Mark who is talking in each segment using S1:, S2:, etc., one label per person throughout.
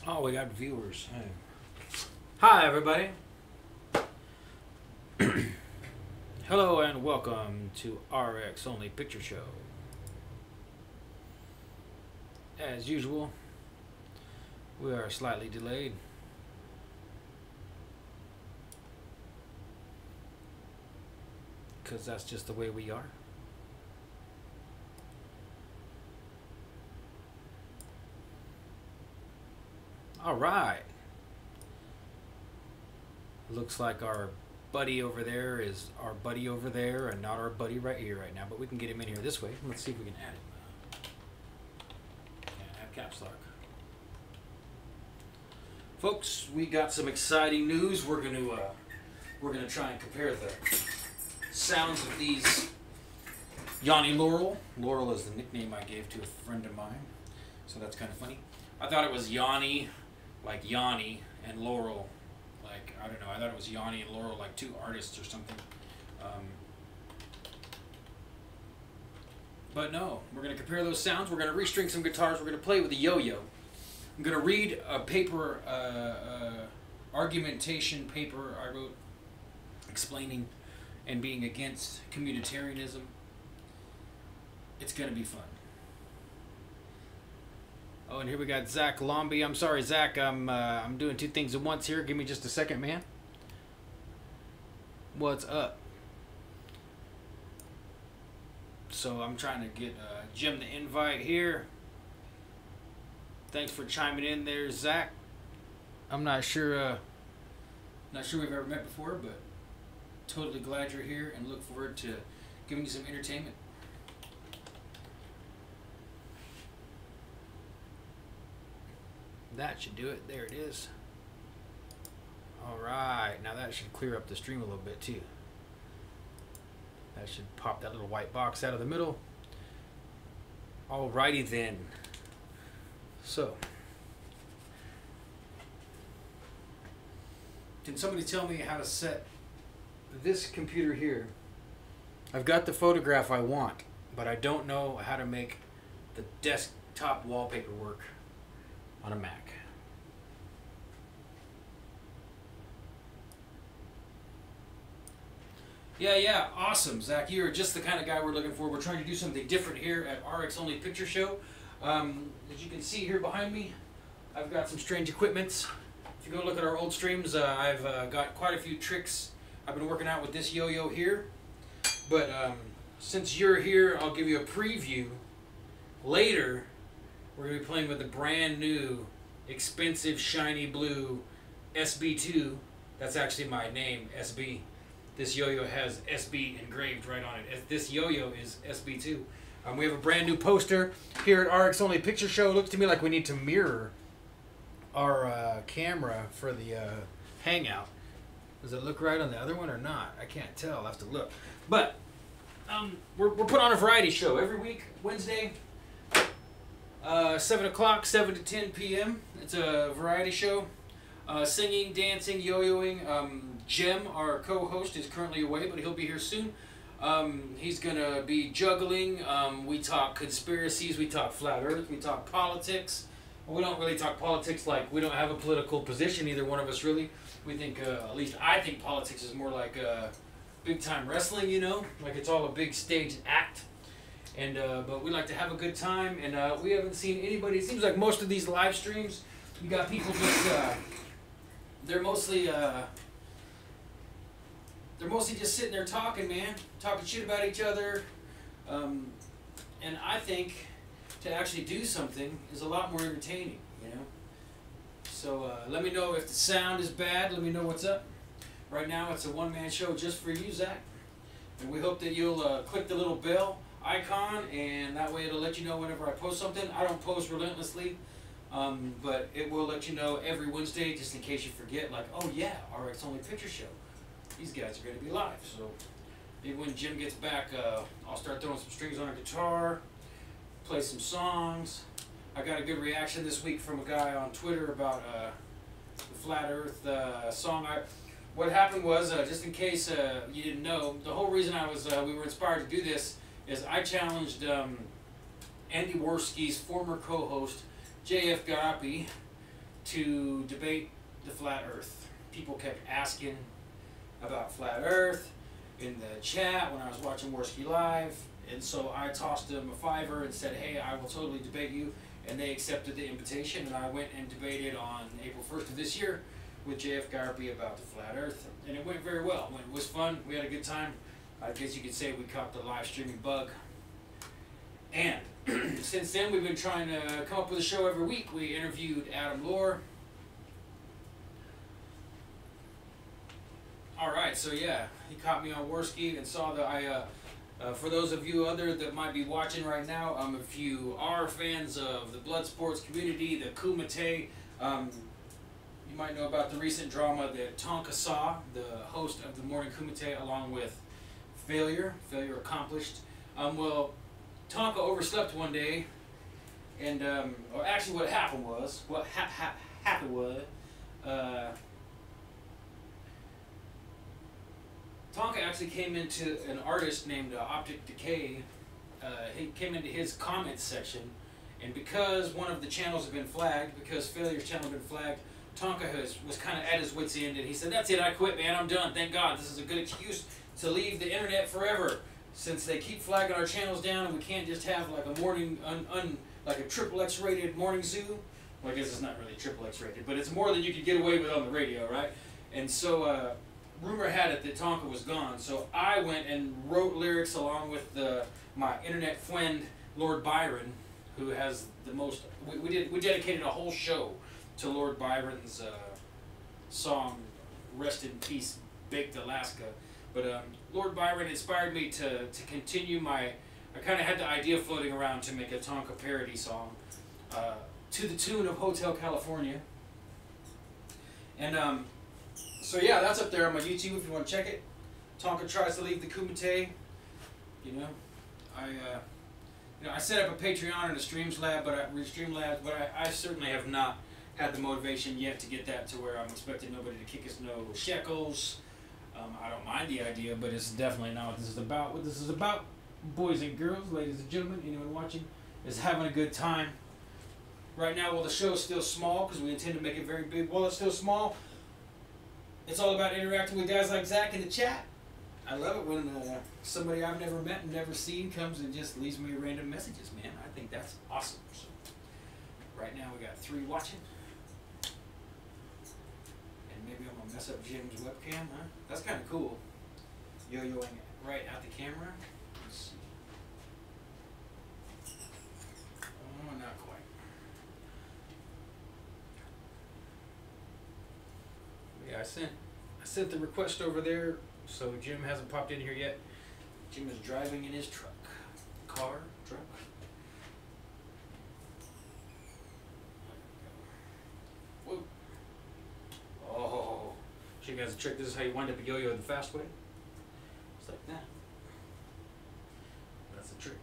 S1: Oh, we got viewers. Hey. Hi, everybody. Hello and welcome to RX Only Picture Show. As usual, we are slightly delayed. Because that's just the way we are. All right. Looks like our buddy over there is our buddy over there and not our buddy right here right now, but we can get him in here this way. Let's see if we can add him. And have caps lock. Folks, we got some exciting news. We're gonna try and compare the sounds of these YANNY Laurel. Laurel is the nickname I gave to a friend of mine, so that's kind of funny. I thought it was YANNY, like Yanny, and Laurel, like, I don't know, I thought it was YANNY and Laurel, like two artists or something. But no, we're going to compare those sounds. We're going to restring some guitars. We're going to play with a yo-yo. I'm going to read a paper, argumentation paper I wrote explaining and being against communitarianism. It's going to be fun. Oh, and here we got Zach Lomby. I'm sorry, Zach. I'm doing two things at once here. Give me just a second, man. What's up? So I'm trying to get Jim the invite here. Thanks for chiming in there, Zach. I'm not sure we've ever met before, but totally glad you're here and look forward to giving you some entertainment. That should do it. There it is. Alright, now that should clear up the stream a little bit too. That should pop that little white box out of the middle. Alrighty then. So, can somebody tell me how to set this computer here? I've got the photograph I want, but I don't know how to make the desktop wallpaper work on a Mac. Yeah, awesome, Zach. You're just the kind of guy we're looking for. We're trying to do something different here at RX Only Picture Show. As you can see here behind me, I've got some strange equipments. If you go look at our old streams, I've got quite a few tricks. I've been working out with this yo-yo here. But since you're here, I'll give you a preview. Later, we're going to be playing with the brand new, expensive, shiny blue SB2. That's actually my name, SB. This yo-yo has SB engraved right on it. This yo-yo is SB2. We have a brand new poster here at RX Only Picture Show. It looks to me like we need to mirror our camera for the hangout. Does it look right on the other one or not? I can't tell. I'll have to look. But we're putting on a variety show every week, Wednesday. 7 o'clock, 7 to 10 p.m. It's a variety show. Singing, dancing, yo-yoing. Jim, our co-host, is currently away, but he'll be here soon. He's going to be juggling. We talk conspiracies. We talk flat earth. We talk politics. We don't really talk politics like we don't have a political position, either one of us really. We think, at least I think politics is more like big-time wrestling, you know? Like it's all a big staged act. And but we like to have a good time, and we haven't seen anybody. It seems like most of these live streams, you got people just they're mostly just sitting there talking, man, talking shit about each other. And I think to actually do something is a lot more entertaining, you know. So let me know if the sound is bad. Let me know what's up. Right now, it's a one-man show just for you, Zach. And we hope that you'll click the little bell icon, and that way it'll let you know whenever I post something. I don't post relentlessly, but it will let you know every Wednesday, just in case you forget, like, oh yeah, RX Only Picture Show. These guys are going to be live. So maybe when Jim gets back, I'll start throwing some strings on a guitar, play some songs. I got a good reaction this week from a guy on Twitter about the Flat Earth song. What happened was, just in case you didn't know, the whole reason we were inspired to do this is I challenged Andy Worski's former co-host, JF Garapi, to debate the flat earth. People kept asking about flat earth in the chat when I was watching Worski Live, and so I tossed them a $5 and said, hey, I will totally debate you, and they accepted the invitation, and I went and debated on April 1st of this year with JF Garby about the flat earth, and it went very well. It was fun. We had a good time. I guess you could say we caught the live streaming bug. And since then, we've been trying to come up with a show every week. We interviewed Adam Lohr. Alright, so yeah, he caught me on Worski and saw that I, for those of you other that might be watching right now, if you are fans of the blood sports community, the Kumite, you might know about the recent drama that Tonka saw, the host of the Morning Kumite, along with Failure Accomplished. Well, Tonka overslept one day, and or actually what happened was, Tonka actually came into an artist named Optic Decay. He came into his comments section, and because one of the channels had been flagged, because Failure's channel had been flagged, Tonka was kind of at his wit's end, and he said, that's it, I quit, man, I'm done, thank God, this is a good excuse to leave the internet forever, since they keep flagging our channels down, and we can't just have like a morning, like a XXX rated morning zoo. Well, I guess it's not really XXX rated, but it's more than you could get away with on the radio, right? And so, rumor had it that Tonka was gone, so I went and wrote lyrics along with my internet friend Lord Byron, who has the most. We dedicated a whole show to Lord Byron's song "Rest in Peace, Baked Alaska." But Lord Byron inspired me to continue my. I kind of had the idea floating around to make a Tonka parody song to the tune of Hotel California, and so yeah, that's up there on my YouTube if you want to check it. Tonka tries to leave the Kumite. You know, I set up a Patreon and a Streamlabs, but I certainly have not had the motivation yet to get that to where I'm expecting nobody to kick us no shekels. I don't mind the idea, but it's definitely not what this is about. What this is about, boys and girls, ladies and gentlemen, anyone watching, is having a good time. Right now, while the show is still small, because we intend to make it very big, while it's still small, it's all about interacting with guys like Zach in the chat. I love it when somebody I've never met and never seen comes and just leaves me random messages, man. I think that's awesome. So, right now, we got 3 watching. And maybe I'm going to mess up Jim's webcam, huh? That's kind of cool. Yo-yoing right at the camera. Let's see. Oh, not quite. Yeah, I sent the request over there, so Jim hasn't popped in here yet. Jim is driving in his truck. Truck. Whoa. Oh. Show you guys a trick. This is how you wind up a yo-yo the fast way. It's like that. That's the trick.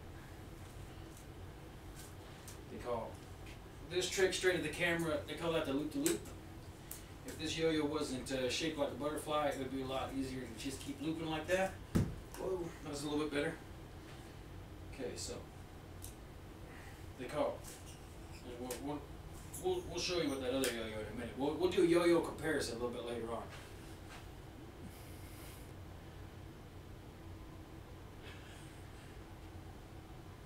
S1: They call this trick straight at the camera, they call that the loop-de-loop. If this yo-yo wasn't shaped like a butterfly, it would be a lot easier to just keep looping like that. Whoa, that was a little bit better. Okay, so they call. We'll show you what that other yo-yo in a minute. We'll do a yo-yo comparison a little bit later on.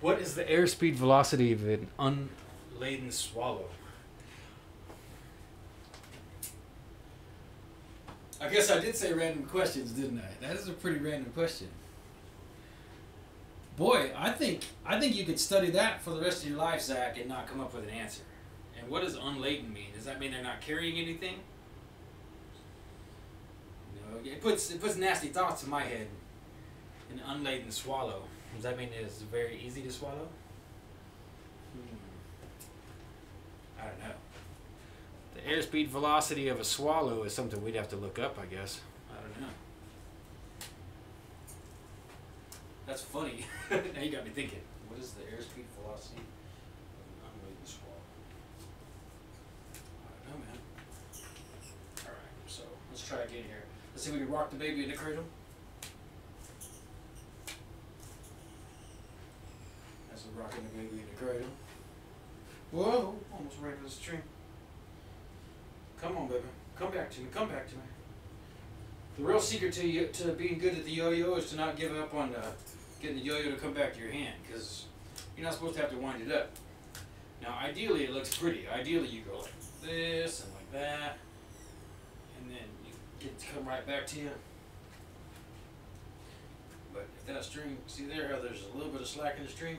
S1: What is the airspeed velocity of an unladen swallow? I guess I did say random questions, didn't I? That is a pretty random question. Boy, I think you could study that for the rest of your life, Zach, and not come up with an answer. And what does unladen mean? Does that mean they're not carrying anything? No, it puts nasty thoughts in my head. An unladen swallow. Does that mean it's very easy to swallow? I don't know. The airspeed velocity of a swallow is something we'd have to look up, I guess. I don't know. That's funny. Now you got me thinking. What is the airspeed velocity of an unladen swallow? I don't know, man. Alright, so let's try again here. Let's see if we can rock the baby in the cradle. That's rocking the baby in the cradle. Whoa! Almost right into the stream. Come on, baby. Come back to me. Come back to me. The real secret to being good at the yo-yo is to not give up on getting the yo-yo to come back to your hand, because you're not supposed to have to wind it up. Now, ideally, it looks pretty. Ideally, you go like this and like that, and then you get it to come right back to you. But if that string, see there how there's a little bit of slack in the string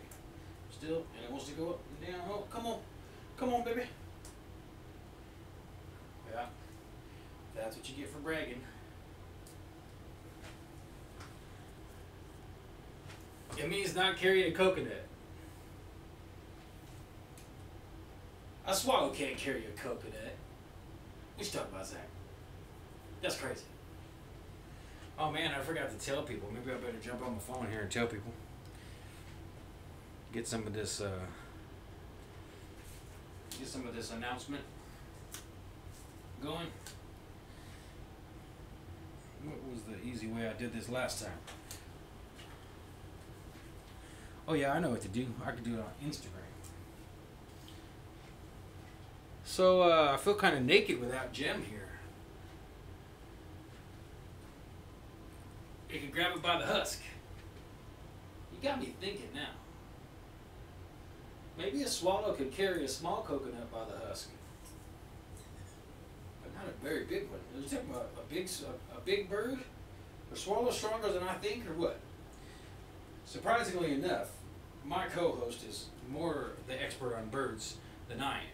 S1: still, and it wants to go up and down. Oh, come on. Come on, baby. Yeah. That's what you get for bragging. It means not carrying a coconut. A swallow can't carry a coconut. What you talking about, Zach? That's crazy. Oh man, I forgot to tell people. Maybe I better jump on my phone here and tell people. Get some of this announcement going. What was the easy way I did this last time? Oh yeah, I know what to do. I could do it on Instagram. So I feel kind of naked without Jem here. You can grab it by the husk. You got me thinking now. Maybe a swallow could carry a small coconut by the husk, but not a very big one. Are you talking about a big bird? Are swallows stronger than I think, or what? Surprisingly enough, my co-host is more the expert on birds than I am.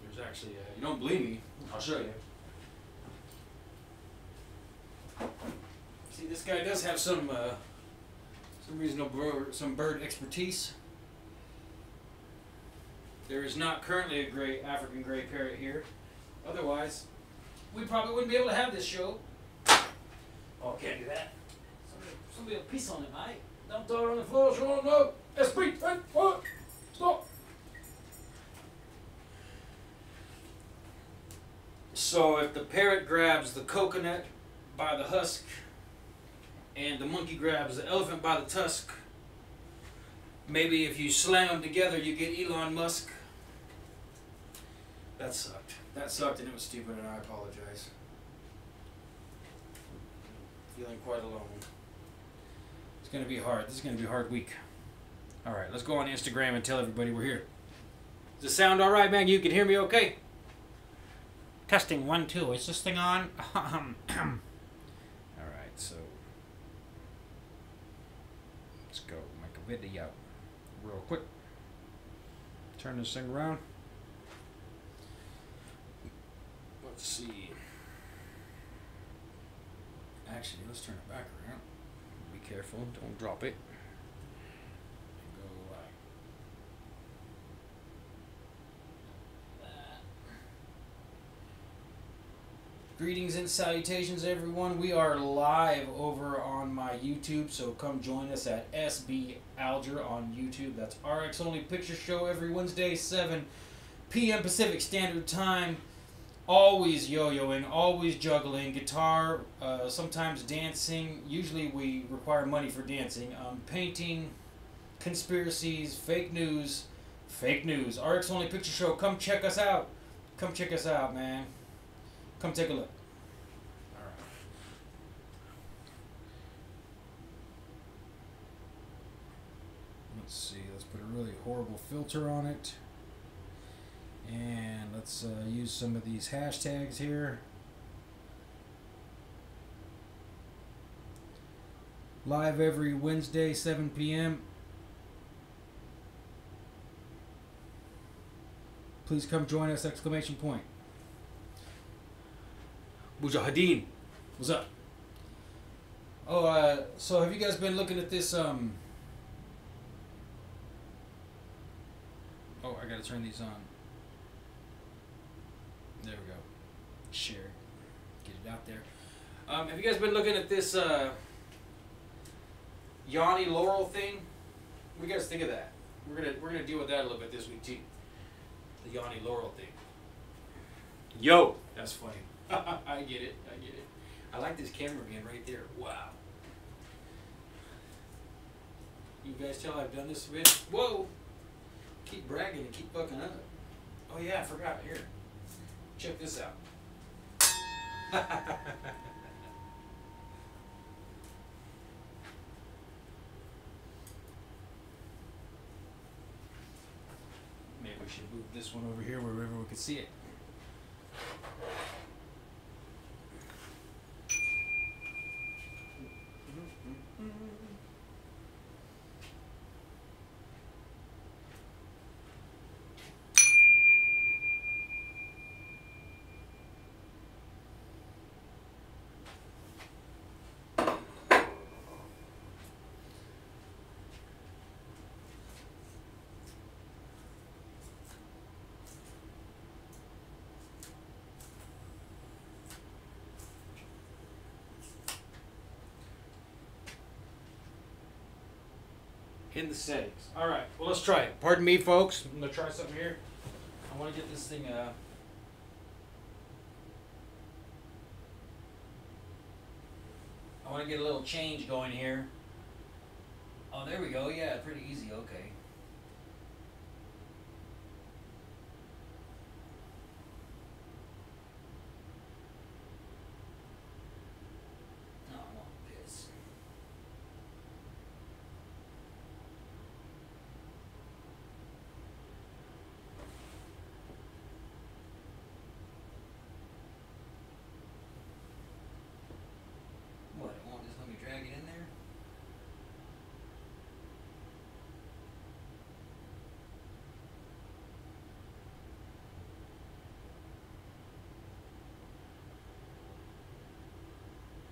S1: There's actually, you don't believe me, I'll show you. See, this guy does have some reasonable bird expertise. There is not currently a African gray parrot here. Otherwise, we probably wouldn't be able to have this show. Oh, can't do that. Somebody will piss on it, mate. Don't throw it on the floor, Sean. No. SP, hey, what? Stop. So if the parrot grabs the coconut by the husk and the monkey grabs the elephant by the tusk, maybe if you slam them together, you get Elon Musk. That sucked. That sucked and it was stupid and I apologize. Feeling quite alone. It's going to be hard. This is going to be a hard week. Alright, let's go on Instagram and tell everybody we're here. Does it sound alright, man? You can hear me okay? Testing 1, 2. Is this thing on? Alright, so let's go make a video real quick. Turn this thing around. Let's see. Actually, let's turn it back around. Be careful, don't drop it. Go like that. Greetings and salutations, everyone. We are live over on my YouTube, so come join us at SB Alger on YouTube. That's RX Only Picture Show every Wednesday, 7 p.m. Pacific Standard Time. Always yo-yoing, always juggling, guitar, sometimes dancing. Usually we require money for dancing. Painting, conspiracies, fake news. RX Only Picture Show. Come check us out. Come check us out, man. Come take a look. Alright. Let's see. Let's put a really horrible filter on it. And let's use some of these hashtags here. Live every Wednesday, 7 p.m. Please come join us! Exclamation point. Mujahideen. What's up? Oh, so have you guys been looking at this, Oh, I gotta turn these on. There we go. Share. Get it out there. Have you guys been looking at this YANNY LAUREL thing? What do you guys think of that? We're gonna deal with that a little bit this week too. The YANNY LAUREL thing. Yo, that's funny. I get it. I like this cameraman right there. Wow. You guys tell I've done this a bit. Whoa. Keep bragging and keep fucking up. Oh yeah, I forgot. Here. Check this out. Maybe we should move this one over here wherever we can see it. In the settings. All right, well, let's try it. Pardon me, folks. I'm gonna try something here. I want to get this thing I want to get a little change going here. Oh, there we go. Yeah, pretty easy. Okay. No, I want this. What, it won't just let me drag it in there?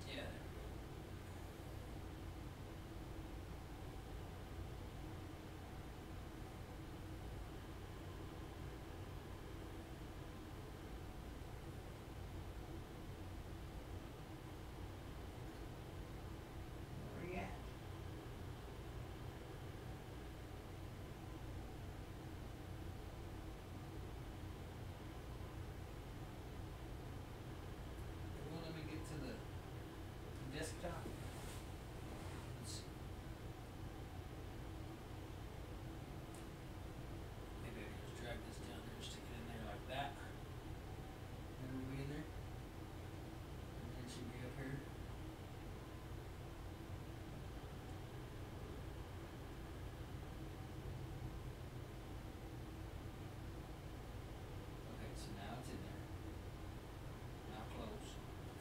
S1: Yeah. Where you at? It won't let me get to the desktop. Let's see. Maybe I can just drag this down there and stick it in there like that. And it'll be in there. And then it should be up here. Okay, so now it's in there. Now close.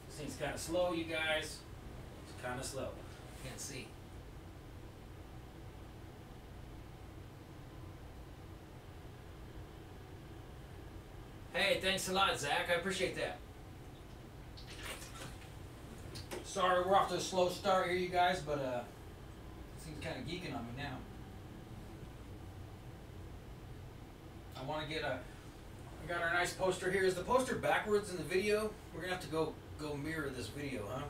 S1: This thing's kind of slow, you guys. It's kind of slow. Can't see. Hey, thanks a lot, Zach. I appreciate that. Sorry, we're off to a slow start here, you guys, but this thing's kind of geeking on me now. I want to get a. I got our nice poster here. Is the poster backwards in the video? We're gonna have to go mirror this video, huh?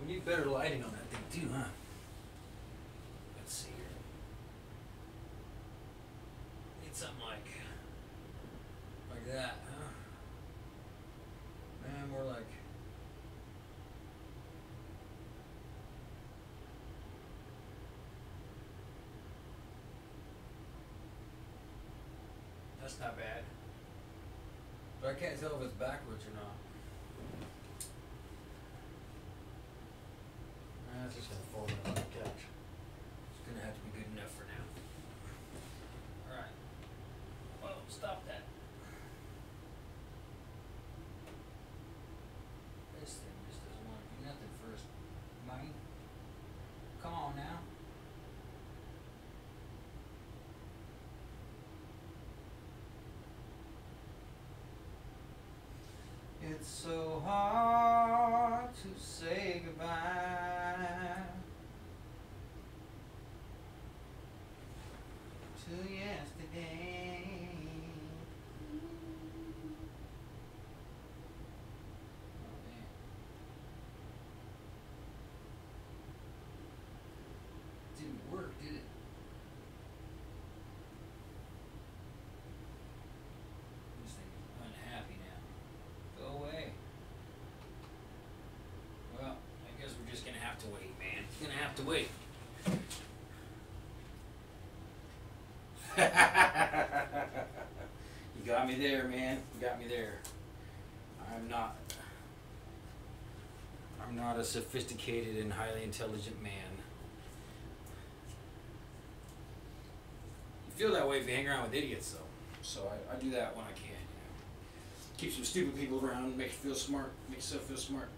S1: We need better lighting on that thing too, huh? Let's see here. Need something like that, huh? Man, more like. That's not bad. But I can't tell if it's backwards or not. That's just gonna fold it on the couch. It's gonna have to be good enough for now. Alright. Whoa, stop that. This thing just doesn't want to do nothing first. Mine. Come on now. It's so hard to say goodbye to yesterday. Oh man. Didn't work, did it? This thing is unhappy now. Go away. Well, I guess we're just gonna have to wait, man. Gonna have to wait. You got me there, man. You got me there. I'm not I'm not a sophisticated and highly intelligent man. You feel that way if you hang around with idiots, though. So I do that when I can. Keep some stupid people around, make you feel smart, make yourself feel smart.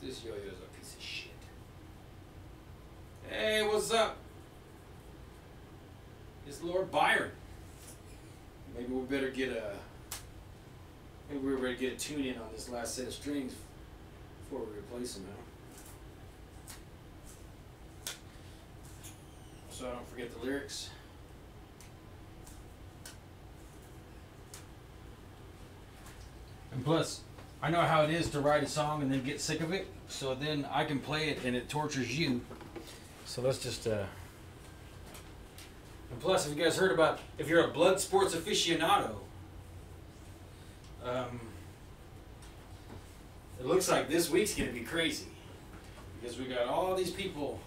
S1: This yo-yo's a piece of shit. Hey, what's up? It's Lord Byron. Maybe we better get a tune in on this last set of strings before we replace them now. So I don't forget the lyrics. And plus, I know how it is to write a song and then get sick of it, so then I can play it and it tortures you. So let's just, and plus, if you guys heard about, if you're a blood sports aficionado, it looks like this week's going to be crazy. Because we got all these people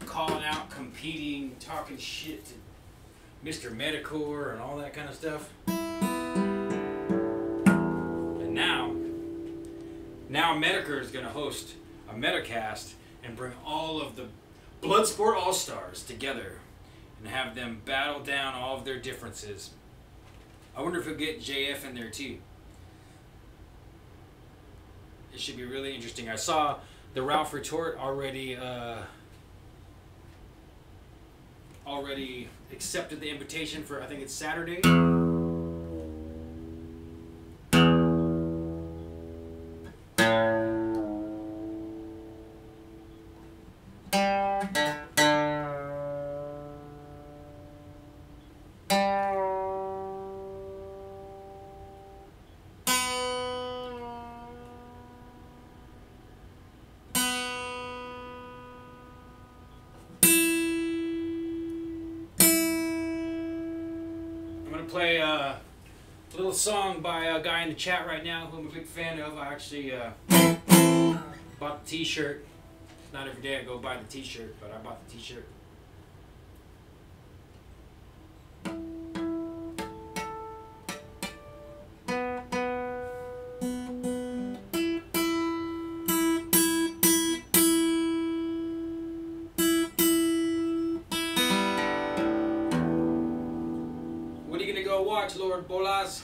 S1: calling out, competing, talking shit to Mr. Medicor and all that kind of stuff. Now Medicor is going to host a Metacast and bring all of the Bloodsport All-Stars together and have them battle down all of their differences. I wonder if we'll get JF in there too. It should be really interesting. I saw the Ralph Retort already accepted the invitation for, I think it's Saturday. Play a little song by a guy in the chat right now who I'm a big fan of. I actually bought the t-shirt. Not every day I go buy the t-shirt, but I bought the t-shirt. Watch, Lord Bolas.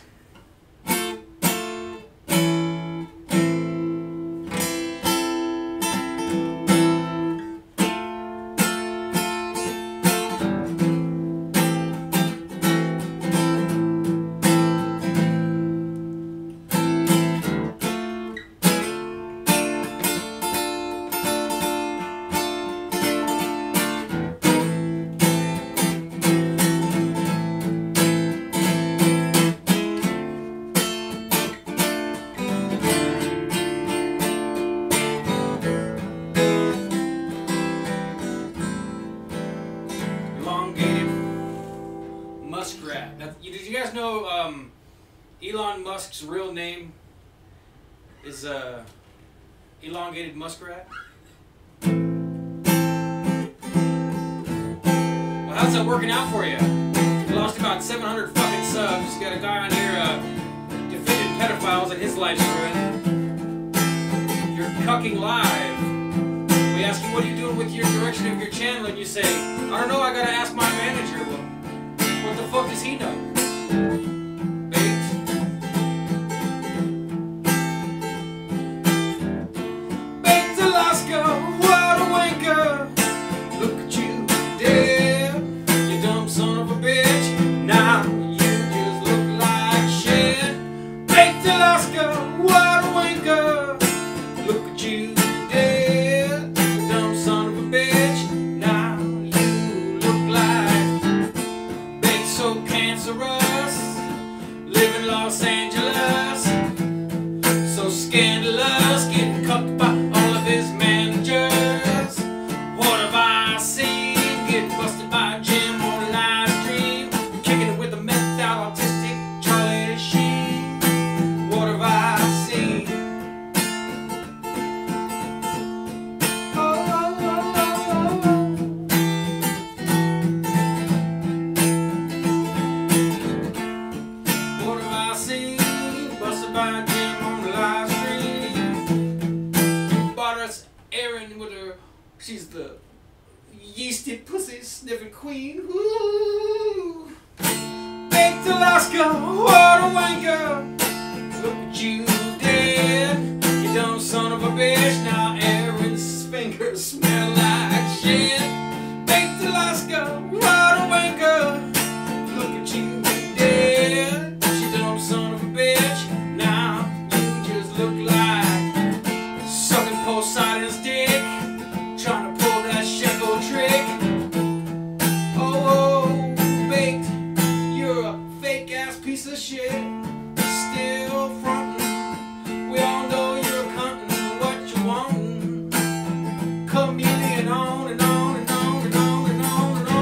S1: Did you guys know Elon Musk's real name is elongated muskrat? Well, how's that working out for you? You lost about 700 fucking subs. You got a guy on here defending pedophiles and his life's ruined. You're cucking live. We ask you, what are you doing with your direction of your channel? And you say, I don't know, I gotta ask my manager. Well, what the fuck does he know? Baked Alaska, what a wanker. Look at you, dead. You dumb son of a bitch. Now you just look like shit. Baked Alaska, what a wanker. Look at you, dead. You dumb son of a bitch. Now you look like baked so cancerous. her. She's the yeasty pussy sniffing queen. Woo! Baked Alaska, what a wanker. Look what you did, you dumb son of a bitch. Now Aaron's fingers smell like shit. Baked Alaska, what a wanker. Look what you did, you dumb son of a bitch. Now you just look like sucking Poseidon's dick, trying to pull that shekel trick. Oh, baked, you're a fake ass piece of shit. Still frontin', we all know you're cuntin'. What you want? Chameleon on and on and on and on and on and on.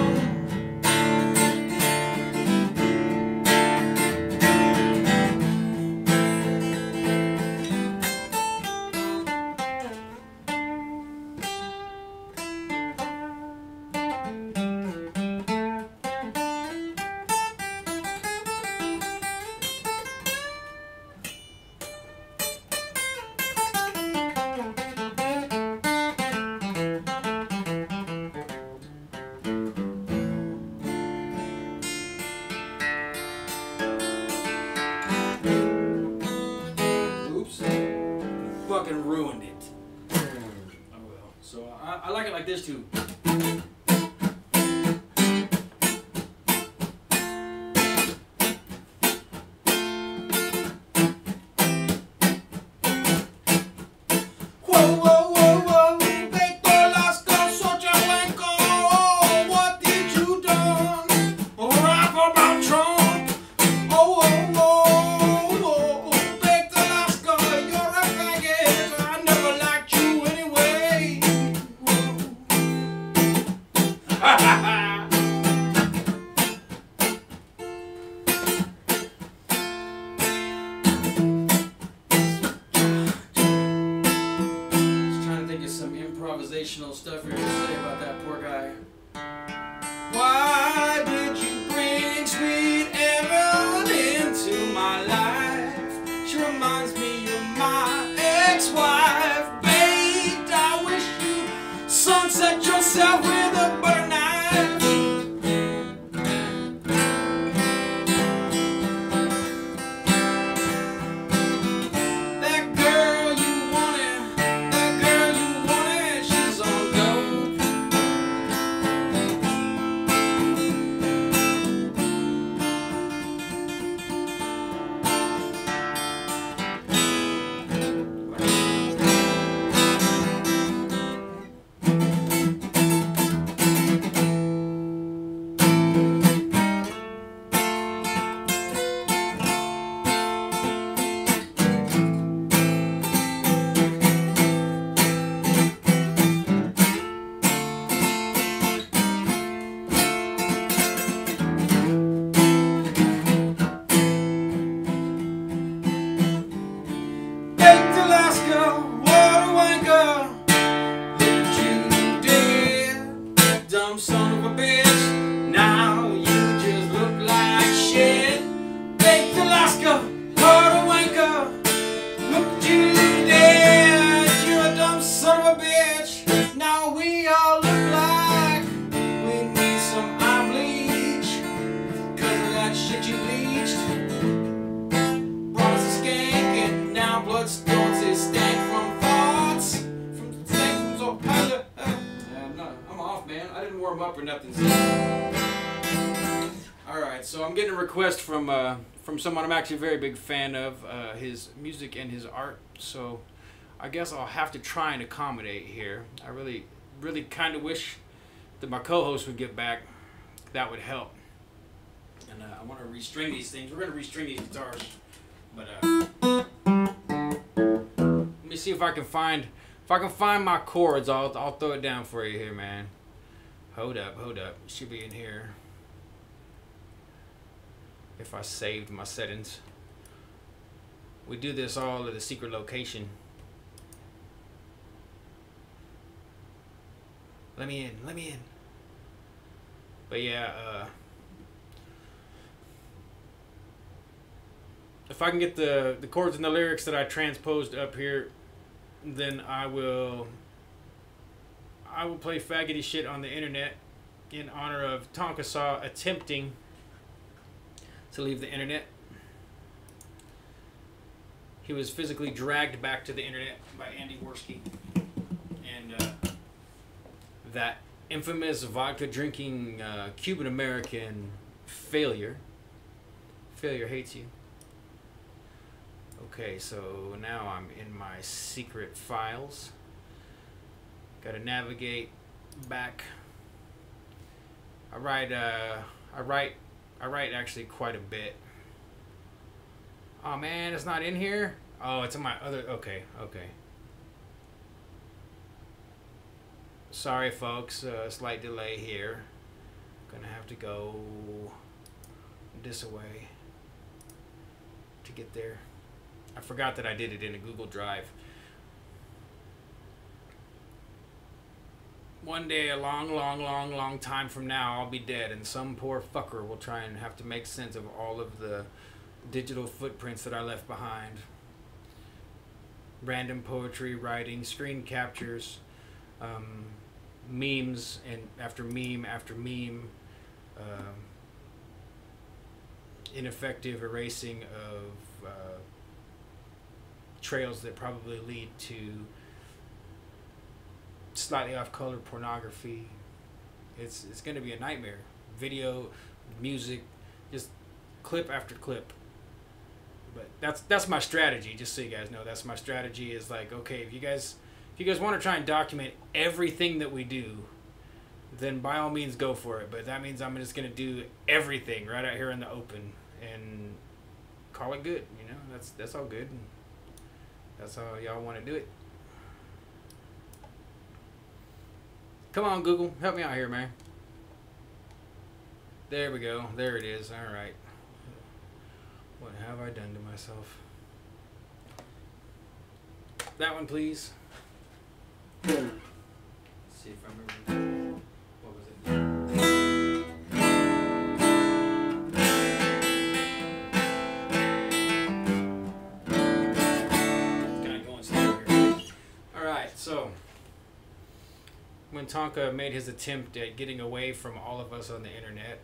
S1: Fucking ruined it. Oh well. So I like it like this too. Improvisational stuff here to say about that poor guy. Why did you bring sweet Erin into my life? She reminds me of my ex-wife. Babe, I wish you sunset yourself with a butter knife. Son of a bitch, now you just look like shit. Baked Alaska, what a wanker. Look what you did, you're a dumb son of a bitch. Now we all look like we need some eye bleach, cause of that shit you bleached. Brought us a skank and now blood starts to stank from thoughts, from things or pilot. I'm off, man. I didn't warm up or nothing. Alright, so I'm getting a request from someone I'm actually a very big fan of, his music and his art, so I guess I'll have to try and accommodate here. I really kind of wish that my co-host would get back. That would help. And I want to restring these things. We're going to restring these guitars. But let me see if I can find my chords. I'll throw it down for you here, man. Hold up. It should be in here. If I saved my settings. We do this all at a secret location. Let me in. But yeah, if I can get the chords and the lyrics that I transposed up here, then I will I will play faggoty shit on the internet in honor of Tonka Saw attempting to leave the internet. He was physically dragged back to the internet by Andy Worski. And that infamous vodka drinking Cuban American failure. Failure hates you. Okay, so now I'm in my secret files. Gotta navigate back. I write actually quite a bit. Oh man, it's not in here? Oh, it's in my other, okay. Sorry folks, slight delay here. Gonna have to go this way to get there. I forgot that I did it in a Google Drive. One day, a long time from now, I'll be dead, and some poor fucker will try and have to make sense of all of the digital footprints that I left behind. Random poetry, writing, screen captures, memes, and after meme, ineffective erasing of trails that probably lead to slightly off color pornography. It's going to be a nightmare. Video, music, just clip after clip. But that's my strategy, just so you guys know. That's my strategy, is like, okay, if you guys want to try and document everything that we do, then by all means go for it. But that means I'm just going to do everything right out here in the open and call it good, you know? That's all good. That's how y'all want to do it. Come on, Google, help me out here, man. There we go. There it is. All right. What have I done to myself? That one, please. Let's see if I remember. What was it? Kind of going slow here. All right, so when Tonka made his attempt at getting away from all of us on the internet,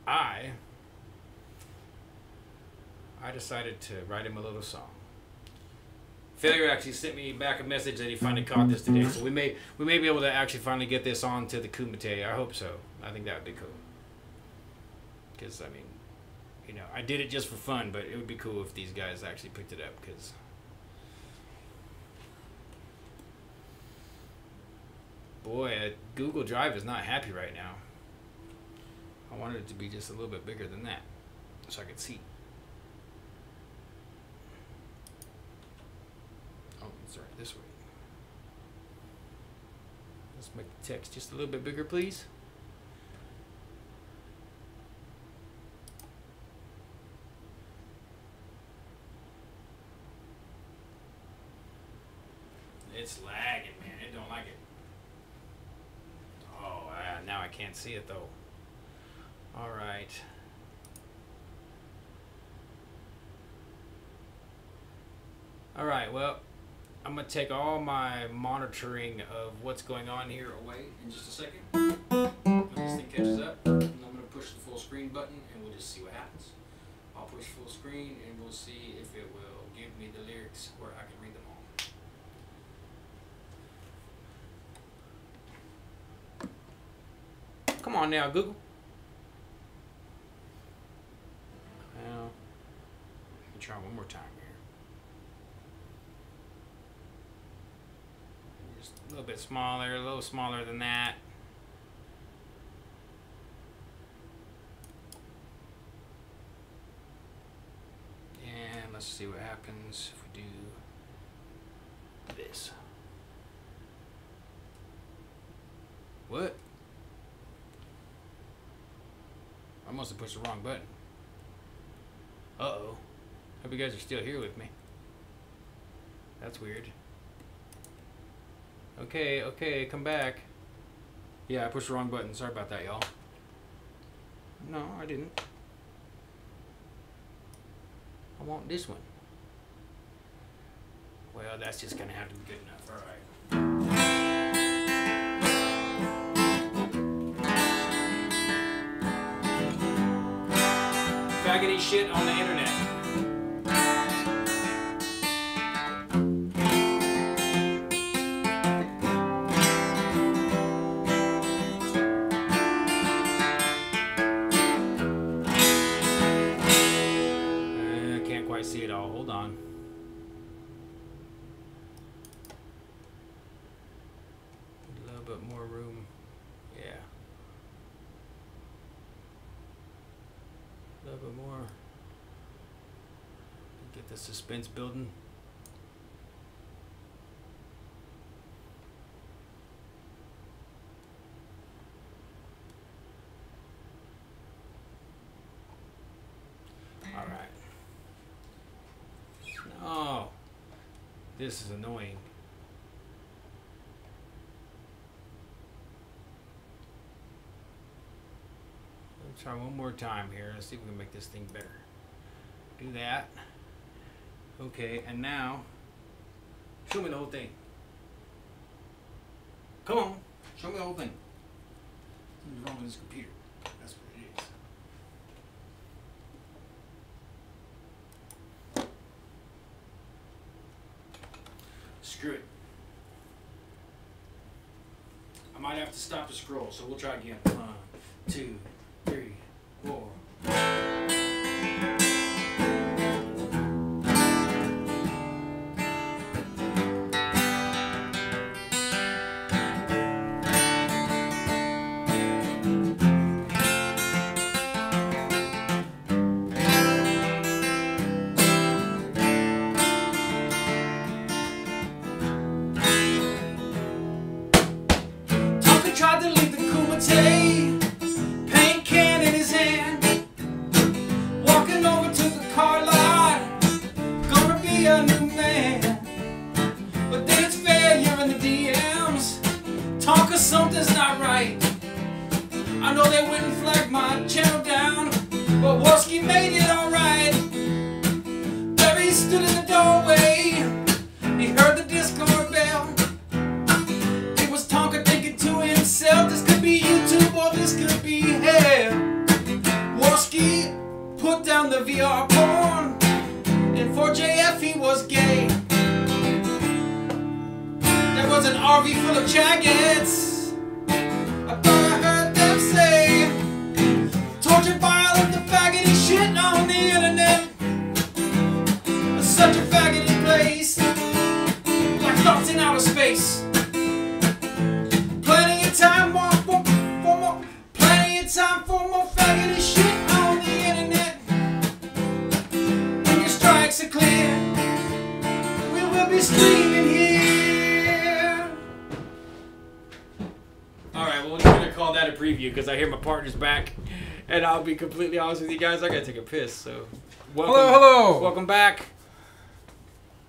S1: I decided to write him a little song. Failure actually sent me back a message that he finally caught this today, so we may be able to actually finally get this on to the Kumite. I hope so. I think that would be cool. Because, I mean, you know, I did it just for fun, but it would be cool if these guys actually picked it up, because boy, Google Drive is not happy right now. I wanted it to be just a little bit bigger than that, so I could see. Oh, sorry, this way. Let's make the text just a little bit bigger, please. It's lagging, man. It don't like it. Oh, now I can't see it, though. All right. All right, well, I'm going to take all my monitoring of what's going on here away in just a second. When this thing catches up, and I'm going to push the full screen button, and we'll just see what happens. I'll push full screen, and we'll see if it will give me the lyrics where I can read them all. Come on now, Google. Well, let me try one more time here. Just a little bit smaller, a little smaller than that. And let's see what happens if we do this. What? I must have pushed the wrong button. Uh-oh. Hope you guys are still here with me. That's weird. Okay, okay, come back. Yeah, I pushed the wrong button. Sorry about that, y'all. No, I didn't. I want this one. Well, that's just gonna have to be good enough. All right. faggoty shit on the internet. Can't quite see it all. Hold on. A little bit more room. Yeah. A little bit more. Get the suspense building. All right. Oh, this is annoying. Let's try one more time here. Let's see if we can make this thing better. Do that. Okay, and now, show me the whole thing. Come on, show me the whole thing. What's wrong with this computer? That's what it is. Screw it. I might have to stop the scroll, so we'll try again. 1, 2, 3, 4. Tried to leave the Kumite, paint can in his hand, walking over to the car lot, gonna be a new man. But then it's failure in the DMs, talk of something's not right. I know they wouldn't flag my channel down, but Wolski made it alright. Barry stood in the doorway, he heard the Discord bell. This could be YouTube or this could be hell. Wolski put down the VR porn, and for JF he was gay. There was an RV full of jackets, I thought I heard them say, torture vile of the faggoty shit on the internet. It's such a faggoty place, like thoughts in outer space. Plenty of time for more faggoty shit on the internet. When your strikes are clear, we will be streaming here. Alright, well, we're gonna call that a preview because I hear my partner's back. And I'll be completely honest with you guys, I gotta take a piss, so welcome.
S2: Hello.
S1: Welcome back.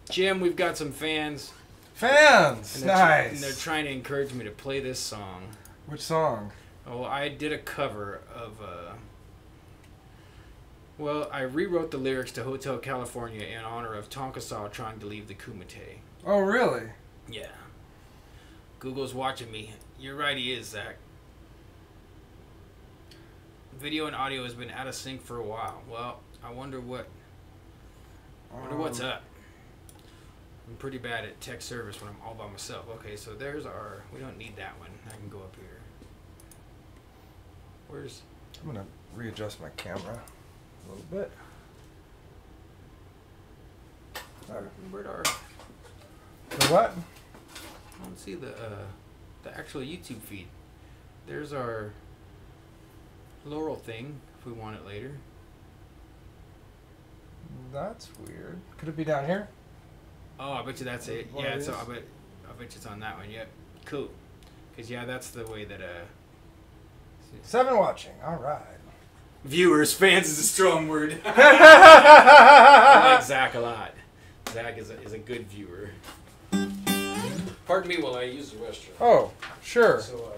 S1: Jim, we've got some fans.
S2: Fans!
S1: And they're trying to encourage me to play this song.
S2: Which song?
S1: Oh, I did a cover of, well, I rewrote the lyrics to Hotel California in honor of Tonkasaw trying to leave the Kumite.
S2: Oh, really?
S1: Yeah. Google's watching me. You're right, he is, Zach. Video and audio has been out of sync for a while. Well, I wonder what's up. I'm pretty bad at tech service when I'm all by myself. Okay, so there's our... We don't need that one. I can go up here. Where's...
S2: I'm going to readjust my camera a little bit.
S1: Where'd our...
S2: The what?
S1: I don't see the actual YouTube feed. There's our Laurel thing, if we want it later.
S2: That's weird. Could it be down here?
S1: Oh, I bet you that's it.
S2: What
S1: Yeah,
S2: it
S1: so
S2: is?
S1: I bet you it's on that one. Yep. Cool. Because, yeah, that's the way that...
S2: 7 watching. All right.
S1: Viewers, fans is a strong word. I like Zach a lot. Zach is a good viewer. Pardon me while I use the restroom.
S2: Oh, sure.
S1: So,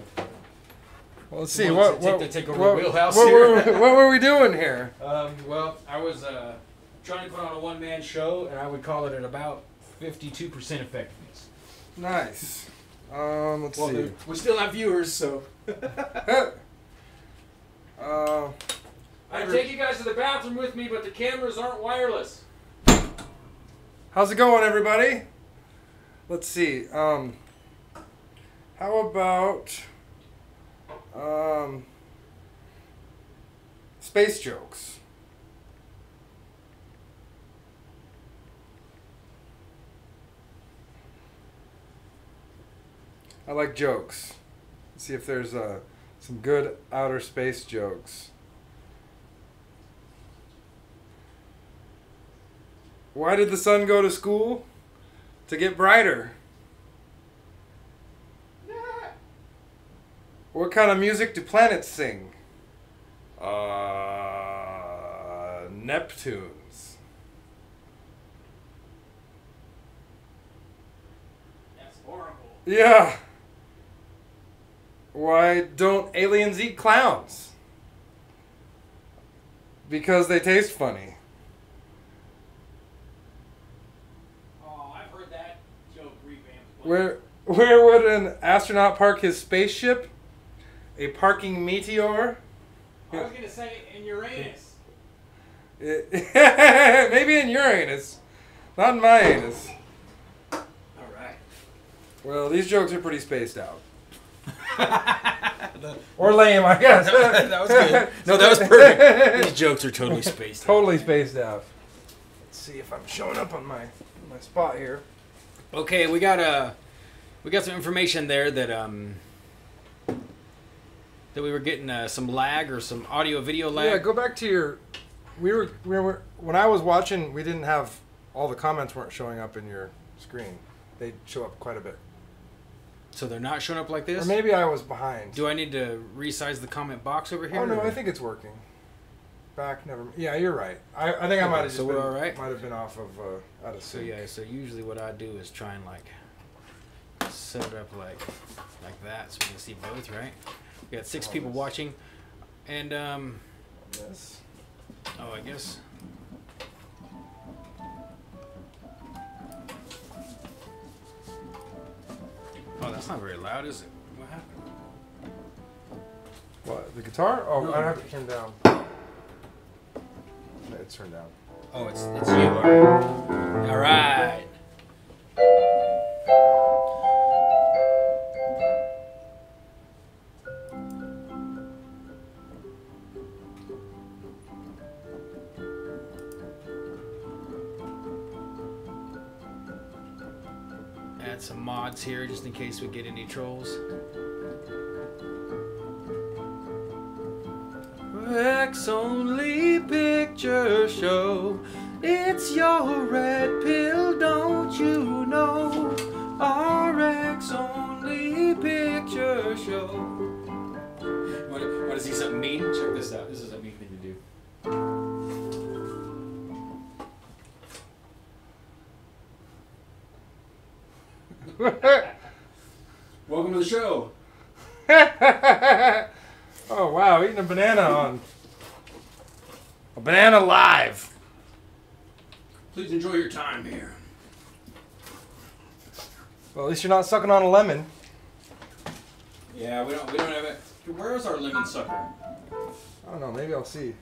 S2: well, let's see.
S1: Take over the wheelhouse here.
S2: What were we doing here?
S1: Well, I was trying to put on a one-man show, and I would call it at about 52% effectiveness.
S2: Nice. Let's see.
S1: We still have viewers, so. I take you guys to the bathroom with me, but the cameras aren't wireless.
S2: How's it going, everybody? Let's see. How about space jokes? I like jokes. Let's see if there's some good outer space jokes. Why did the sun go to school? To get brighter. What kind of music do planets sing? Neptunes.
S1: That's horrible.
S2: Yeah. Why don't aliens eat clowns? Because they taste funny.
S1: Oh, I've heard that joke revamped.
S2: Where would an astronaut park his spaceship? A parking meteor?
S1: I was going to say in Uranus.
S2: Maybe in Uranus. Not in my anus.
S1: Alright.
S2: Well, these jokes are pretty spaced out. Or lame, I guess.
S1: That was good. No, that was perfect. These jokes are totally spaced out.
S2: Totally spaced out. Let's see if I'm showing up on my spot here.
S1: Okay, we got some information there that we were getting some lag or some audio video lag.
S2: Yeah, go back to your. We were when I was watching. We didn't have all the comments weren't showing up in your screen. They show up quite a bit.
S1: So they're not showing up like this?
S2: Or maybe I was behind.
S1: Do I need to resize the comment box over here?
S2: Oh no, I think it's working. Back, never. Yeah, you're right. I think I might have just
S1: we're all right?
S2: Might have been off of out of sync.
S1: So yeah, so usually what I do is try and like set it up like that so we can see both, right? We got 6 people watching, and
S2: Yes.
S1: oh, I guess. Oh, that's not very loud, is it? What happened?
S2: What, the guitar? Oh,
S1: No.
S2: I have it turned down. It's turned down.
S1: Oh, it's you. All right. Add some mods here just in case we get any trolls. Rex Only Picture Show. It's your red pill, don't you know? RX Only Picture Show. What is he, something mean? Check this out. This is a mean thing to do. Welcome to the show.
S2: Oh wow, eating a banana on a banana live.
S1: Please enjoy your time here.
S2: Well, at least you're not sucking on a lemon.
S1: Yeah, we don't have it. Where is our lemon sucker?
S2: I don't know. Maybe I'll see.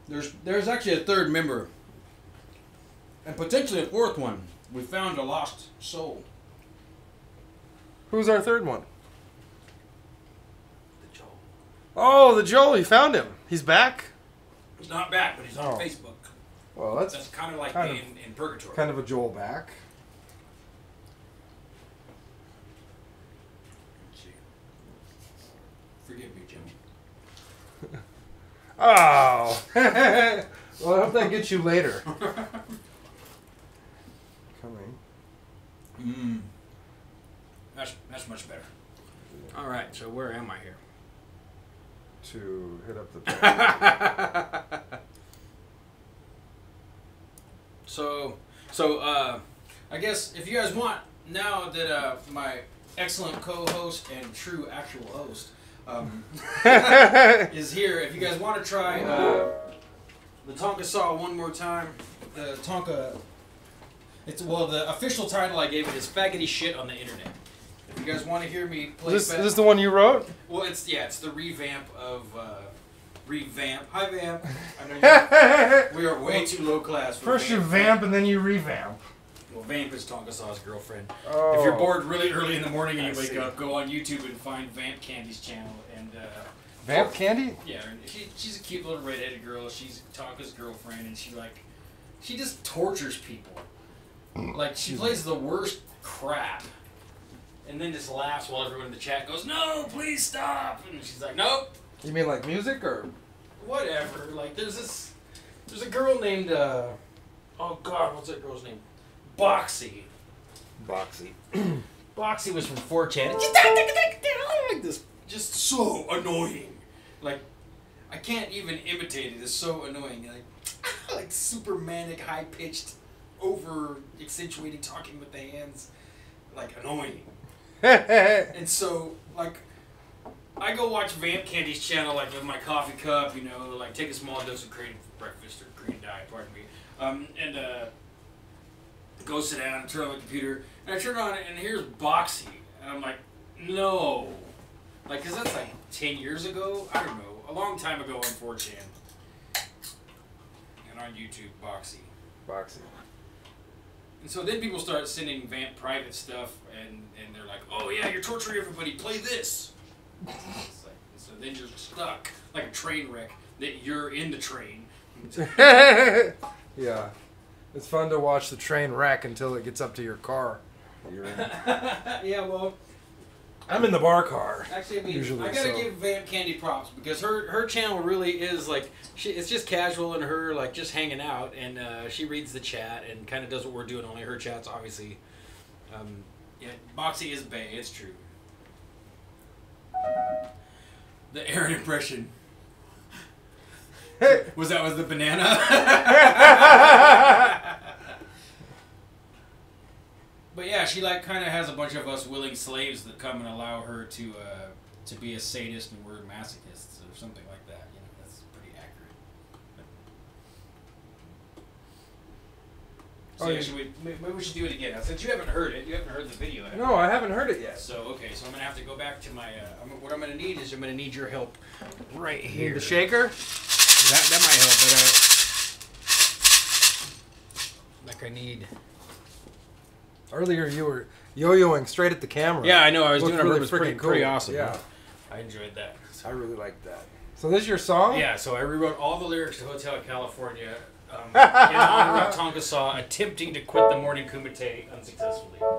S1: There's actually a third member, and potentially a fourth one. We found a lost soul.
S2: Who's our third one?
S1: The Joel.
S2: Oh, the Joel. You found him. He's back.
S1: He's not back, but he's on
S2: Oh.
S1: Facebook.
S2: Well,
S1: That's kind of like
S2: kind
S1: being in purgatory.
S2: kind of a Joel back.
S1: Let's see. Forgive me, Jimmy.
S2: Oh. Well, I hope that gets you later. Coming.
S1: Mmm. That's much better. All right, so where am I here?
S2: To hit up the.
S1: So I guess if you guys want, now that my excellent co-host and true actual host is here, if you guys want to try the Tonka Saw one more time, the Tonka, the official title I gave it is Faggoty Shit on the Internet. If you guys want to hear me play,
S2: Is this the one you wrote?
S1: Well, it's the revamp of revamp. Hi, Vamp. I know we are way too low class. For
S2: First you vamp and then you revamp.
S1: Well, Vamp is Tonka Saw's girlfriend.
S2: Oh.
S1: If you're bored really early in the morning and you wake up, go on YouTube and find Vamp Candy's channel. And
S2: Vamp Candy?
S1: Yeah, and she's a cute little redheaded girl. She's Tonka's girlfriend, and she just tortures people. Like, she plays the worst crap, and then just laughs while everyone in the chat goes, "No, please stop!" And she's like, "Nope."
S2: You mean like music or
S1: whatever? Like, there's a girl named oh God, what's that girl's name? Boxy. Boxy was from 4chan. Like this, just so annoying. Like, I can't even imitate it. It's so annoying. Like super manic, high pitched, over accentuating, talking with the hands, like annoying. And so, like, I go watch Vamp Candy's channel, like with my coffee cup, you know, like take a small dose of cream for breakfast or Korean diet, pardon me, and go sit down and turn on the computer, and I turn it on, and here's Boxy, and I'm like, no, like, cause that's like 10 years ago, I don't know, a long time ago on 4chan, and on YouTube, Boxy. And so then people start sending Vamp private stuff, and they're like, oh yeah, you're torturing everybody, play this. It's like, so then you're stuck like a train wreck that you're in the train.
S2: Yeah. It's fun to watch the train wreck until it gets up to your car that you're in.
S1: Yeah, well,
S2: I'm in the bar car.
S1: Actually, I mean,
S2: usually,
S1: I gotta give Vamp Candy props because her channel really is like it's just casual and her like just hanging out, and she reads the chat and kind of does what we're doing. Only her chat's obviously, yeah, Boxy is bae. It's true. The Aaron impression. Was the banana? But yeah, she like kind of has a bunch of us willing slaves that come and allow her to be a sadist, and we're masochists or something like that. You know, that's pretty accurate. So
S2: Oh,
S1: yeah, maybe we should do it again. Now, since you haven't heard it, you haven't heard the video.
S2: No, I haven't heard it yet.
S1: So okay, so I'm gonna have to go back to my. What I'm gonna need is I'm gonna need your help right here.
S2: The shaker?
S1: That might help, but like I need.
S2: Earlier you were yo-yoing straight at the camera.
S1: Yeah, I know. I was
S2: Looked
S1: doing it.
S2: really
S1: It was pretty
S2: cool.
S1: awesome.
S2: Yeah,
S1: I enjoyed that.
S2: I really liked that. So this is your song?
S1: Yeah, so I rewrote all the lyrics to Hotel California in honor of Tonka Saw attempting to quit the morning kumite unsuccessfully.
S2: I'm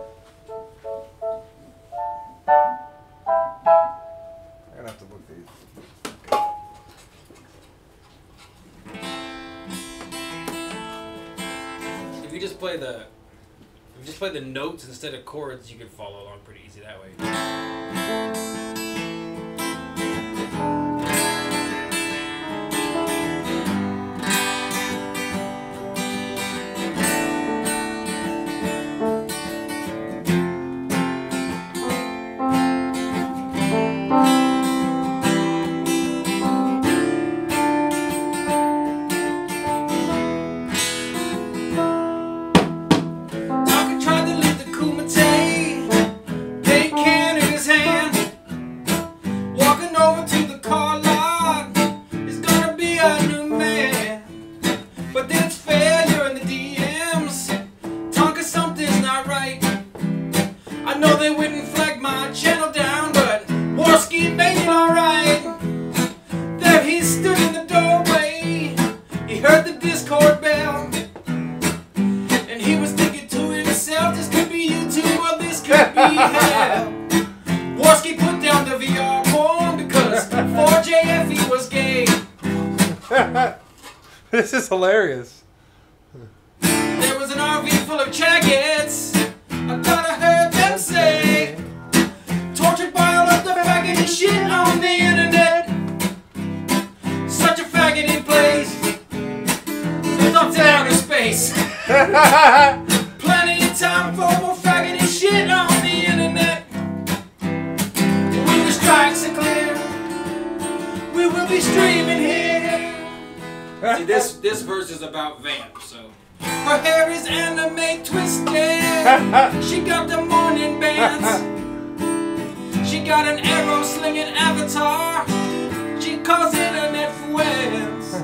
S2: gonna have to look these.
S1: If you just play the notes instead of chords, you can follow along pretty easy that way.
S2: This is hilarious.
S1: There was an RV full of jackets. I thought I heard them say, tortured by all of the faggoty shit on the internet. Such a faggoty place. It's up to outer space. Plenty of time for more faggoty shit on the internet. When the strikes are clear, we will be streaming here. See, this verse is about Vamp, so. Her hair is anime twisted. She got the morning bands. She got an arrow slinging avatar. She calls internet friends.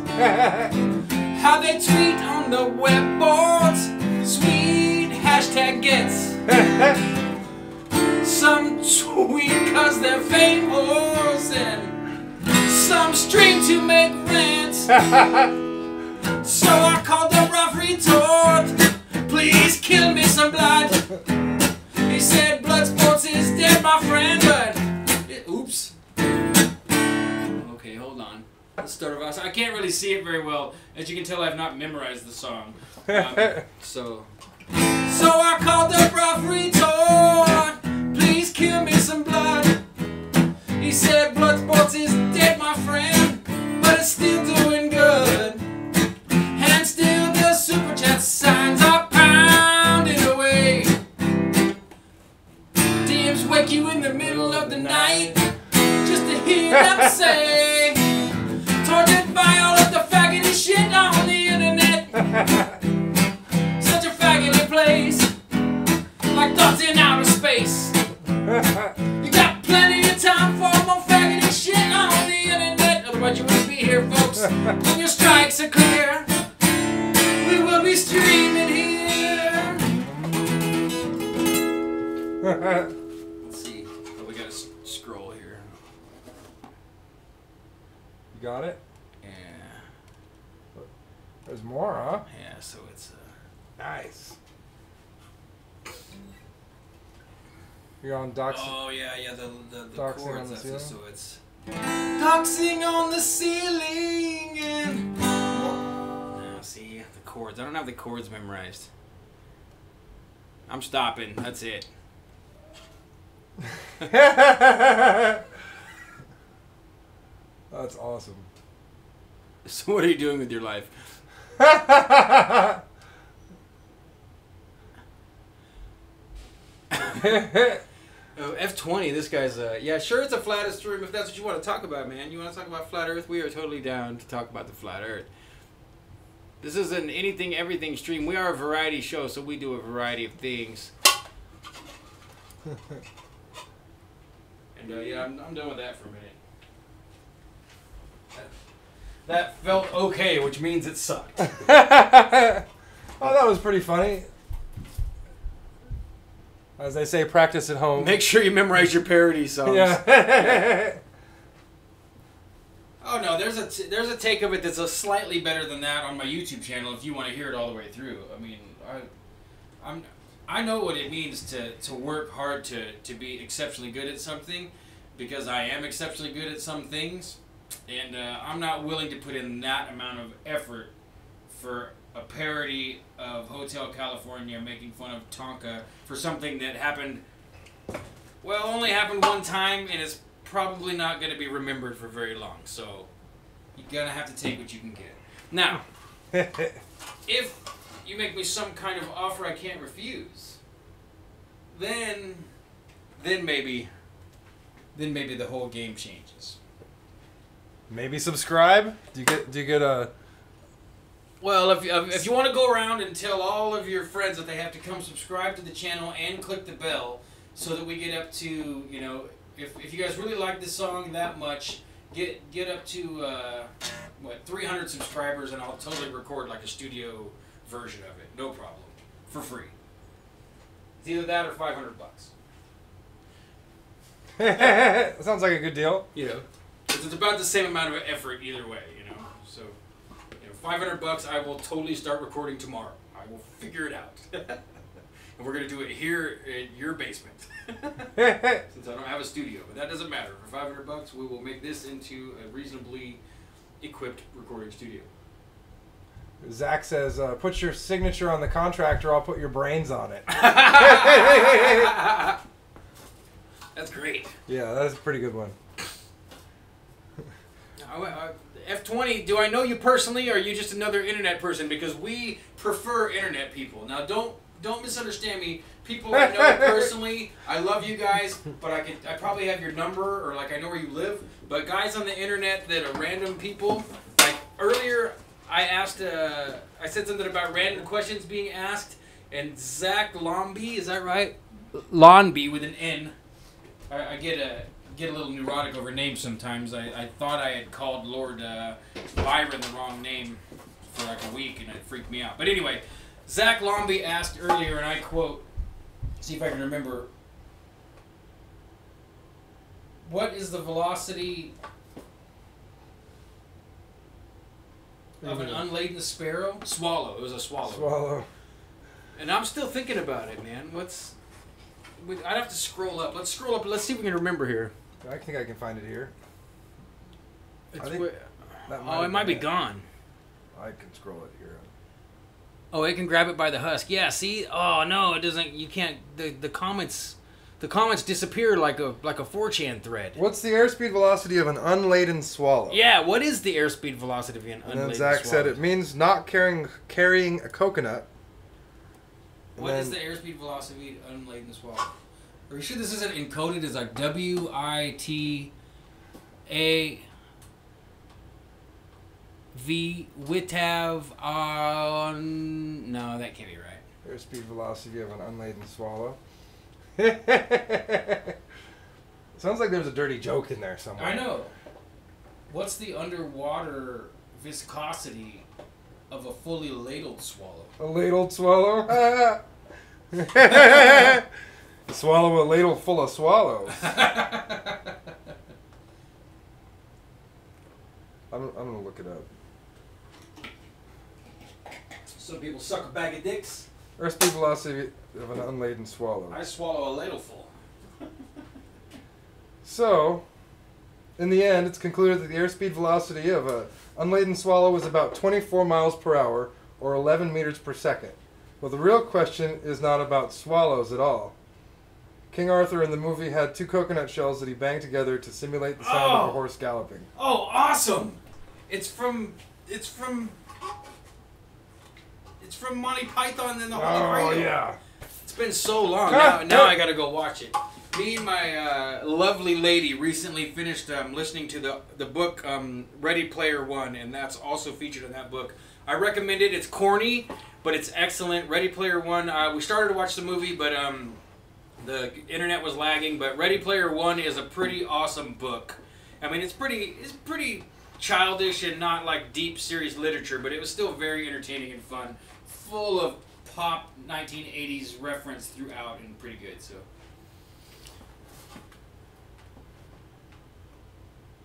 S1: How they tweet on the web boards. Sweet hashtag gets. Some tweet cause they're famous, and some stream to make rent. So I called the rough retort. Please kill me some blood. He said blood sports is dead, my friend, but oops. Okay, hold on. Let's start over. I can't really see it very well. As you can tell, I've not memorized the song. So I called the rough retort. Please kill me some blood. He said blood sports is dead, my friend, but it's still doing good. And still the super chat signs are pounding away. DMs wake you in the middle of the night just to hear them say, tortured by all of the faggoty shit on the internet. Such a faggoty place, like thoughts in outer space. You got plenty of time for more faggoty shit on the internet. Otherwise you wouldn't be here, folks. When your strikes are clear, we will be streaming here. Let's see. Oh, we gotta scroll here.
S2: You got it?
S1: Yeah.
S2: There's more, huh?
S1: Yeah, so it's
S2: Nice. You're on docs.
S1: oh yeah, the
S2: Doxing
S1: chords.
S2: on the
S1: That's
S2: ceiling?
S1: so it's doxing on the ceiling and now see the chords. I don't have the chords memorized. I'm stopping. That's it.
S2: That's awesome.
S1: So what are you doing with your life? Oh, F20, this guy's, yeah, sure, it's a flattest room if that's what you want to talk about, man. You want to talk about flat Earth? We are totally down to talk about the flat Earth. This is an anything, everything stream. We are a variety show, so we do a variety of things. And, yeah, I'm done with that for a minute. That felt okay, which means it sucked.
S2: Oh, that was pretty funny. As they say, practice at home.
S1: Make sure you memorize your parody songs.
S2: Yeah.
S1: Oh no, there's a take of it that's a slightly better than that on my YouTube channel if you want to hear it all the way through. I mean, I know what it means to work hard to be exceptionally good at something, because I am exceptionally good at some things, and I'm not willing to put in that amount of effort for a parody of Hotel California making fun of Tonka for something that happened, well, only happened one time, and it's probably not going to be remembered for very long. So you're going to have to take what you can get. Now, if you make me some kind of offer I can't refuse, then maybe the whole game changes.
S2: Maybe subscribe. Do you get a?
S1: Well, if you want to go around and tell all of your friends that they have to come subscribe to the channel and click the bell, so that we get up to, you know, if you guys really like this song that much, get up to 300 subscribers, and I'll totally record like a studio version of it, no problem, for free. It's either that or $500.
S2: That sounds like a good deal.
S1: You know, it's about the same amount of effort either way, you know. So, you know, $500, I will totally start recording tomorrow. I will figure it out, and we're gonna do it here in your basement, since I don't have a studio. But that doesn't matter. For $500, we will make this into a reasonably equipped recording studio.
S2: Zach says, "Put your signature on the contract, or I'll put your brains on it."
S1: That's great.
S2: Yeah, that is a pretty good one.
S1: F20, do I know you personally, or are you just another internet person? Because we prefer internet people. Now, don't misunderstand me. People I know personally, I love you guys, but I probably have your number, or like I know where you live. But guys on the internet that are random people, like earlier, I said something about random questions being asked, and Zach Lomby, is that right? Lonby with an N. I get a little neurotic over names sometimes. I thought I had called Lord Byron the wrong name for like a week, and it freaked me out. But anyway, Zach Lomby asked earlier, and I quote, see if I can remember, what is the velocity of an unladen sparrow? Swallow. It was a swallow.
S2: Swallow.
S1: And I'm still thinking about it, man. I'd have to scroll up. Let's scroll up. Let's see if we can remember here.
S2: I think I can find it here.
S1: It might be gone.
S2: I can scroll it here.
S1: Oh, it can grab it by the husk. Yeah, see? Oh, no, it doesn't. You can't. The comments disappear like a 4chan thread.
S2: What's the airspeed velocity of an unladen swallow?
S1: Yeah, what is the airspeed velocity of an unladen swallow?
S2: And then Zach said it means not carrying a coconut.
S1: What is the airspeed velocity of an unladen swallow? Are you sure this isn't encoded as like WITA V WITAV on? No, that can't be right.
S2: Airspeed velocity of an unladen swallow. Sounds like there's a dirty joke in there somewhere.
S1: I know. What's the underwater viscosity of a fully ladled swallow?
S2: A ladled swallow? Swallow a ladle full of swallows. I'm gonna look it up.
S1: Some people suck a bag of dicks.
S2: Airspeed velocity of an unladen swallow.
S1: I swallow a ladleful.
S2: So, in the end, it's concluded that the airspeed velocity of an unladen swallow is about 24 miles per hour, or 11 meters per second. Well, the real question is not about swallows at all. King Arthur in the movie had 2 coconut shells that he banged together to simulate the sound of a horse galloping.
S1: Oh, awesome! It's from Monty Python and the Holy Grail.
S2: Oh, yeah.
S1: It's been so long. Now I gotta go watch it. Me and my lovely lady recently finished listening to the book Ready Player One, and that's also featured in that book. I recommend it. It's corny, but it's excellent. Ready Player One. We started to watch the movie, but the internet was lagging. But Ready Player One is a pretty awesome book. I mean, it's pretty childish and not like deep, serious literature, but it was still very entertaining and fun. Full of pop 1980s reference throughout, and pretty good. So.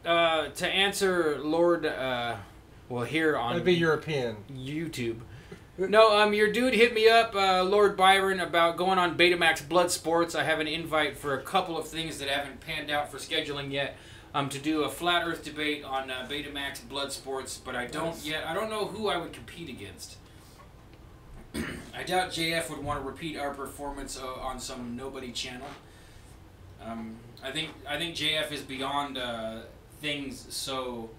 S1: To answer Lord, well, here on
S2: That'd be European.
S1: YouTube. No, your dude hit me up, Lord Byron, about going on Betamax Blood Sports. I have an invite for a couple of things that haven't panned out for scheduling yet. To do a flat Earth debate on Betamax Blood Sports, but I don't yet. I don't know who I would compete against. I doubt JF would want to repeat our performance on some nobody channel. I think JF is beyond things so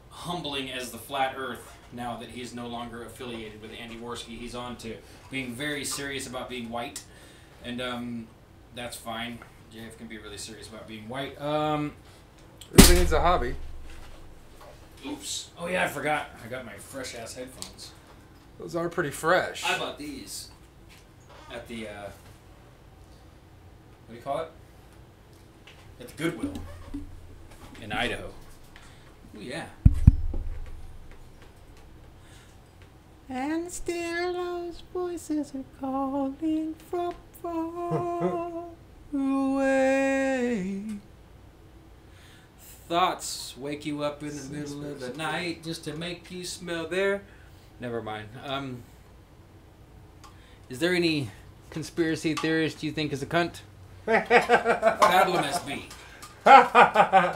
S1: humbling as the flat Earth. Now that he's no longer affiliated with Andy Worski, he's on to being very serious about being white, and that's fine. JF can be really serious about being white.
S2: Everybody needs a hobby.
S1: Oops. Oh yeah, I forgot. I got my fresh ass headphones.
S2: Those are pretty fresh.
S1: I bought these at the what do you call it? At the Goodwill in Idaho. Oh yeah. And still those voices are calling from far away. Thoughts wake you up in the middle of the night just to make you smell their... Never mind. Is there any conspiracy theorist you think is a cunt? Battle MSB.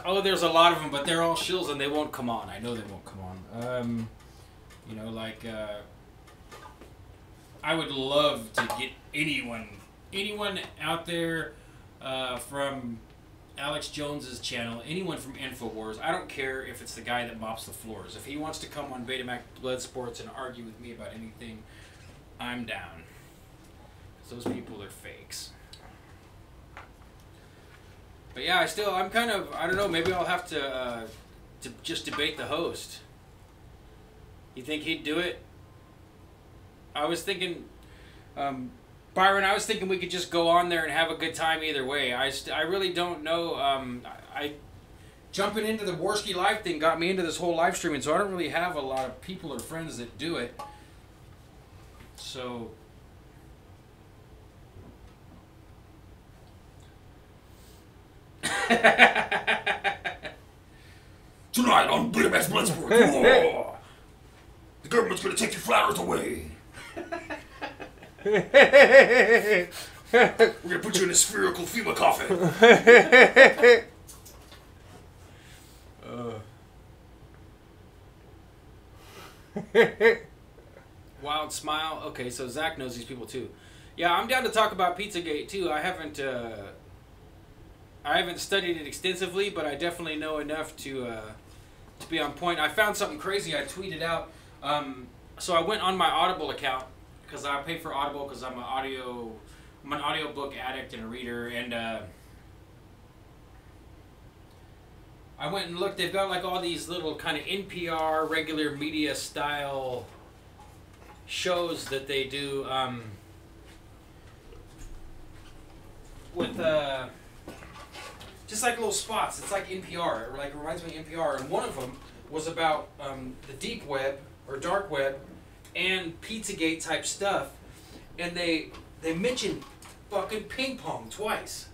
S1: Oh, there's a lot of them, but they're all shills and they won't come on. I know they won't come on. You know, like, I would love to get anyone out there from Alex Jones's channel, anyone from InfoWars. I don't care if it's the guy that mops the floors. If he wants to come on Betamax Blood Sports and argue with me about anything, I'm down. Those people are fakes. But yeah, I'm kind of, I don't know, maybe I'll have to just debate the host. You think he'd do it? I was thinking, Byron, I was thinking we could just go on there and have a good time either way. I really don't know. Jumping into the Warski Live thing got me into this whole live streaming, so I don't really have a lot of people or friends that do it. So...
S3: Tonight on Betamax Bloodsport, the government's gonna take your flowers away. We're gonna put you in a spherical FEMA coffin.
S1: Wild Smile. Okay, so Zach knows these people too. Yeah, I'm down to talk about Pizzagate too. I haven't studied it extensively, but I definitely know enough to be on point. I found something crazy. I tweeted out. So I went on my Audible account because I pay for Audible because I'm an audiobook addict and a reader, and I went and looked. They've got like all these little kind of NPR regular media style shows that they do with just like little spots. It's like NPR. It like reminds me of NPR. And one of them was about the deep web or dark web and Pizzagate type stuff. And they mentioned fucking ping pong twice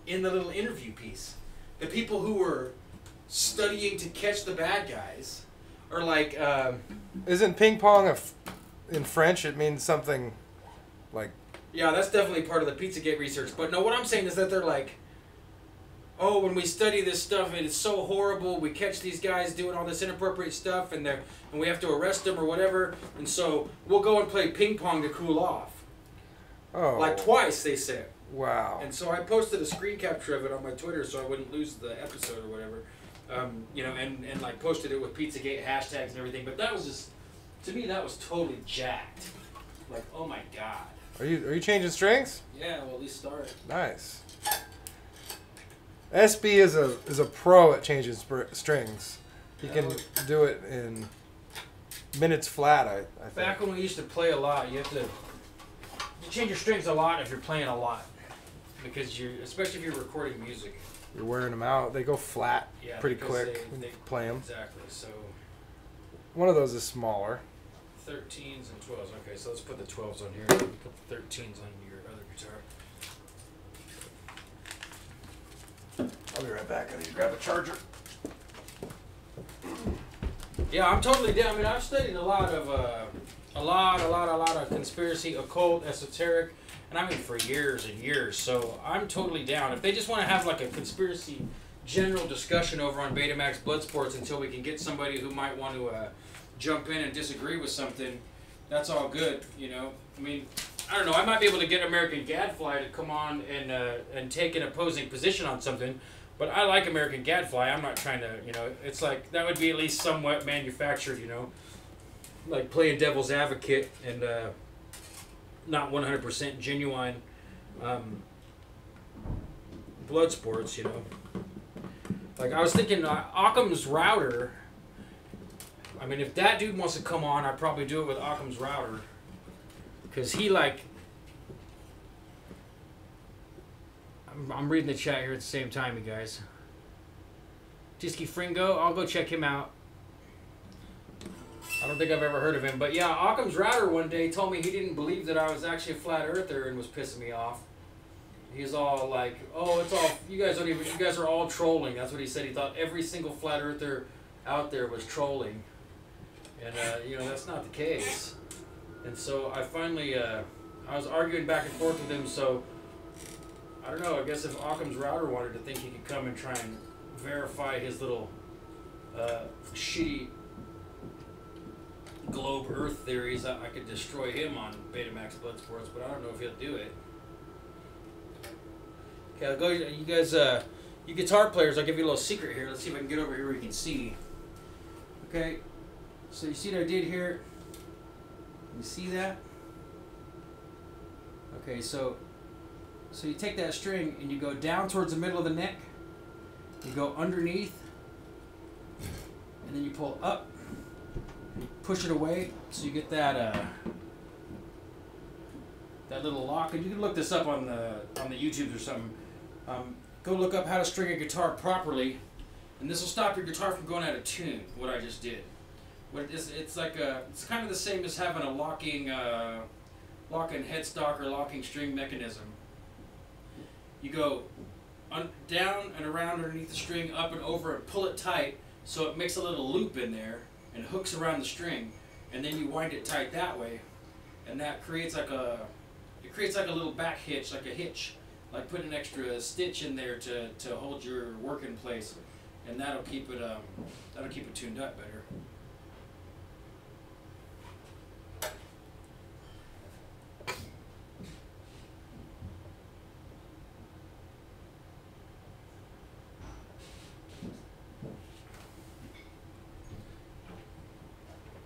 S1: in the little interview piece. The people who were studying to catch the bad guys are like...
S2: Isn't ping pong in French? It means something like...
S1: Yeah, that's definitely part of the Pizzagate research. But no, what I'm saying is that they're like... Oh, when we study this stuff, it's so horrible. We catch these guys doing all this inappropriate stuff, and we have to arrest them or whatever. And so we'll go and play ping pong to cool off.
S2: Oh.
S1: Like twice, they said.
S2: Wow.
S1: And so I posted a screen capture of it on my Twitter so I wouldn't lose the episode or whatever. You know, and like posted it with Pizzagate hashtags and everything. But that was just, to me, that was totally jacked. Like, oh my god.
S2: Are you changing strings?
S1: Yeah, well, at least start.
S2: Nice. SB is a pro at changing strings. He can do it in minutes flat. I think.
S1: Back when we used to play a lot, you change your strings a lot if you're playing a lot, because especially if you're recording music.
S2: You're wearing them out. They go flat pretty quick when you play them.
S1: Exactly. So
S2: one of those is smaller.
S1: 13s and 12s. Okay, so let's put the 12s on here. Put the 13s on your other guitar.
S2: I'll be right back. I need to grab a charger.
S1: Yeah, I'm totally down. I mean, I've studied a lot of conspiracy, occult, esoteric, and I mean for years and years. So I'm totally down. If they just want to have like a conspiracy general discussion over on Betamax Bloodsports until we can get somebody who might want to jump in and disagree with something, that's all good. You know, I mean, I don't know. I might be able to get American Gadfly to come on and take an opposing position on something. But I like American Gadfly. I'm not trying to, you know, it's like, that would be at least somewhat manufactured, you know. Like playing devil's advocate and not 100% genuine blood sports, you know. Like I was thinking Occam's router. I mean, if that dude wants to come on, I'd probably do it with Occam's router. Because he like... I'm reading the chat here at the same time, you guys. Disky Fringo, I'll go check him out. I don't think I've ever heard of him. But yeah, Occam's router one day told me he didn't believe that I was actually a flat earther and was pissing me off. He's all like, oh, it's all, you guys are all trolling. That's what he said. He thought every single flat earther out there was trolling. And, you know, that's not the case. And so I finally, I was arguing back and forth with him, so I don't know, I guess if Occam's router wanted to think he could come and try and verify his little shitty globe Earth theories, I could destroy him on Betamax Bloodsports, but I don't know if he'll do it. Okay, I'll go, you guys, you guitar players, I'll give you a little secret here. Let's see if I can get over here where you can see. Okay, so you see what I did here? You see that? Okay, so you take that string and you go down towards the middle of the neck, you go underneath, and then you pull up, push it away, so you get that that little lock, and you can look this up on the YouTubes or something. Go look up how to string a guitar properly, and this will stop your guitar from going out of tune. What I just did. It's kind of the same as having a locking headstock or locking string mechanism. You go down and around underneath the string, up and over, and pull it tight so it makes a little loop in there and hooks around the string, and then you wind it tight that way, and that creates like a little back hitch, like a hitch, like put an extra stitch in there to hold your work in place, and that'll keep it tuned up better.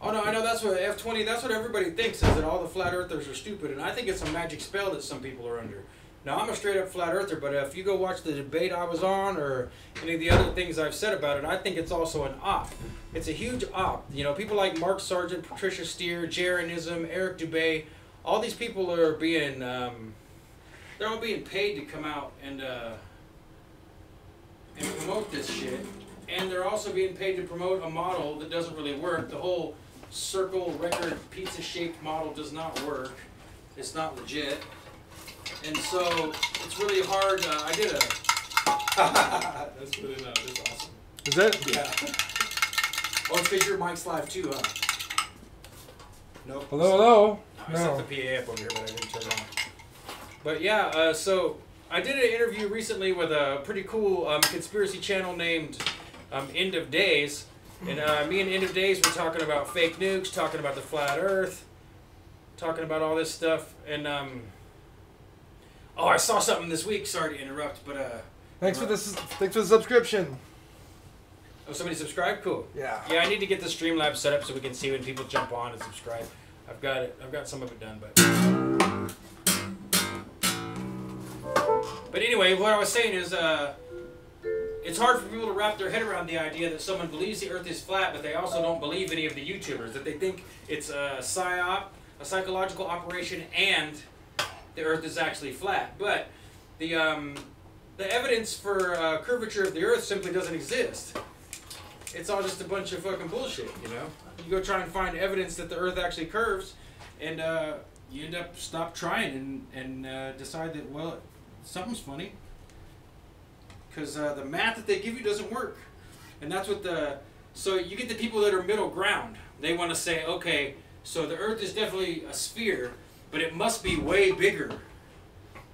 S1: Oh no, I know that's what F20, that's what everybody thinks, is that all the flat earthers are stupid, and I think it's a magic spell that some people are under. Now, I'm a straight up flat earther, but if you go watch the debate I was on, or any of the other things I've said about it, I think it's also an op. It's a huge op. You know, people like Mark Sargent, Patricia Steer, Jaronism, Eric Dubay, all these people are being, they're all being paid to come out and promote this shit. And they're also being paid to promote a model that doesn't really work. The whole circle record pizza shaped model does not work. It's not legit. And so it's really hard. I did a. That's really no, that's awesome.
S2: Is that?
S1: Yeah. Oh, it's because your mic's live too, huh? Nope.
S2: Hello, hello.
S1: No, I set the PA up over here, but I didn't turn it on. But yeah, so I did an interview recently with a pretty cool conspiracy channel named End of Days. And me and End of Days were talking about fake nukes, talking about the flat Earth, talking about all this stuff, and oh, I saw something this week. Sorry to interrupt, but
S2: Thanks for the subscription.
S1: Oh, somebody subscribed? Cool.
S2: Yeah.
S1: Yeah, I need to get the Streamlabs set up so we can see when people jump on and subscribe. I've got it. I've got some of it done, but anyway, what I was saying is it's hard for people to wrap their head around the idea that someone believes the Earth is flat, but they also don't believe any of the YouTubers. That they think it's a psyop, a psychological operation, and the Earth is actually flat. But the evidence for curvature of the Earth simply doesn't exist. It's all just a bunch of fucking bullshit, you know? You go try and find evidence that the Earth actually curves, and you end up stop trying and decide that, well, something's funny. Because the math that they give you doesn't work. And that's what so you get the people that are middle ground. They want to say, okay, so the Earth is definitely a sphere, but it must be way bigger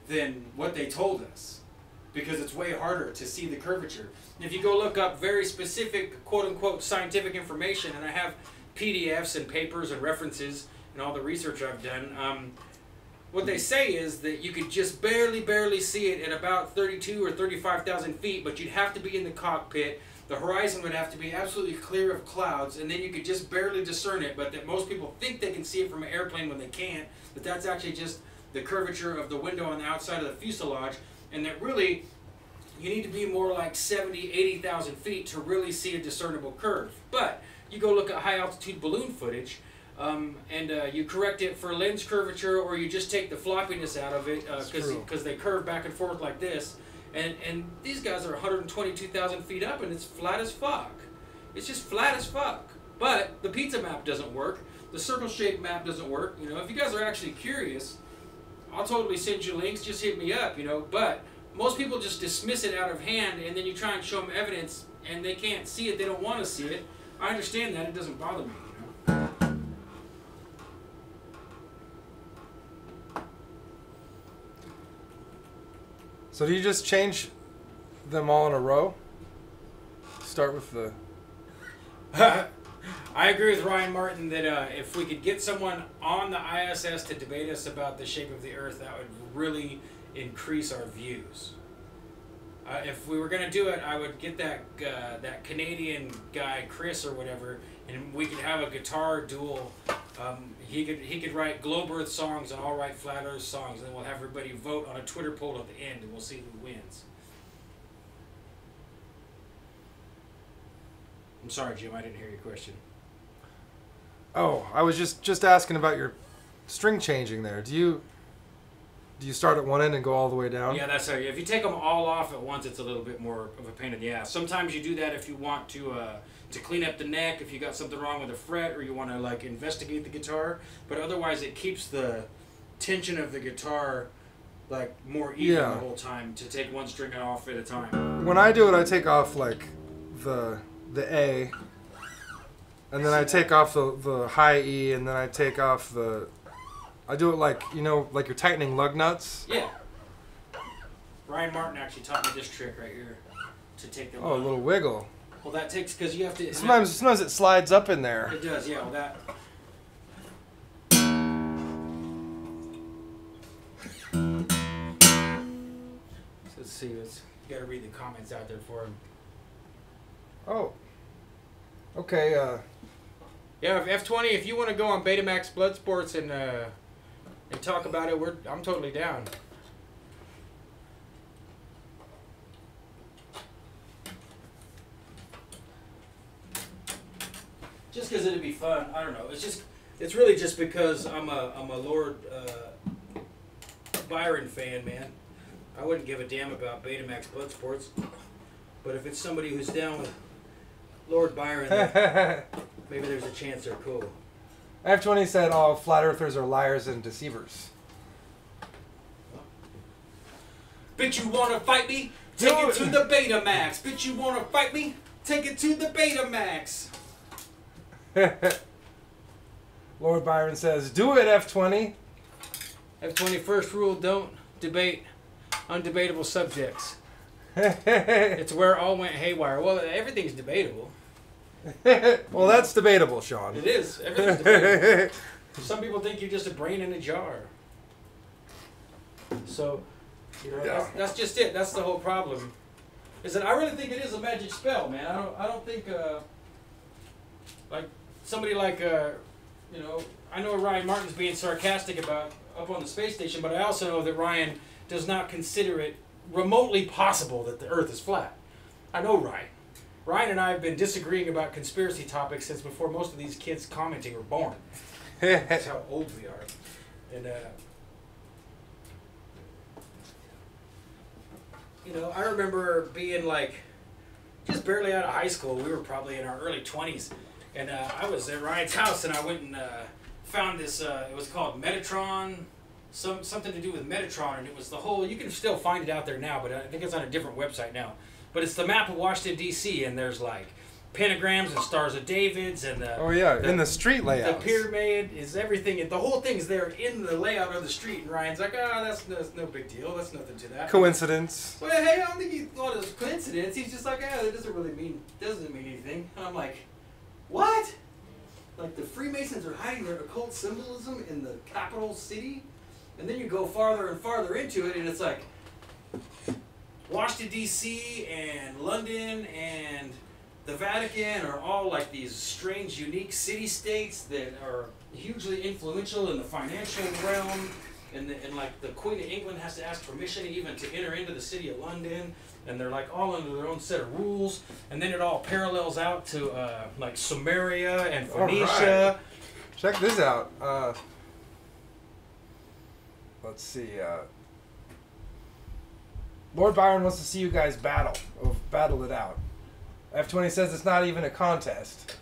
S1: than what they told us, because it's way harder to see the curvature. And if you go look up very specific, quote-unquote, scientific information, and I have PDFs and papers and references and all the research I've done, what they say is that you could just barely see it at about 32 or 35,000 feet, but you'd have to be in the cockpit. The horizon would have to be absolutely clear of clouds, and then you could just barely discern it, but that most people think they can see it from an airplane when they can't, but that's actually just the curvature of the window on the outside of the fuselage, and that really you need to be more like 70, 80,000 feet to really see a discernible curve. But you go look at high altitude balloon footage, and you correct it for lens curvature, or you just take the floppiness out of it because they curve back and forth like this. And these guys are 122,000 feet up, and it's flat as fuck. It's just flat as fuck. But the pizza map doesn't work. The circle shape map doesn't work. You know, if you guys are actually curious, I'll totally send you links. Just hit me up, you know. But most people just dismiss it out of hand, and then you try and show them evidence, and they can't see it. They don't want to see it. I understand that. It doesn't bother me, you know.
S2: So do you just change them all in a row? Start with the...
S1: I agree with Ryan Martin that if we could get someone on the ISS to debate us about the shape of the Earth, that would really increase our views. If we were going to do it, I would get that Canadian guy, Chris or whatever, and we could have a guitar duel. He could write Globe Earth songs, and I'll write Flat Earth songs, and then we'll have everybody vote on a Twitter poll at the end, and we'll see who wins. I'm sorry, Jim, I didn't hear your question.
S2: Oh, I was just asking about your string changing there. Do Do you start at one end and go all the way down?
S1: Yeah, that's how. If you take them all off at once, it's a little bit more of a pain in the ass. Sometimes you do that if you want to clean up the neck, if you got something wrong with a fret, or you want to like investigate the guitar. But otherwise, it keeps the tension of the guitar like more even the whole time to take one string off at a time.
S2: When I do it, I take off like the A, and then I take off the high E, and then I take off the. I do it like, you know, like you're tightening lug nuts.
S1: Yeah. Ryan Martin actually taught me this trick right here to take the.
S2: Oh, a little wiggle.
S1: Well, that takes because you have to.
S2: Sometimes it slides up in there.
S1: It does, yeah. Well, that. Let's see. You got to read the comments out there for him.
S2: Oh. Okay.
S1: Yeah, F20. If you want to go on Betamax Bloodsports and talk about it, I'm totally down. Just because it'd be fun. I don't know. It's really just because I'm a Lord Byron fan, man. I wouldn't give a damn about Betamax Bloodsports, but if it's somebody who's down with Lord Byron, then maybe there's a chance they're cool.
S2: F20 said all flat earthers are liars and deceivers.
S1: Bitch, you wanna fight me? Take it to the Betamax. Bitch, you wanna fight me? Take it to the Betamax.
S2: Lord Byron says, do it, F20.
S1: F20 first rule, don't debate undebatable subjects. It's where all went haywire. Well, everything's debatable.
S2: Well, that's debatable, Sean.
S1: It is. Everything's debatable. Some people think you're just a brain in a jar. So, you know, that's just it. That's the whole problem. Is that I really think it is a magic spell, man. I don't think like somebody like you know, I know Ryan Martin's being sarcastic about up on the space station, but I also know that Ryan does not consider it remotely possible that the Earth is flat. I know Ryan. Ryan and I have been disagreeing about conspiracy topics since before most of these kids commenting were born. That's how old we are. And you know, I remember being like just barely out of high school. We were probably in our early 20s. And I was at Ryan's house, and I went and found this, it was called Metatron, something to do with Metatron, and it was the whole, you can still find it out there now, but I think it's on a different website now. But it's the map of Washington, D.C., and there's like pentagrams and stars of Davids, and
S2: in the street layout.
S1: The pyramid is everything, the whole thing's there in the layout of the street, and Ryan's like, that's no big deal, that's nothing to that.
S2: Coincidence.
S1: Well, hey, I don't think he thought it was coincidence, he's just like, that doesn't mean anything. And I'm like, what? Like the Freemasons are hiding their occult symbolism in the capital city? And then you go farther and farther into it, and it's like Washington, D.C. and London and the Vatican are all like these strange, unique city-states that are hugely influential in the financial realm. And like the Queen of England has to ask permission even to enter into the city of London. And they're like all under their own set of rules, and then it all parallels out to like Sumeria and Phoenicia.
S2: Right. Check this out. Let's see. Lord Byron wants to see you guys battle it out. F20 says it's not even a contest,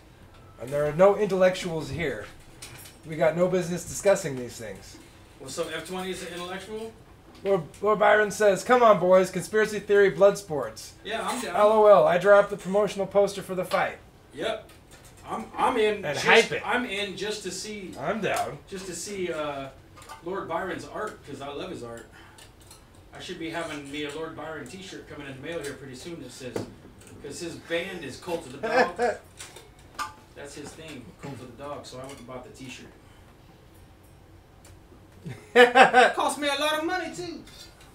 S2: and there are no intellectuals here. We got no business discussing these things.
S1: Well, so F20 is an intellectual?
S2: Lord Byron says, come on, boys, conspiracy theory, blood sports.
S1: Yeah, I'm down.
S2: LOL, I drew up the promotional poster for the fight.
S1: Yep. I'm in.
S2: And hype it.
S1: I'm in just to see.
S2: I'm down.
S1: Just to see Lord Byron's art, because I love his art. I should be having me a Lord Byron t-shirt coming in the mail here pretty soon that says, because his band is Cult of the Dog. That's his thing, Cult of the Dog, so I went and bought the t-shirt. Cost me a lot of money too.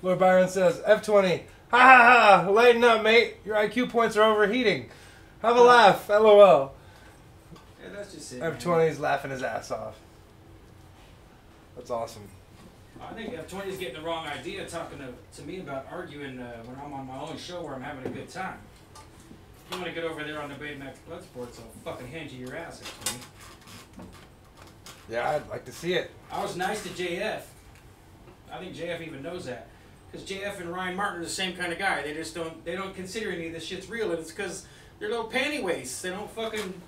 S2: Lord Byron says, F20, ha ha ha, lighten up, mate. Your IQ points are overheating. Have a laugh, LOL.
S1: Yeah, that's just it.
S2: F20's laughing his ass off. That's awesome.
S1: I think F20 is getting the wrong idea talking to me about arguing when I'm on my own show where I'm having a good time. If you want to get over there on the Betamax Bloodsports, I'll fucking hand you your ass, F20.
S2: Yeah, I'd like to see it.
S1: I was nice to JF. I think JF even knows that. Because JF and Ryan Martin are the same kind of guy. They just don't consider any of this shit's real, and it's because they're little panty wastes. They don't fucking...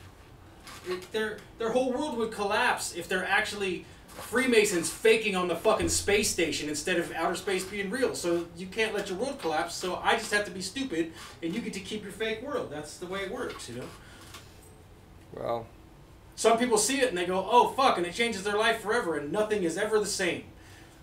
S1: Their whole world would collapse if they're actually Freemasons faking on the fucking space station instead of outer space being real. So you can't let your world collapse, so I just have to be stupid, and you get to keep your fake world. That's the way it works, you know?
S2: Well...
S1: Some people see it and they go, oh fuck, and it changes their life forever, and nothing is ever the same.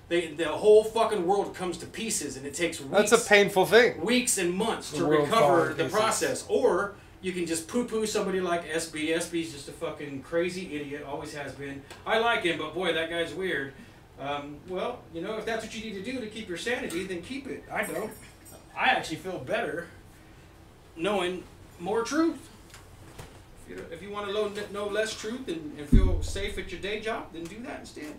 S1: The whole fucking world comes to pieces, and it takes weeks.
S2: That's a painful thing.
S1: Weeks and months to recover the process. Or you can just poo-poo somebody like SB. SB's just a fucking crazy idiot, always has been. I like him, but boy, that guy's weird. Well, you know, if that's what you need to do to keep your sanity, then keep it. I don't. I actually feel better knowing more truth. If you want to know less truth and feel safe at your day job, then do that instead.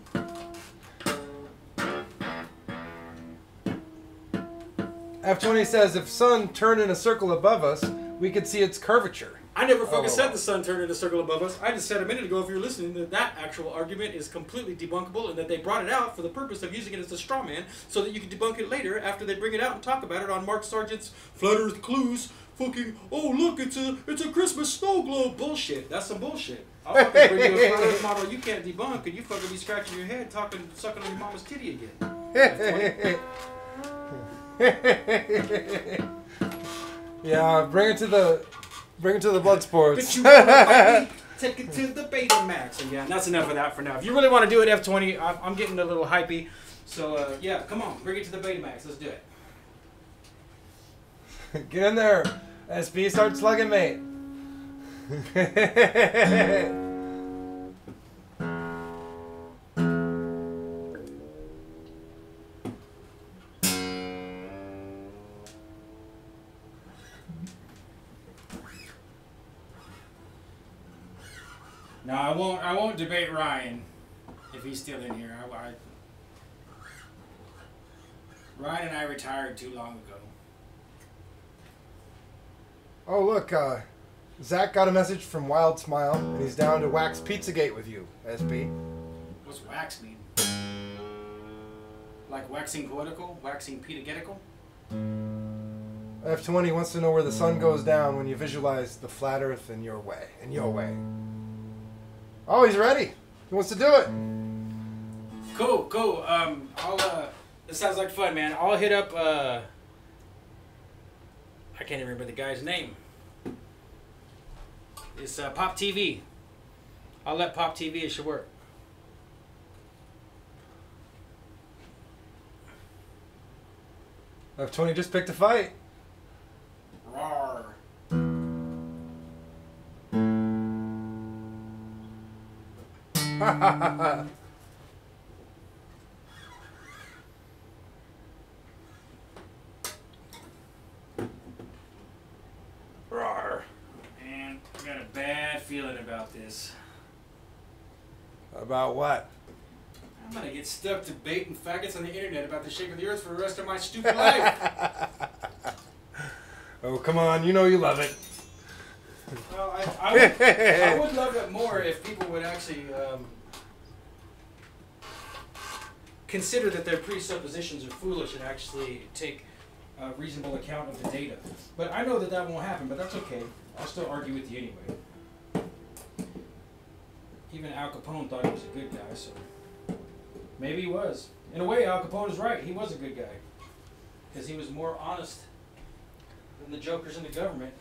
S2: F20 says, if sun turned in a circle above us, we could see its curvature.
S1: I never fucking said the sun turned in a circle above us. I just said a minute ago, if you're listening, that actual argument is completely debunkable, and that they brought it out for the purpose of using it as a straw man so that you can debunk it later after they bring it out and talk about it on Mark Sargent's Flat Earth Clues. Fucking, oh look, it's a Christmas snow globe. Bullshit. That's some bullshit. I'll fucking bring you a Flat Earth model you can't debunk, and you fucking be scratching your head, sucking on your mama's titty again.
S2: Yeah, bring it to the blood sports.
S1: But you wanna fight me? Take it to the Betamax. And yeah, that's enough of that for now. If you really want to do it, F20, I'm getting a little hypey. So yeah, come on, bring it to the Betamax. Let's do it.
S2: Get in there. SB, start slugging, mate.
S1: No, I won't debate Ryan if he's still in here. Ryan and I retired too long ago.
S2: Oh, look, Zach got a message from Wild Smile, and he's down to wax Pizzagate with you, SB.
S1: What's wax mean? Like waxing poetical? Waxing pedagetical?
S2: F20 wants to know where the sun goes down when you visualize the flat earth in your way. Oh, he's ready. He wants to do it.
S1: Cool. This sounds like fun, man. I'll hit up, I can't even remember the guy's name. It's Pop TV. I'll let Pop TV, it should work.
S2: F20 just picked a fight.
S1: Rawr.
S2: Rawr.
S1: Man, I got a bad feeling about this.
S2: About what?
S1: I'm gonna get stuck debating faggots on the internet about the shape of the earth for the rest of my stupid life.
S2: Oh, come on. You know you love it.
S1: Well, I would love it more if people would actually consider that their presuppositions are foolish and actually take a reasonable account of the data. But I know that that won't happen, but that's okay. I'll still argue with you anyway. Even Al Capone thought he was a good guy, so maybe he was. In a way, Al Capone is right. He was a good guy because he was more honest than the jokers in the government.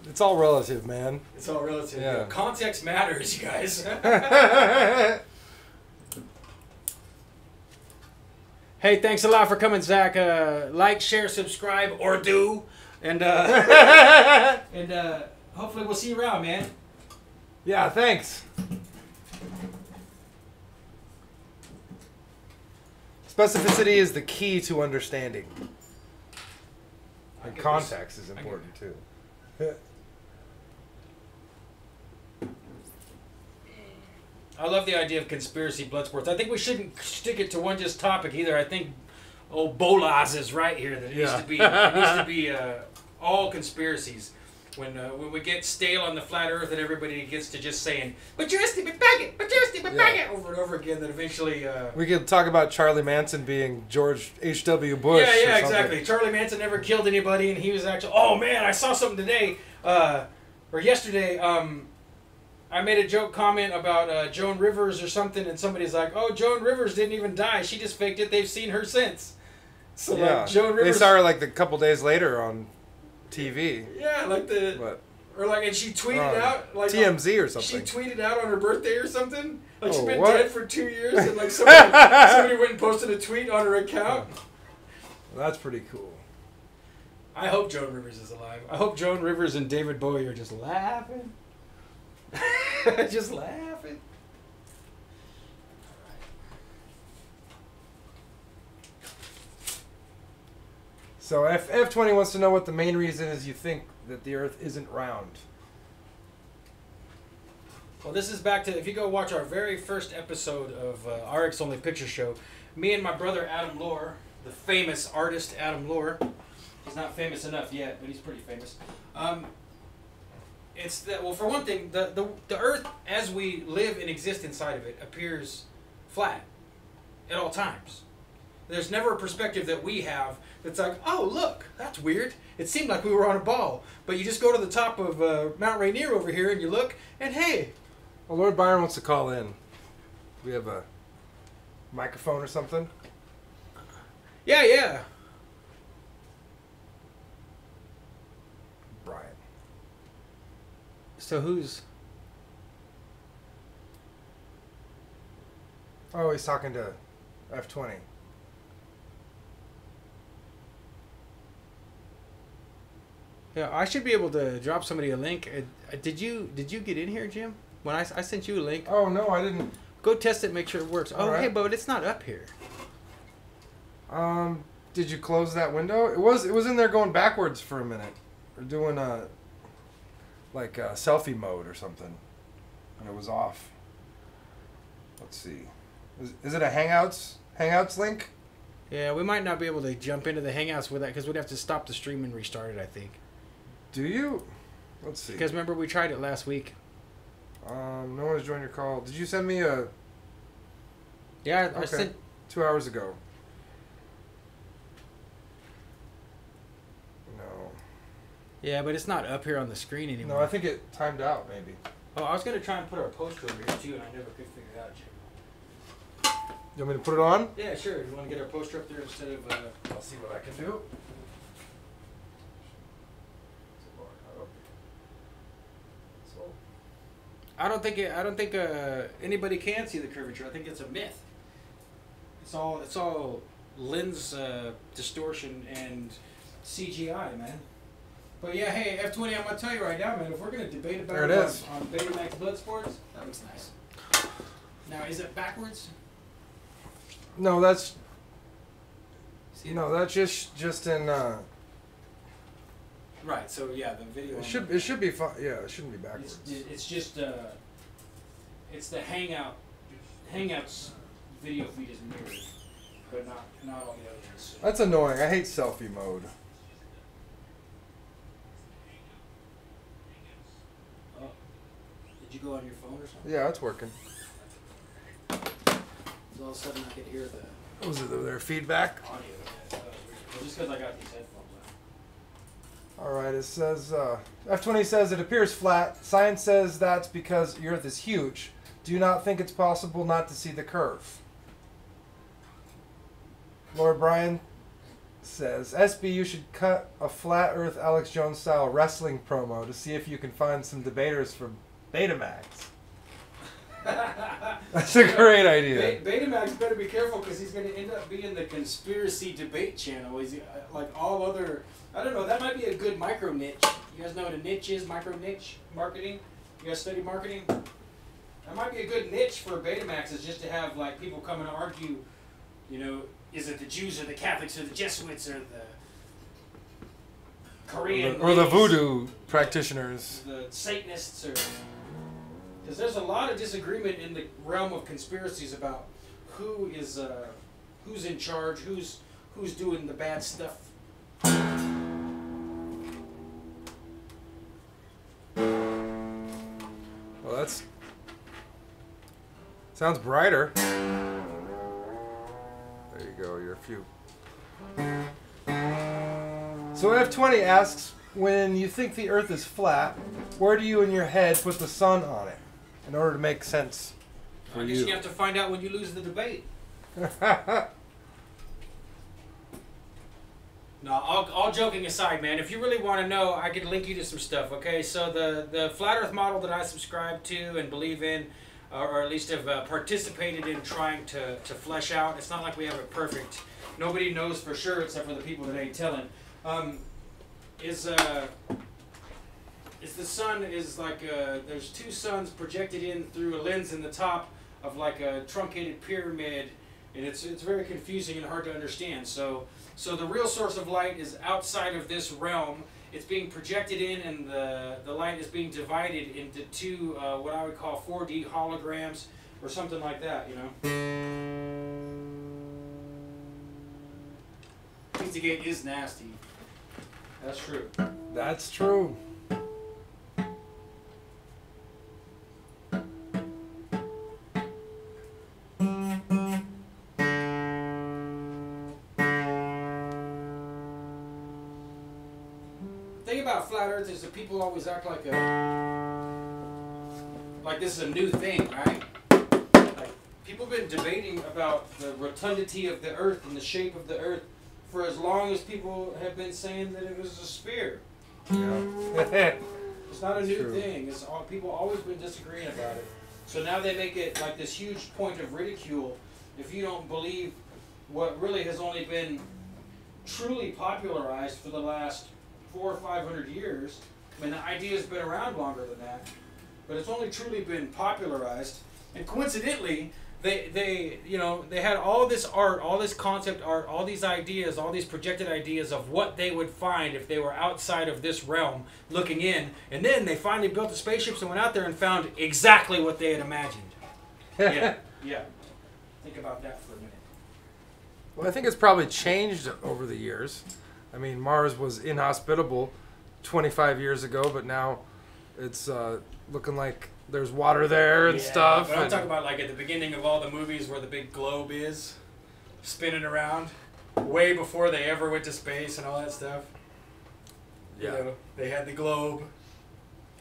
S2: It's all relative, man.
S1: It's all relative.
S2: Yeah.
S1: Context matters, you guys. Hey, thanks a lot for coming, Zach. Like, share, subscribe, or do. And hopefully we'll see you around, man.
S2: Yeah, thanks. Specificity is the key to understanding. And context is important, too.
S1: I love the idea of conspiracy blood sports. I think we shouldn't stick it to one just topic either. I think Bolas is right here. That it needs to be all conspiracies. when we get stale on the flat Earth and everybody gets to just saying, "But you're a stupid faggot! But you're a stupid faggot!" over and over again, then eventually
S2: we could talk about Charlie Manson being George H.W. Bush.
S1: Yeah, exactly. Charlie Manson never killed anybody, and he was actually. Oh man, I saw something today, or yesterday. I made a joke comment about Joan Rivers or something, and somebody's like, "Oh, Joan Rivers didn't even die. She just faked it. They've seen her since." So
S2: yeah,
S1: like Joan Rivers.
S2: They saw her like a couple days later on TV.
S1: Yeah, like and she tweeted out like
S2: TMZ or something.
S1: She tweeted out on her birthday or something. Like she's been
S2: what?
S1: dead for 2 years, and like somebody went and posted a tweet on her account.
S2: Well, that's pretty cool.
S1: I hope Joan Rivers is alive. I hope Joan Rivers and David Bowie are just laughing. Just laughing.
S2: So F20 wants to know what the main reason is you think that the Earth isn't round.
S1: Well, this is back to, if you go watch our very first episode of RX Only Picture Show, me and my brother Adam Lohr, the famous artist Adam Lohr, he's not famous enough yet, but he's pretty famous. It's that, well, for one thing, the Earth, as we live and exist inside of it, appears flat at all times. There's never a perspective that we have that's like, oh, look, that's weird. It seemed like we were on a ball. But you just go to the top of Mount Rainier over here and you look, and hey.
S2: Well, Lord Byron wants to call in. We have a microphone or something?
S1: Yeah.
S2: Brian.
S1: So who's...
S2: Oh, he's talking to F20.
S1: Yeah, I should be able to drop somebody a link. Did you get in here, Jim? When I sent you a link.
S2: Oh no, I didn't.
S1: Go test it, make sure it works. Oh,
S2: right.
S1: hey, but it's not up here.
S2: Did you close that window? It was in there going backwards for a minute. We're doing like a selfie mode or something, and it was off. Let's see. Is it a Hangouts link?
S1: Yeah, we might not be able to jump into the Hangouts with that because we'd have to stop the stream and restart it, I think.
S2: Do you? Let's see.
S1: Because remember, we tried it last week.
S2: No one has joined your call. Did you send me a...
S1: Yeah, I
S2: okay.
S1: sent...
S2: 2 hours ago. No.
S1: Yeah, but it's not up here on the screen anymore.
S2: No, I think it timed out, maybe.
S1: Oh, I was going to try and put our poster over here, too, and I never could figure it out, Jim.
S2: You want me to put it on?
S1: Yeah, sure. You want to get our poster up there instead of...
S2: I'll see what I can do.
S1: I don't think anybody can see the curvature. I think it's a myth. It's all lens distortion and CGI, man. But yeah, hey, F20, I'm gonna tell you right now, man. If we're gonna debate about
S2: it
S1: on Betamax Bloodsports, that looks nice. Now, is it backwards?
S2: No, that's...
S1: See,
S2: no, that's just in...
S1: Right, so yeah, the video...
S2: It should be fine. Yeah, it shouldn't be backwards.
S1: It's just... it's the Hangouts video feed is mirrored, but not all the others.
S2: That's annoying. I hate selfie mode.
S1: Oh. Did you go on your phone or something?
S2: Yeah, it's working.
S1: So all of a sudden I could hear the...
S2: Was it their feedback?
S1: Audio. Yeah, well, just because I got these headphones on.
S2: Alright, it says, F20 says it appears flat. Science says that's because the Earth is huge. Do you not think it's possible not to see the curve? Lord Brian says, SB, you should cut a flat Earth Alex Jones style wrestling promo to see if you can find some debaters for Betamax. That's a great idea.
S1: Betamax better be careful because he's going to end up being the conspiracy debate channel. He's like all other... I don't know, that might be a good micro niche. You guys know what a niche is? Micro niche marketing? You guys study marketing? That might be a good niche for Betamax, is just to have like people come and argue, you know, is it the Jews or the Catholics or the Jesuits or the Korean
S2: or the voodoo practitioners.
S1: The Satanists, or... Because there's a lot of disagreement in the realm of conspiracies about who is who's in charge, who's doing the bad stuff.
S2: Sounds brighter. There you go, you're a few. So F20 asks, when you think the Earth is flat, where do you in your head put the sun on it in order to make sense for
S1: I guess you have to find out when you lose the debate. No, all joking aside, man, if you really want to know, I could link you to some stuff, okay? So the Flat Earth model that I subscribe to and believe in, or at least have participated in trying to flesh out, it's not like we have it perfect. Nobody knows for sure except for the people that ain't telling. Is the sun is like, there's two suns projected in through a lens in the top of like a truncated pyramid, and it's very confusing and hard to understand. So the real source of light is outside of this realm. It's being projected in, and the light is being divided into two, what I would call 4D holograms, or something like that, you know? Pizzagate is nasty. That's true.
S2: That's true.
S1: The thing about flat Earth is that people always act like this is a new thing, right? Like, people have been debating about the rotundity of the Earth and the shape of the Earth for as long as people have been saying that it was a sphere.
S2: Yeah.
S1: It's not a new
S2: True.
S1: thing. It's all, people always been disagreeing about it. So now they make it like this huge point of ridicule if you don't believe what really has only been truly popularized for the last 400 or 500 years. I mean, the idea's been around longer than that, but it's only truly been popularized. And coincidentally, they had all this art, all this concept art, all these ideas, all these projected ideas of what they would find if they were outside of this realm looking in. And then they finally built the spaceships and went out there and found exactly what they had imagined. Yeah. Think about that for a minute.
S2: Well, I think it's probably changed over the years. I mean, Mars was inhospitable 25 years ago, but now it's looking like there's water there and stuff.
S1: But I'm talking about like at the beginning of all the movies where the big globe is spinning around, way before they ever went to space and all that stuff.
S2: Yeah.
S1: You know, they had the globe.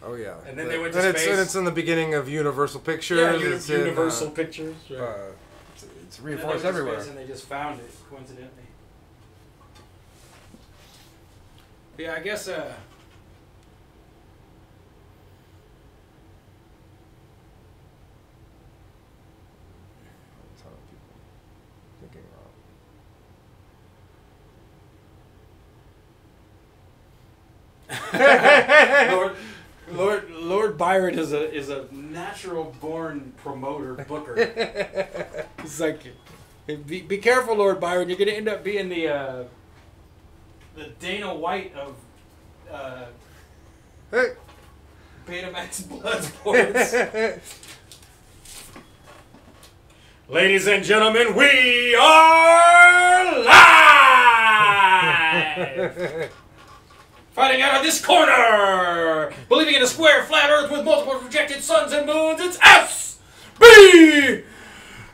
S2: Oh yeah.
S1: And then they went to space.
S2: And it's in the beginning of Universal Pictures.
S1: Yeah,
S2: it's
S1: Universal Pictures.
S2: in,
S1: Right.
S2: it's
S1: And then they
S2: reinforced
S1: went to
S2: everywhere.
S1: space and they just found it coincidentally. Yeah, I guess.
S2: That's how people thinking wrong.
S1: Lord Byron is a natural born promoter booker. It's like, be careful, Lord Byron. You're gonna end up being the Dana White of
S2: Hey.
S1: Betamax Bloodsports. Ladies and gentlemen, we are live! Fighting out of this corner! Believing in a square, flat Earth with multiple projected suns and moons, it's S.B.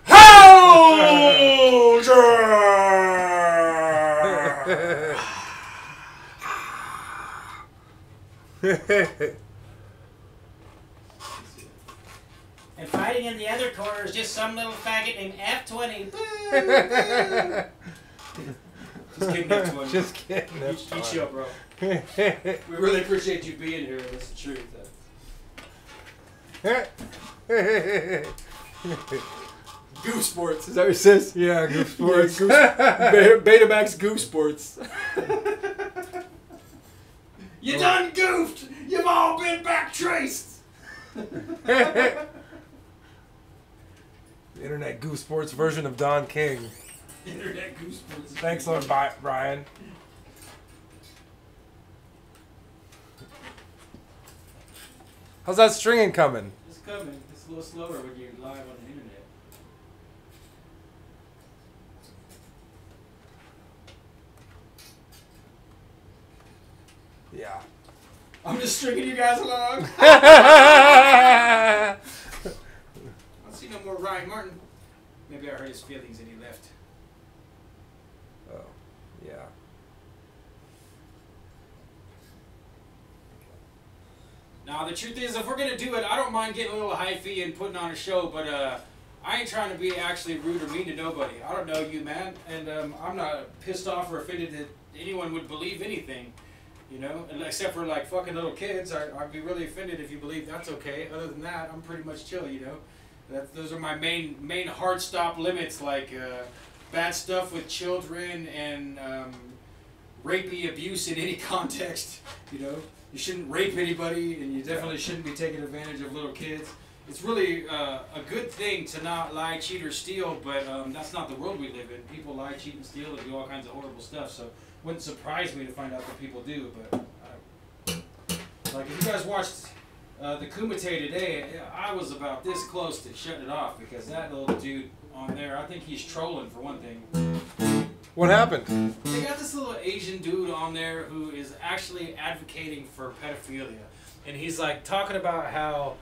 S1: Houser! And fighting in the other corner is just some little faggot named F20. Just kidding, F20.
S2: Just kidding.
S1: Eat you up, bro. We really appreciate you being here. That's the truth. Goof Sports. Is that what it says?
S2: Yeah, Goof Sports.
S1: Betamax Goof Sports. You done goofed! You've all been back traced!
S2: The Internet Goof Sports version of Don King.
S1: Internet Goof Sports.
S2: Thanks, Lord Brian. How's that stringing coming?
S1: It's coming. It's a little slower when you're live on the internet.
S2: Yeah.
S1: I'm just stringing you guys along. I see no more Ryan Martin. Maybe I hurt his feelings and he left.
S2: Oh, yeah.
S1: Now, the truth is, if we're going to do it, I don't mind getting a little hyphy and putting on a show, but I ain't trying to be actually rude or mean to nobody. I don't know you, man, and I'm not pissed off or offended that anyone would believe anything, you know, except for, like, fucking little kids. I'd be really offended if you believe that's okay. Other than that, I'm pretty much chill, you know. Those are my main hard stop limits, like bad stuff with children and rapey abuse in any context, you know. You shouldn't rape anybody, and you definitely shouldn't be taking advantage of little kids. It's really a good thing to not lie, cheat, or steal, but that's not the world we live in. People lie, cheat, and steal, and do all kinds of horrible stuff, so it wouldn't surprise me to find out that people do. But like, if you guys watched the Kumite today, I was about this close to shutting it off, because that little dude on there, I think he's trolling, for one thing.
S2: What happened?
S1: They got this little Asian dude on there who is actually advocating for pedophilia. And he's like talking about how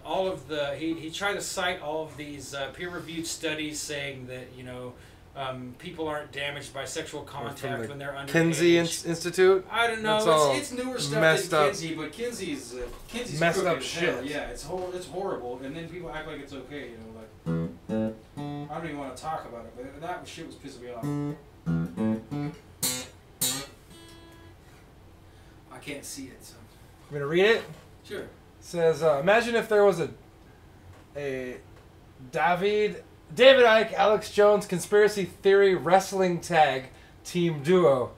S1: all of the, he tried to cite all of these peer-reviewed studies saying that, you know, people aren't damaged by sexual contact when they're underage.
S2: Kinsey Institute?
S1: I don't know. It's newer stuff than Kinsey, but Kinsey's
S2: messed up
S1: as hell.
S2: shit.
S1: Yeah, it's horrible. And then people act like it's okay, you know, like, I don't even want to talk about it, but that shit was pissing me off. I can't see it, so.
S2: I'm gonna read it.
S1: Sure.
S2: It says, imagine if there was a David Icke, Alex Jones conspiracy theory wrestling tag team duo.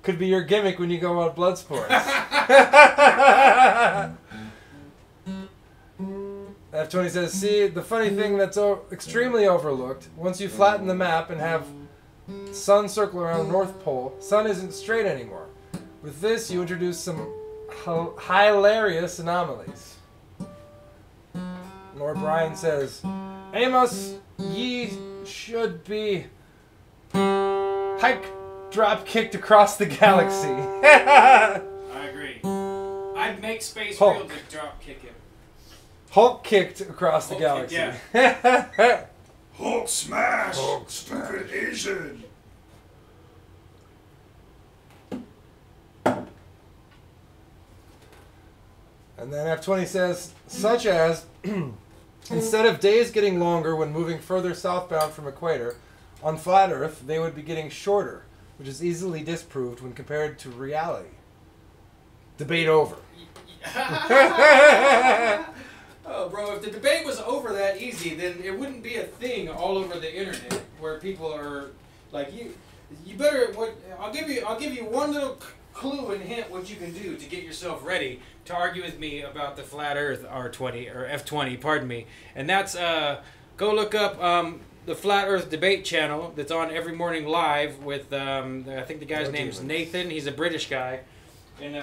S2: Could be your gimmick when you go on Bloodsport. F20 says, see, the funny thing that's extremely overlooked, once you flatten the map and have sun circle around the North Pole, sun isn't straight anymore. With this, you introduce some hilarious anomalies. Lord Brian says, Amos, ye should be hike drop kicked across the galaxy.
S1: I agree. I'd make space real to drop kick him.
S2: Hulk kicked across the galaxy.
S3: Yeah. Hulk smash! Hulk stupid Asian!
S2: And then F20 says, such as, instead of days getting longer when moving further southbound from equator, on flat Earth, they would be getting shorter, which is easily disproved when compared to reality. Debate over.
S1: Oh, bro, if the debate was over that easy, then it wouldn't be a thing all over the internet where people are like, you better, I'll give you one little clue and hint what you can do to get yourself ready to argue with me about the flat Earth R20 or F20, pardon me. And that's go look up the Flat Earth Debate channel that's on every morning live with I think the guy's name's Nathan. He's a British guy. And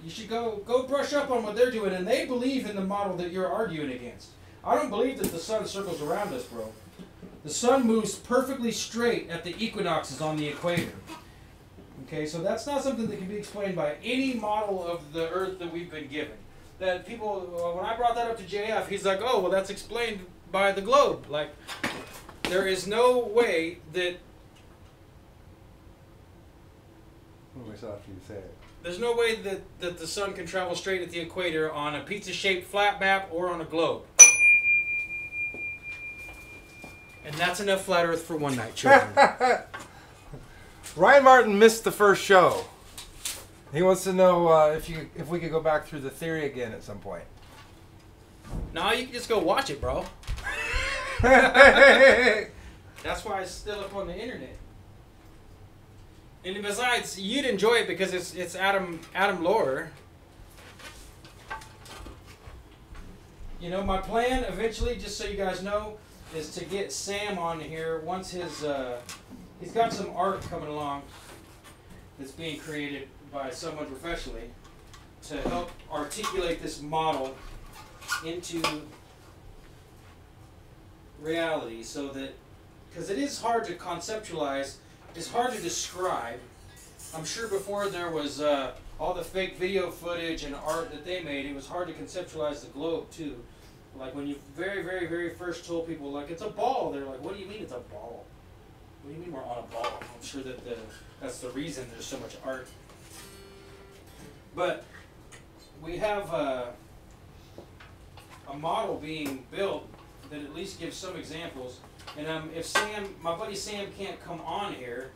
S1: you should go brush up on what they're doing, and they believe in the model that you're arguing against. I don't believe that the sun circles around us, bro. The sun moves perfectly straight at the equinoxes on the equator. Okay, so that's not something that can be explained by any model of the Earth that we've been given. That people, when I brought that up to JF, he's like, oh, well, that's explained by the globe. Like, there is no way that...
S2: What was after you say it?
S1: There's no way that the sun can travel straight at the equator on a pizza-shaped flat map or on a globe. And that's enough flat Earth for one night, children.
S2: Ryan Martin missed the first show. He wants to know if we could go back through the theory again at some point.
S1: No, you can just go watch it, bro. That's why it's still up on the internet. And besides, you'd enjoy it because it's Adam Laurer. You know, my plan eventually, just so you guys know, is to get Sam on here once he's got some art coming along that's being created by someone professionally to help articulate this model into reality, so that, because it is hard to conceptualize. It's hard to describe. I'm sure before there was all the fake video footage and art that they made, it was hard to conceptualize the globe too. Like when you very first told people like it's a ball, they're like, what do you mean it's a ball? What do you mean we're on a ball? I'm sure that that's the reason there's so much art. But we have a model being built that at least gives some examples. And if my buddy Sam can't come on here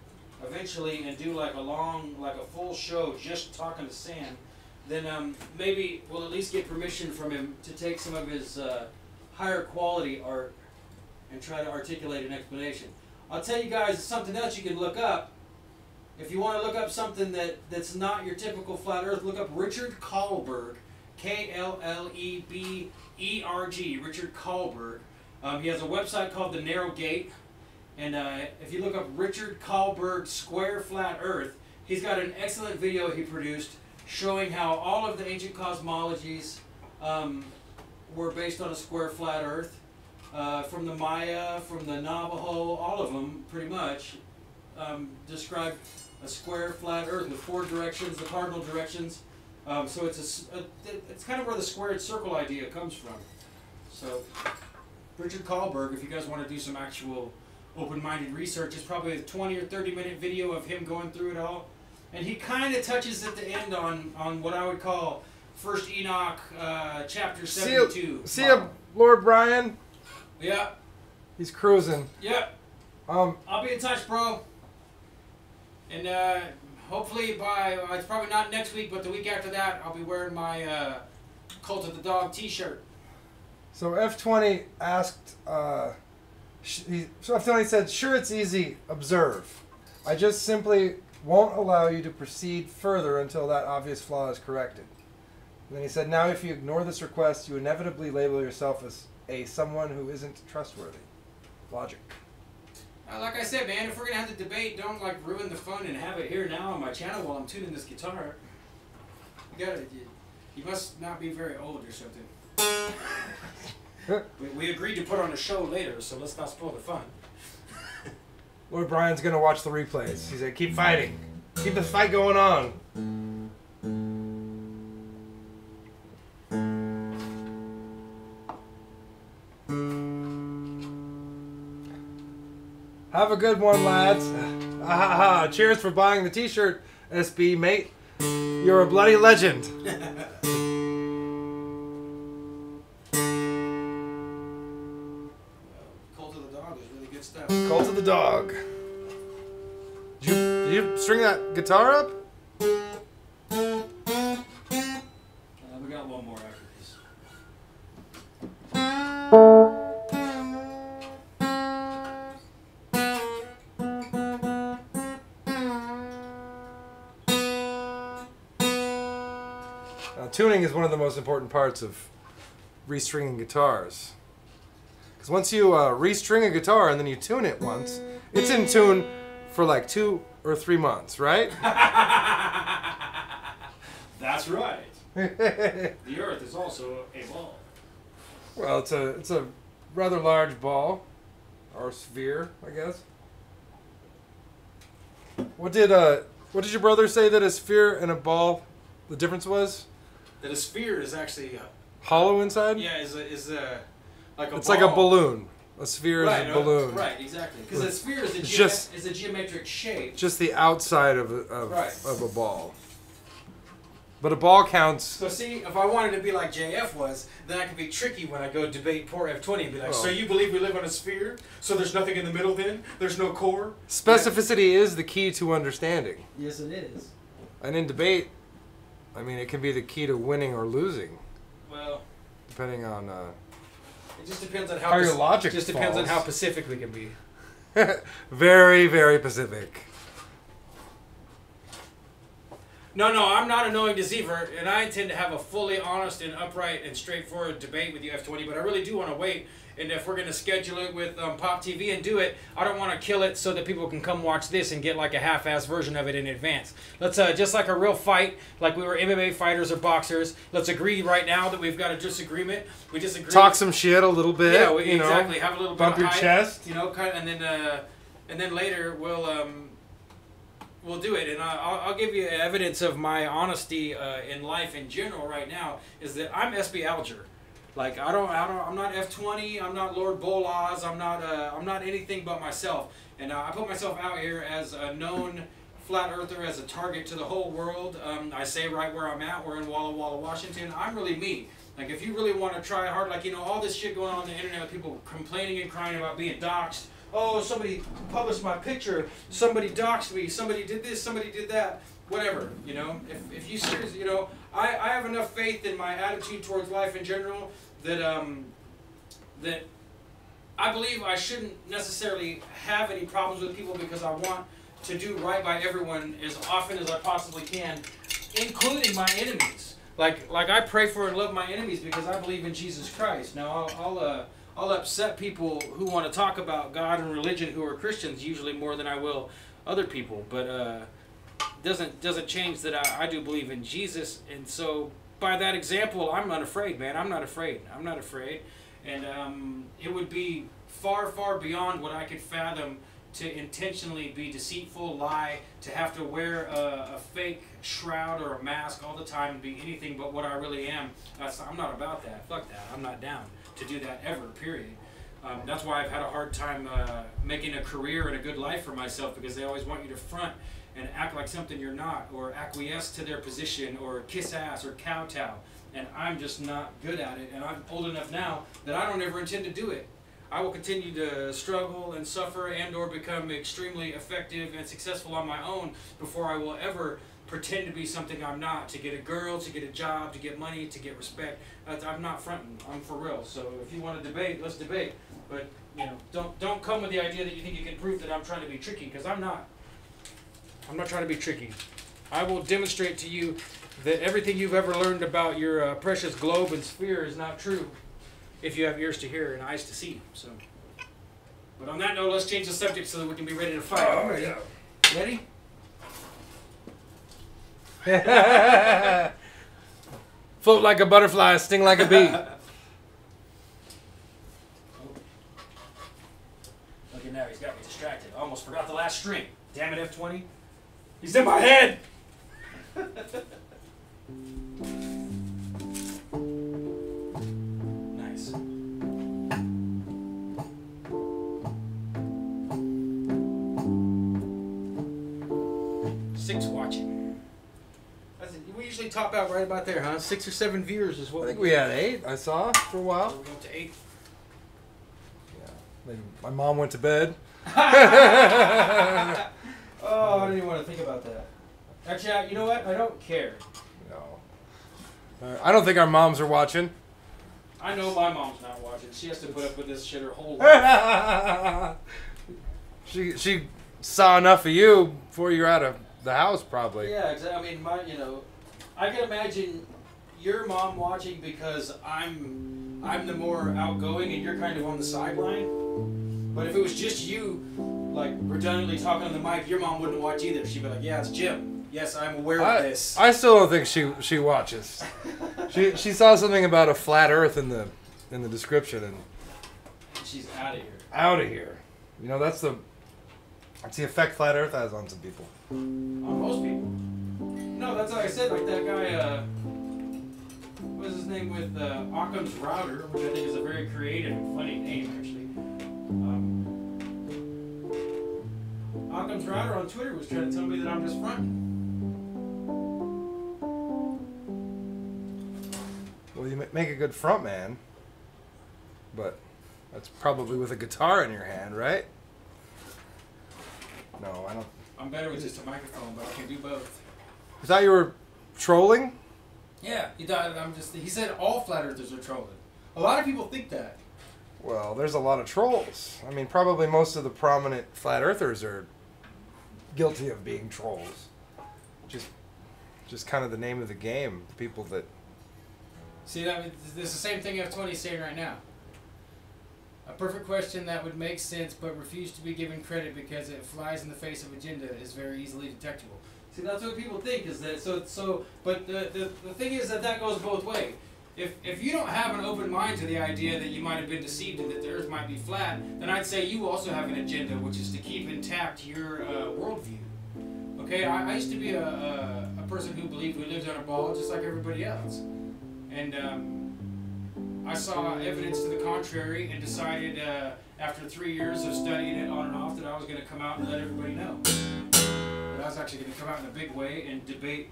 S1: eventually and do like a full show just talking to Sam, then maybe we'll at least get permission from him to take some of his higher quality art and try to articulate an explanation. I'll tell you guys something else you can look up. If you want to look up something that's not your typical flat earth, look up Richard Kahlberg, K-L-L-E-B-E-R-G, Richard Kahlberg. He has a website called The Narrow Gate, and if you look up Richard Kahlberg Square Flat Earth, he's got an excellent video he produced showing how all of the ancient cosmologies were based on a square flat earth. From the Maya, from the Navajo, all of them pretty much describe a square flat earth with 4 directions, the cardinal directions. So it's kind of where the squared circle idea comes from. So Richard Kahlberg, if you guys want to do some actual open-minded research, it's probably a 20 or 30-minute video of him going through it all. And he kind of touches at the end on what I would call First Enoch, chapter 72.
S2: See ya, Lord Brian.
S1: Yeah.
S2: He's cruising.
S1: Yep. I'll be in touch, bro. And hopefully it's probably not next week, but the week after that, I'll be wearing my Cult of the Dog t-shirt.
S2: So F20 asked, so F20 said, sure, it's easy, observe. I just simply won't allow you to proceed further until that obvious flaw is corrected. And then he said, now if you ignore this request, you inevitably label yourself as someone who isn't trustworthy. Logic.
S1: Like I said, man, if we're going to have the debate, don't like ruin the fun and have it here now on my channel while I'm tuning this guitar. You must not be very old or something. we agreed to put on a show later, so let's not spoil the fun.
S2: Lord Brian's going to watch the replays. He said, keep fighting. Keep the fight going on. Have a good one, lads. Cheers for buying the t-shirt, SB, mate. You're a bloody legend.
S1: Cult of the Dog is really good stuff.
S2: Cult of the Dog. Did you string that guitar up?
S1: We got one more after this.
S2: Tuning is one of the most important parts of restringing guitars. Because once you restring a guitar and then you tune it once, it's in tune for like 2 or 3 months, right?
S1: That's right. The Earth is also a ball.
S2: Well, it's a rather large ball, or sphere, I guess. What did your brother say that a sphere and a ball, the difference was?
S1: That a sphere is actually
S2: hollow inside?
S1: Yeah, is like a
S2: it's
S1: ball.
S2: like a balloon. A sphere is a balloon.
S1: Right, exactly. Because a sphere is a geometric shape.
S2: Just the outside of
S1: right.
S2: of a ball. But a ball counts.
S1: So see, if I wanted to be like JF was, then I could be tricky when I go debate poor F20 and be like, so you believe we live on a sphere? So there's nothing in the middle then? There's no core?
S2: Specificity is the key to understanding.
S1: Yes, it is.
S2: And in debate, I mean, it can be the key to winning or losing.
S1: Well,
S2: depending on
S1: it just depends on how
S2: your logic
S1: just depends on how Pacific we can be.
S2: Very, very Pacific.
S1: No, I'm not a knowing deceiver, and I intend to have a fully honest and upright and straightforward debate with you, F20, but I really do want to wait, and if we're going to schedule it with Pop TV and do it, I don't want to kill it so that people can come watch this and get like a half-ass version of it in advance. Let's, just like a real fight, like we were MMA fighters or boxers, let's agree right now that we've got a disagreement. We disagree.
S2: Talk some shit a little bit.
S1: Yeah, exactly. Have a little
S2: bump
S1: bit of
S2: your chest.
S1: You know, kind of, and then later we'll do it, and I'll give you evidence of my honesty in life in general right now, is that I'm SB Alger. Like I'm not F20. I'm not Lord Bolaz. I'm not anything but myself. And I put myself out here as a known flat earther, as a target to the whole world. I say right where I'm at. We're in Walla Walla, Washington. I'm really me. Like, if you really want to try hard, like, you know, all this shit going on the internet with people complaining and crying about being doxxed. Oh, somebody published my picture. Somebody doxed me. Somebody did this. Somebody did that. Whatever, you know. If you seriously, you know, I have enough faith in my attitude towards life in general that that I believe I shouldn't necessarily have any problems with people, because I want to do right by everyone as often as I possibly can, including my enemies. Like I pray for and love my enemies because I believe in Jesus Christ. Now I'll upset people who want to talk about God and religion who are Christians usually more than I will other people, but doesn't change that I do believe in Jesus. And so by that example, I'm unafraid, man. I'm not afraid. I'm not afraid. And it would be far, far beyond what I could fathom to intentionally be deceitful, lie, to have to wear a fake shroud or a mask all the time and be anything but what I really am. I'm not about that. Fuck that. I'm not down to do that ever, period. That's why I've had a hard time making a career and a good life for myself, because they always want you to front and act like something you're not, or acquiesce to their position, or kiss ass, or kowtow. And I'm just not good at it, and I'm old enough now that I don't ever intend to do it. I will continue to struggle and suffer and or become extremely effective and successful on my own before I will ever pretend to be something I'm not, to get a girl, to get a job, to get money, to get respect. I'm not fronting. I'm for real. So if you want to debate, let's debate. But you know, don't come with the idea that you think you can prove that I'm trying to be tricky, because I'm not. I'm not trying to be tricky. I will demonstrate to you that everything you've ever learned about your precious globe and sphere is not true, if you have ears to hear and eyes to see. So, but on that note, let's change the subject so that we can be ready to fight.
S3: Oh, ready?
S1: Ready?
S2: Float like a butterfly, sting like a bee.
S1: Look at now, he's got me distracted. I almost forgot the last string. Damn it, F20. He's in my head! Nice. 6 watching. We usually top out right about there, huh? 6 or 7 viewers is what
S2: I think we had 8, I saw, for a while.
S1: We're going to 8.
S2: Yeah. Then my mom went to bed.
S1: Oh, I didn't even want to think about that. Actually, you know what? I don't care.
S2: No. I don't think our moms are watching.
S1: I know my mom's not watching. She has to put up with this shit her whole life.
S2: She saw enough of you before you were out of the house, probably.
S1: Yeah, exactly. I mean, I can imagine your mom watching because I'm the more outgoing and you're kind of on the sideline. But if it was just you, like, redundantly talking on the mic, your mom wouldn't watch either. She'd be like, yeah, it's Jim. Yes, I'm aware of this.
S2: I still don't think she watches. She saw something about a flat Earth in the description, and
S1: she's out of here.
S2: Out of here. You know, that's the effect flat Earth has on some people.
S1: On most people. No, that's like I said. Like that guy. What was his name with Occam's Router, which I think is a very creative and funny name, actually. Occam's Router on Twitter was trying to tell me that I'm just fronting.
S2: Well, you make a good front man, but that's probably with a guitar in your hand, right? No, I don't.
S1: I'm better with just a microphone, but I can do both.
S2: I thought you were trolling?
S1: Yeah, he said all flat earthers are trolling. A lot of people think that.
S2: Well, there's a lot of trolls. I mean, probably most of the prominent flat earthers are guilty of being trolls. Just kind of the name of the game. The people that...
S1: See, it's the same thing F20 is saying right now. A perfect question that would make sense but refuse to be given credit because it flies in the face of agenda is very easily detectable. See, that's what people think is that, but the thing is that goes both ways. If you don't have an open mind to the idea that you might have been deceived and that the earth might be flat, then I'd say you also have an agenda, which is to keep intact your worldview. Okay, I used to be a person who believed we lived on a ball just like everybody else. And I saw evidence to the contrary and decided after 3 years of studying it on and off that I was going to come out and let everybody know that I was actually going to come out in a big way and debate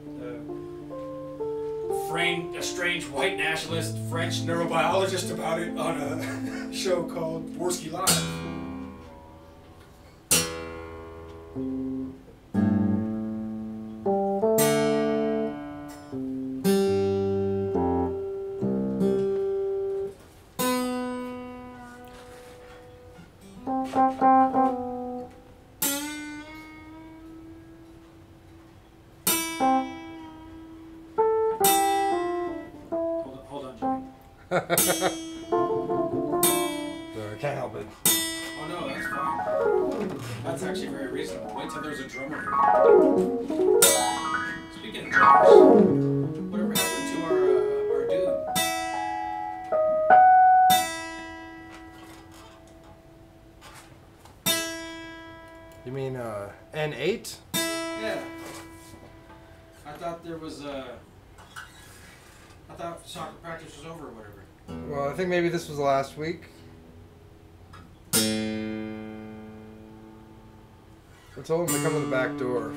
S1: a strange white nationalist French neurobiologist about it on a show called Dworsky Live.
S2: Sorry, I can't help it.
S1: Oh no, that's fine. That's actually very reasonable. Wait till there's a drummer here. Speaking of drummers, whatever happened to our dude?
S2: You mean N8?
S1: Yeah. I thought there was I thought soccer practice was over or whatever.
S2: Well, I think maybe this was last week. I told him to come to the back door.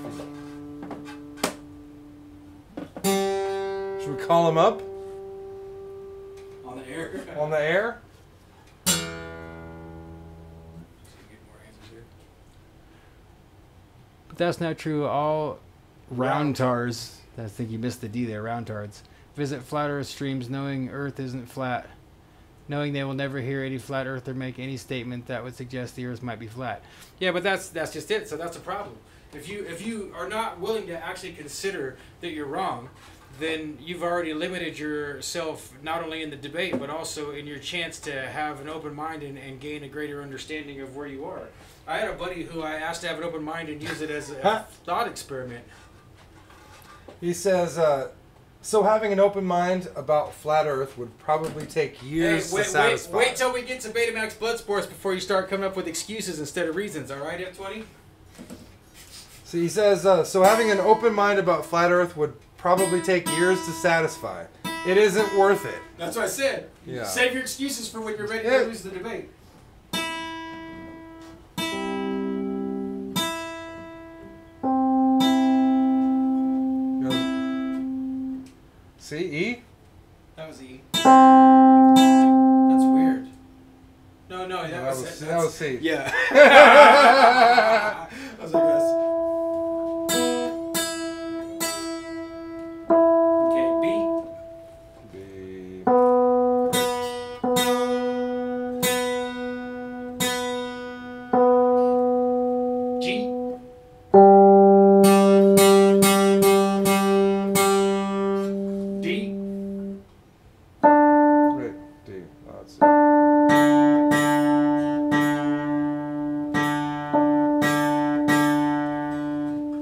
S2: Should we call him up?
S1: On the air?
S2: On the air?
S4: But that's not true. All round-tars, I think you missed the D there, round-tards, visit flat earth streams knowing earth isn't flat, knowing they will never hear any flat earther make any statement that would suggest the earth might be flat.
S1: Yeah, but that's just it. So that's a problem. If you are not willing to actually consider that you're wrong, then you've already limited yourself not only in the debate but also in your chance to have an open mind and gain a greater understanding of where you are. I had a buddy who I asked to have an open mind and use it as a thought experiment.
S2: He says, so having an open mind about flat Earth would probably take years to satisfy.
S1: Wait till we get to Betamax Bloodsports before you start coming up with excuses instead of reasons, all right, F20?
S2: So he says, so having an open mind about flat Earth would probably take years to satisfy. It isn't worth it.
S1: That's what I said.
S2: Yeah.
S1: Save your excuses for when you're ready to lose the debate.
S2: See, E?
S1: That was E. That's weird. No, that was
S2: C.
S1: Yeah. I was like, okay, B.
S2: B.
S1: G. D.
S2: Wait, D. Oh, that's it.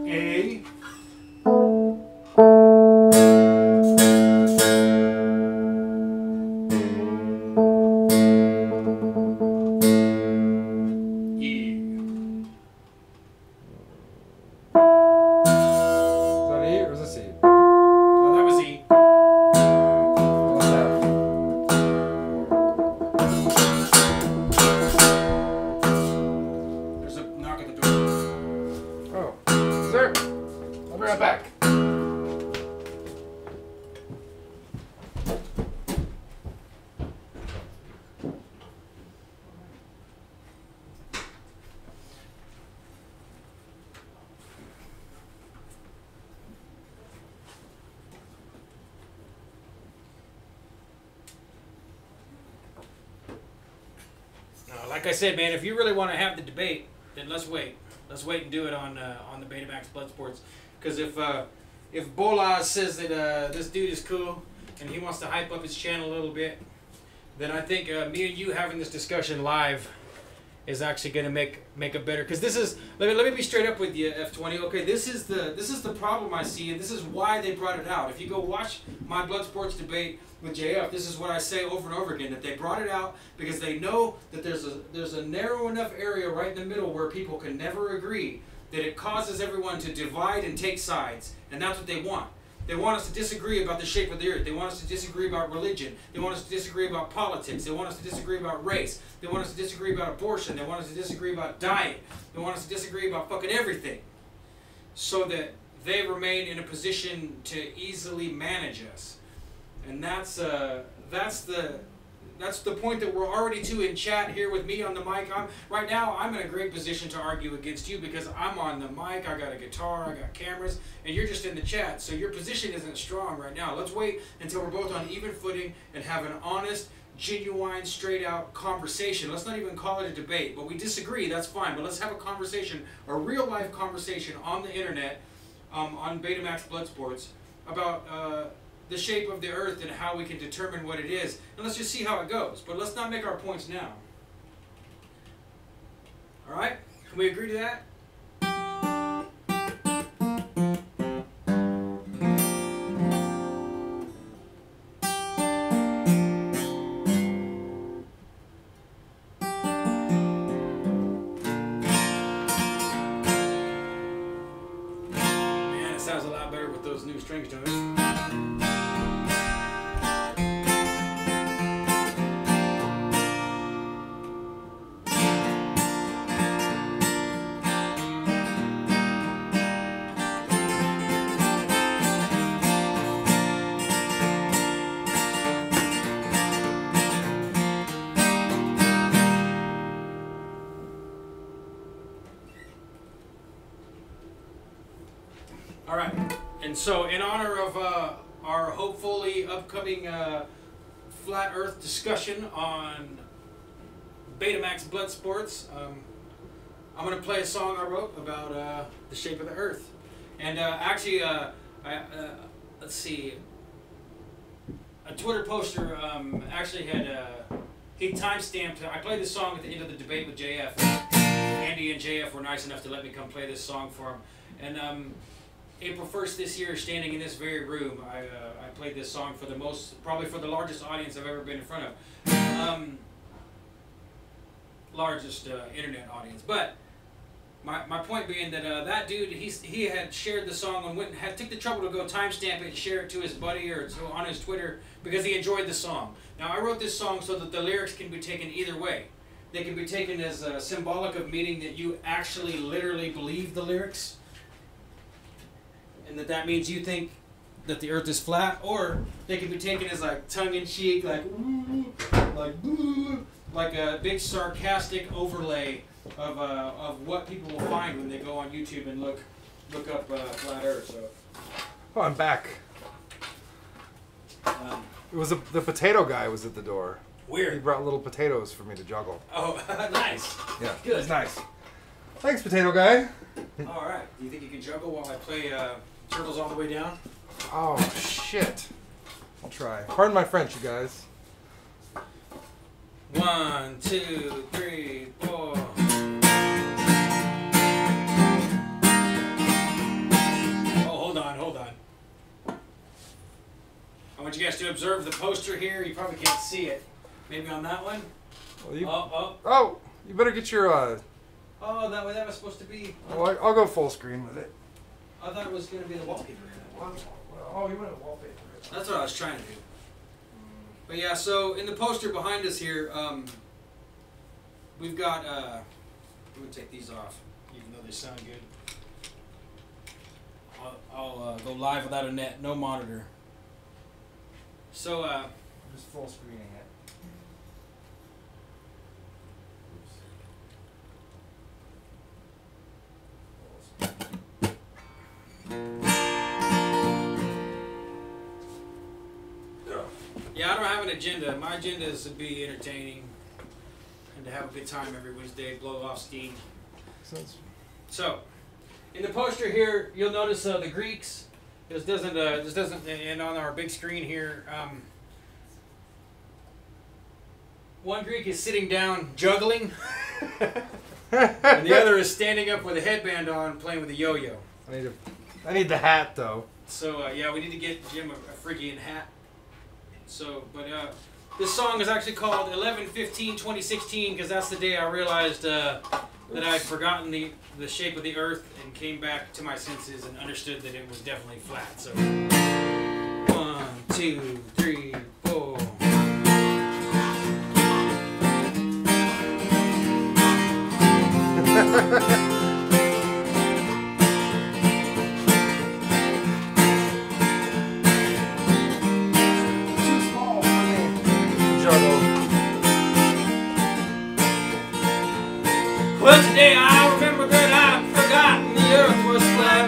S1: A. E.
S2: Is that E or is it C?
S1: Oh, that was E.
S2: What's F?
S1: There's a knock at the door.
S2: Oh, sir. I'll be right back.
S1: Like I said, man, if you really want to have the debate, then let's wait. Let's wait and do it on the Betamax Bloodsports. Because if Bolas says that this dude is cool and he wants to hype up his channel a little bit, then I think me and you having this discussion live is actually going to make a better. Because this is let me be straight up with you, F20. Okay, this is the problem I see, and this is why they brought it out. If you go watch my Bloodsports debate with JF, this is what I say over and over again, that they brought it out because they know that there's a narrow enough area right in the middle where people can never agree, that it causes everyone to divide and take sides, and that's what they want. They want us to disagree about the shape of the earth. They want us to disagree about religion. They want us to disagree about politics. They want us to disagree about race. They want us to disagree about abortion. They want us to disagree about diet. They want us to disagree about fucking everything, so that they remain in a position to easily manage us. And that's the point that we're already to in chat here with me on the mic. Right now, I'm in a great position to argue against you because I'm on the mic, I got a guitar, I got cameras, and you're just in the chat. So your position isn't strong right now. Let's wait until we're both on even footing and have an honest, genuine, straight out conversation. Let's not even call it a debate, but we disagree, that's fine. But let's have a conversation, a real life conversation on the internet, on Betamax Bloodsports, about the shape of the earth and how we can determine what it is. And let's just see how it goes. But let's not make our points now. Alright? Can we agree to that? Man, it sounds a lot better with those new strings to it. Alright, and so in honor of our hopefully upcoming Flat Earth discussion on Betamax Bloodsports, I'm going to play a song I wrote about the shape of the Earth. And actually, let's see, a Twitter poster actually had, he timestamped, I played this song at the end of the debate with JF. Andy and JF were nice enough to let me come play this song for him. And April 1st this year, standing in this very room, I played this song for probably for the largest audience I've ever been in front of. Largest internet audience. But my point being that that dude, he had shared the song and took the trouble to go timestamp it and share it to his buddy or on his Twitter because he enjoyed the song. Now I wrote this song so that the lyrics can be taken either way. They can be taken as symbolic of meaning that you actually literally believe the lyrics, and that means you think that the earth is flat, or they can be taken as like tongue-in-cheek, like a big sarcastic overlay of what people will find when they go on YouTube and look up flat earth. So.
S2: Oh, I'm back. It was the potato guy was at the door.
S1: Weird.
S2: He brought little potatoes for me to juggle.
S1: Oh, nice.
S2: Yeah,
S1: good.
S2: It's nice. Thanks, potato guy.
S1: All right. Do you think you can juggle while I play Turtles All the Way Down?
S2: Oh, shit. I'll try. Pardon my French, you guys.
S1: 1, 2, 3, 4. Oh, hold on. I want you guys to observe the poster here. You probably can't see it. Maybe on that one?
S2: Well, Oh, you better get your...
S1: Oh, that was supposed to be...
S2: Well, I'll go full screen with it.
S1: I thought it was going to be the wallpaper.
S2: Oh, you want a wallpaper.
S1: That's what I was trying to do. But yeah, so in the poster behind us here, we've got... I'm going to take these off, even though they sound good. I'll go live without a net, no monitor. So,
S2: I'm just full screening it.
S1: yeah, I don't have an agenda. My agenda is to be entertaining and to have a good time every Wednesday, blow off steam. So, in the poster here, you'll notice the Greeks. This doesn't, and on our big screen here, one Greek is sitting down juggling, and the other is standing up with a headband on, playing with a yo-yo.
S2: I need the hat though.
S1: So yeah, we need to get Jim a Phrygian hat. So, but this song is actually called 11/15/2016 because that's the day I realized that I'd forgotten the shape of the earth and came back to my senses and understood that it was definitely flat. So. 2, 3, 4.
S2: Too small for me. Juggle.
S1: Well, today I remember that I'd forgotten the earth was flat.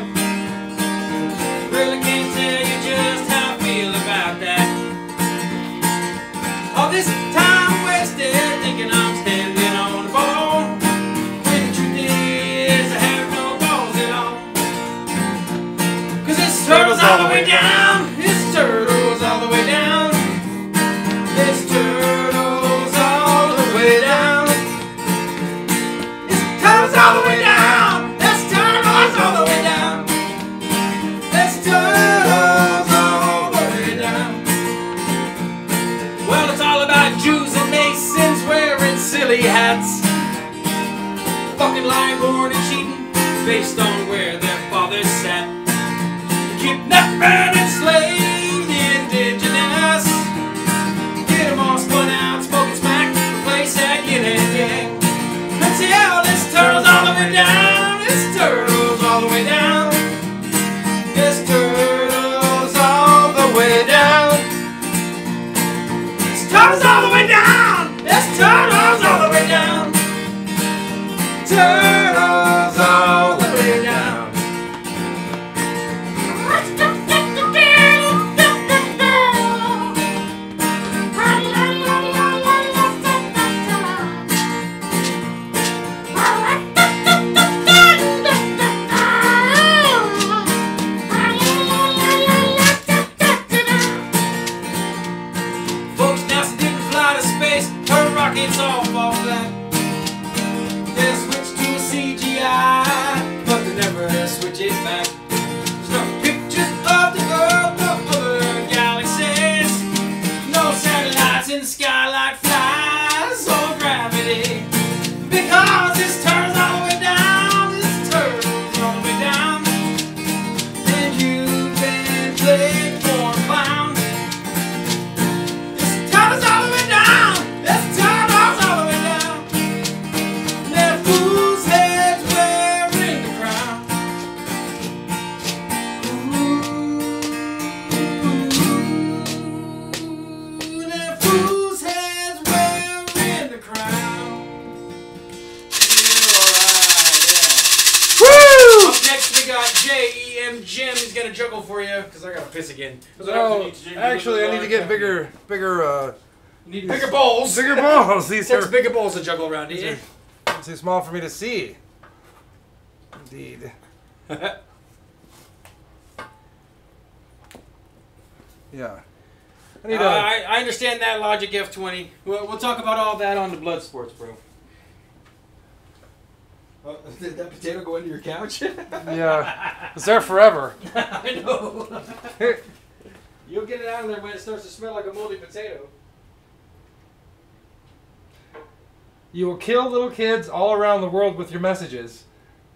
S1: Really can't tell you just how I feel about that. All this time wasted thinking I'm standing on the ball, when the truth is I have no balls at all. 'Cause this turtle's all the way down. This turtle's all the way down. This turtle's all the way down. Turtle's all the way down. This turtle's all the way down. This turtle's all the way down. Well, it's all about Jews and Masons wearing silly hats, fucking lying, born and cheating based on where their fathers sat. Kidnapping and slave the indigenous. Get them all spun out, smoking smack, place that yin and yang. Until this turtle's all the way down. This turtle's all the way down. This turtle's all the way down. This turtle's all the way down. This turtle's all the way down. Turtle's all the way down. Folks, NASA didn't fly to space. Her rockets all fall flat. They switch to CGI, but they never switch it back. There's no pictures of the Earth or other galaxies. No satellites in the sky like flies or gravity. Because this turtle's all the way down. This turtle's all the way down. And you've been played for a clown. This turtle's all the way down. This turtle's all the way down. Their fool's heads wearing the crown. Ooh, their fool's heads wearing the crown. Yeah, alright, yeah.
S2: Woo!
S1: Up next we got J.E.M. Jim. He's gonna juggle for you because I gotta piss again. 'Cause I
S2: No,
S1: need to
S2: actually, I need to get bigger,
S1: You need bigger bowls.
S2: bigger balls. These
S1: Takes
S2: are
S1: bigger bowls to juggle around. Eh?
S2: too small for me to see. Indeed. Yeah. I need
S1: I understand that logic, F20. We'll talk about all that on the Blood Sports, bro. Did that potato go into your couch?
S2: yeah. It's there forever.
S1: I know. You'll get it out of there when it starts to smell like a moldy potato.
S2: You will kill little kids all around the world with your messages,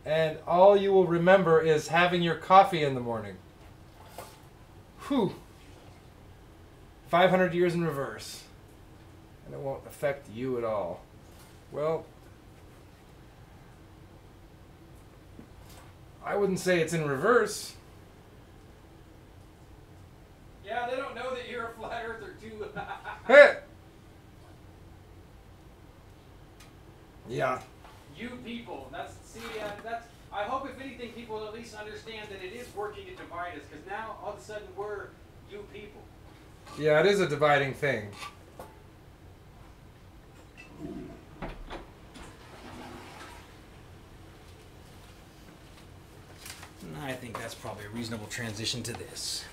S2: and all you will remember is having your coffee in the morning. Whew. 500 years in reverse. And it won't affect you at all. Well, I wouldn't say it's in reverse.
S1: Yeah, they don't know that you're a flat earther, too.
S2: Hey! Yeah.
S1: You people. That's I hope if anything people at least understand that it is working to divide us, because now all of a sudden we're you people.
S2: Yeah, it is a dividing thing.
S1: I think that's probably a reasonable transition to this.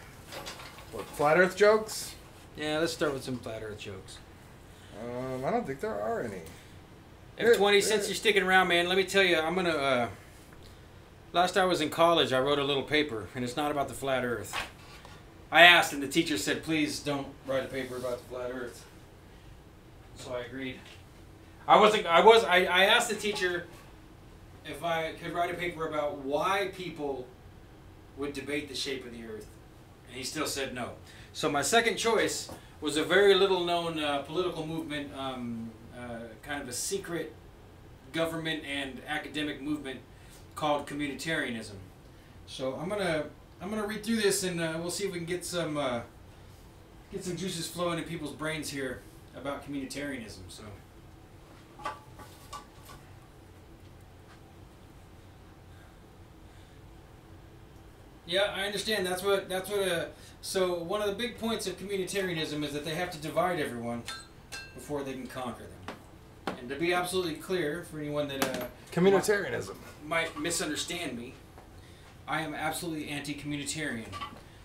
S2: What, flat earth jokes?
S1: Yeah, let's start with some flat earth jokes.
S2: I don't think there are any.
S1: F20, since you're sticking around, man, let me tell you, I'm going to... last I was in college, I wrote a little paper, and it's not about the flat earth. I asked, and the teacher said, please don't write a paper about the flat earth. So I agreed. I asked the teacher if I could write a paper about why people would debate the shape of the earth. And he still said no. So my second choice was a very little known political movement, kind of a secret government and academic movement called communitarianism. So I'm gonna read through this, and we'll see if we can get some juices flowing in people's brains here about communitarianism. So. Yeah, I understand. That's what. So one of the big points of communitarianism is that they have to divide everyone before they can conquer them. And to be absolutely clear for anyone that
S2: Communitarianism
S1: might misunderstand me, I am absolutely anti-communitarian.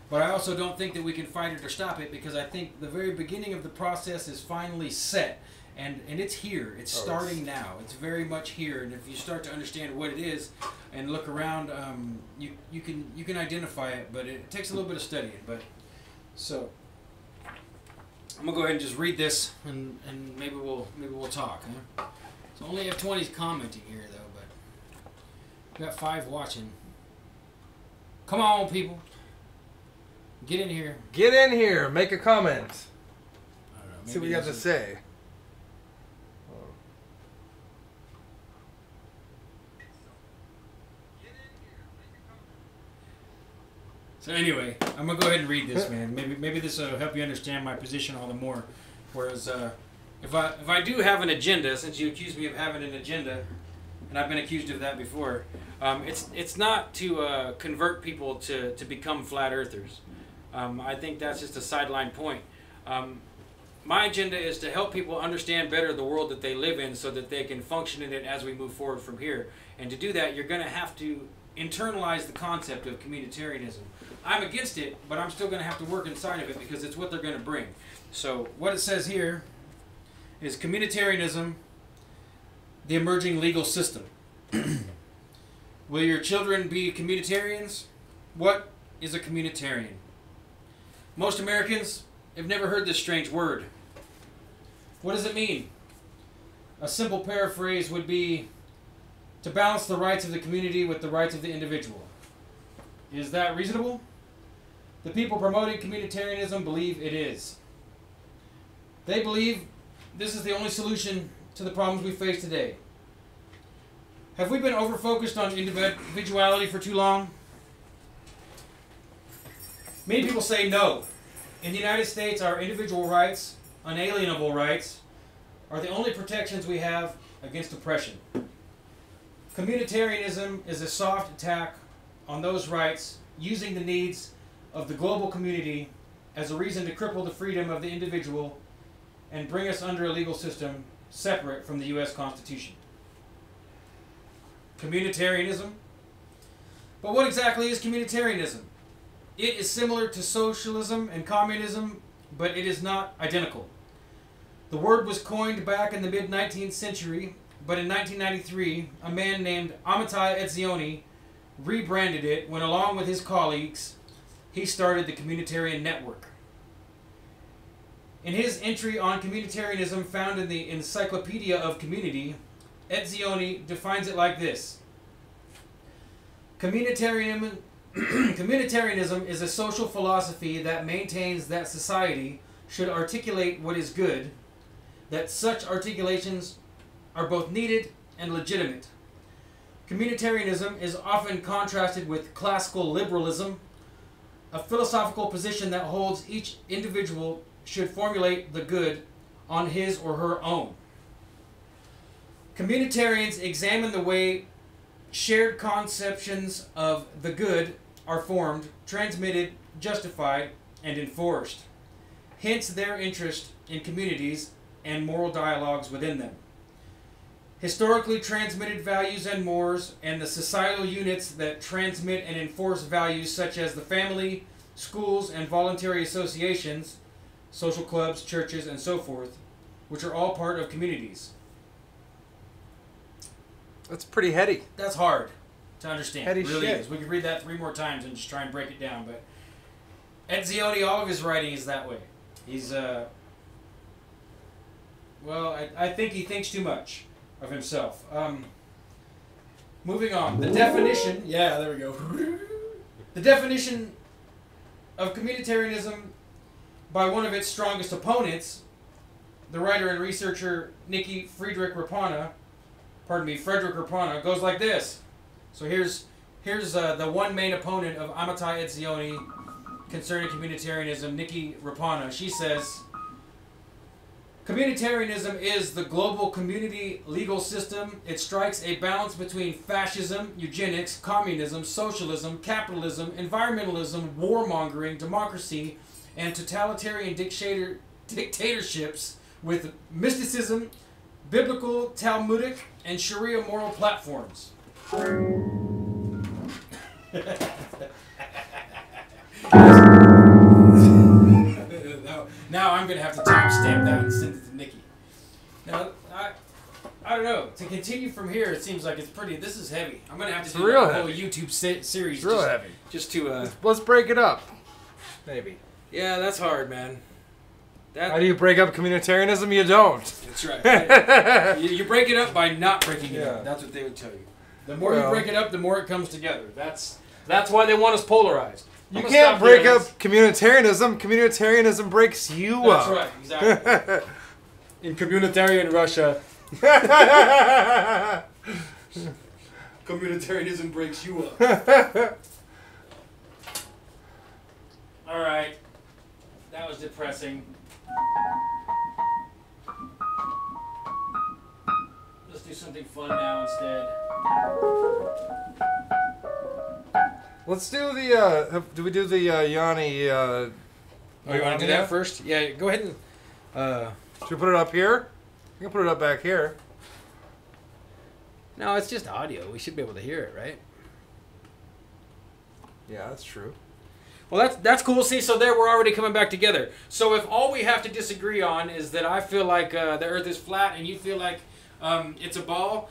S1: But I also don't think that we can fight it or stop it, because I think the very beginning of the process is finally set. And it's here. It's starting now. It's very much here. And if you start to understand what it is and look around, you can identify it. But it takes a little bit of studying. But so I'm gonna go ahead and just read this, and maybe we'll talk. Huh? So only have 20 commenting here though, but we got 5 watching. Come on, people, get in here.
S2: Get in here. Make a comment.
S1: I don't know,
S2: See what you have to say.
S1: So anyway, I'm gonna go ahead and read this, man. Maybe this will help you understand my position all the more. Whereas, if I do have an agenda, since you accused me of having an agenda, and I've been accused of that before, it's not to convert people to become flat earthers. I think that's just a sideline point. My agenda is to help people understand better the world that they live in, so that they can function in it as we move forward from here. And to do that, you're going to have to internalize the concept of communitarianism. I'm against it, but I'm still going to have to work inside of it, because it's what they're going to bring. So what it says here is communitarianism, the emerging legal system. Will your children be communitarians? What is a communitarian? Most Americans have never heard this strange word. What does it mean? A simple paraphrase would be to balance the rights of the community with the rights of the individual. Is that reasonable? The people promoting communitarianism believe it is. They believe this is the only solution to the problems we face today. Have we been over-focused on individuality for too long? Many people say no. In the United States, our individual rights, unalienable rights, are the only protections we have against oppression. Communitarianism is a soft attack on those rights, using the needs of the global community as a reason to cripple the freedom of the individual and bring us under a legal system separate from the U.S. Constitution. Communitarianism. But what exactly is communitarianism? It is similar to socialism and communism, but it is not identical. The word was coined back in the mid-19th century, but in 1993, a man named Amitai Etzioni rebranded it when, along with his colleagues, he started the Communitarian Network. In his entry on communitarianism found in the Encyclopedia of Community, Etzioni defines it like this. Communitarianism is a social philosophy that maintains that society should articulate what is good, that such articulations are both needed and legitimate. Communitarianism is often contrasted with classical liberalism, a philosophical position that holds each individual should formulate the good on his or her own. Communitarians examine the way shared conceptions of the good are formed, transmitted, justified, and enforced. Hence their interest in communities and moral dialogues within them. Historically transmitted values and mores, and the societal units that transmit and enforce values such as the family, schools, and voluntary associations, social clubs, churches, and so forth, which are all part of communities.
S2: That's pretty heady.
S1: That's hard to understand.
S2: Heady
S1: it really
S2: shit.
S1: is. We could read that 3 more times and just try and break it down. But Etzioni, all of his writing is that way. He's, well, I think he thinks too much of himself. Moving on. The definition, yeah, there we go. The definition of communitarianism by one of its strongest opponents, the writer and researcher Frederick Rapana, goes like this. So here's the one main opponent of Amitai Etzioni concerning communitarianism, Nikki Rapana. She says, communitarianism is the global community legal system. It strikes a balance between fascism, eugenics, communism, socialism, capitalism, environmentalism, warmongering, democracy, and totalitarian dictatorships with mysticism, biblical, Talmudic, and Sharia moral platforms. Now I'm going to have to timestamp that and send it to Nikki. Now, I don't know. To continue from here, it seems like it's pretty... This is heavy. I'm going to have to do a whole YouTube series.
S2: It's real heavy.
S1: Just to...
S2: Let's break it up. Maybe.
S1: Yeah, that's hard, man.
S2: How do you break up communitarianism? You don't.
S1: That's right. you break it up by not breaking it up. That's what they would tell you. The more you break it up, the more it comes together. That's why they want us polarized.
S2: You can't break up communitarianism. Communitarianism breaks you up.
S1: That's right, exactly. In communitarian Russia, communitarianism breaks you up. All right. That was depressing. Let's do something fun now instead.
S2: Let's do the, do we do the Yanny,
S1: Oh, you want to do that first? Yeah, go ahead and...
S2: should we put it up here? We can put it up back here.
S1: No, it's just audio. We should be able to hear it, right?
S2: Yeah, that's true.
S1: Well, that's cool. See, so there we're already coming back together. So if all we have to disagree on is that I feel like the Earth is flat and you feel like it's a ball,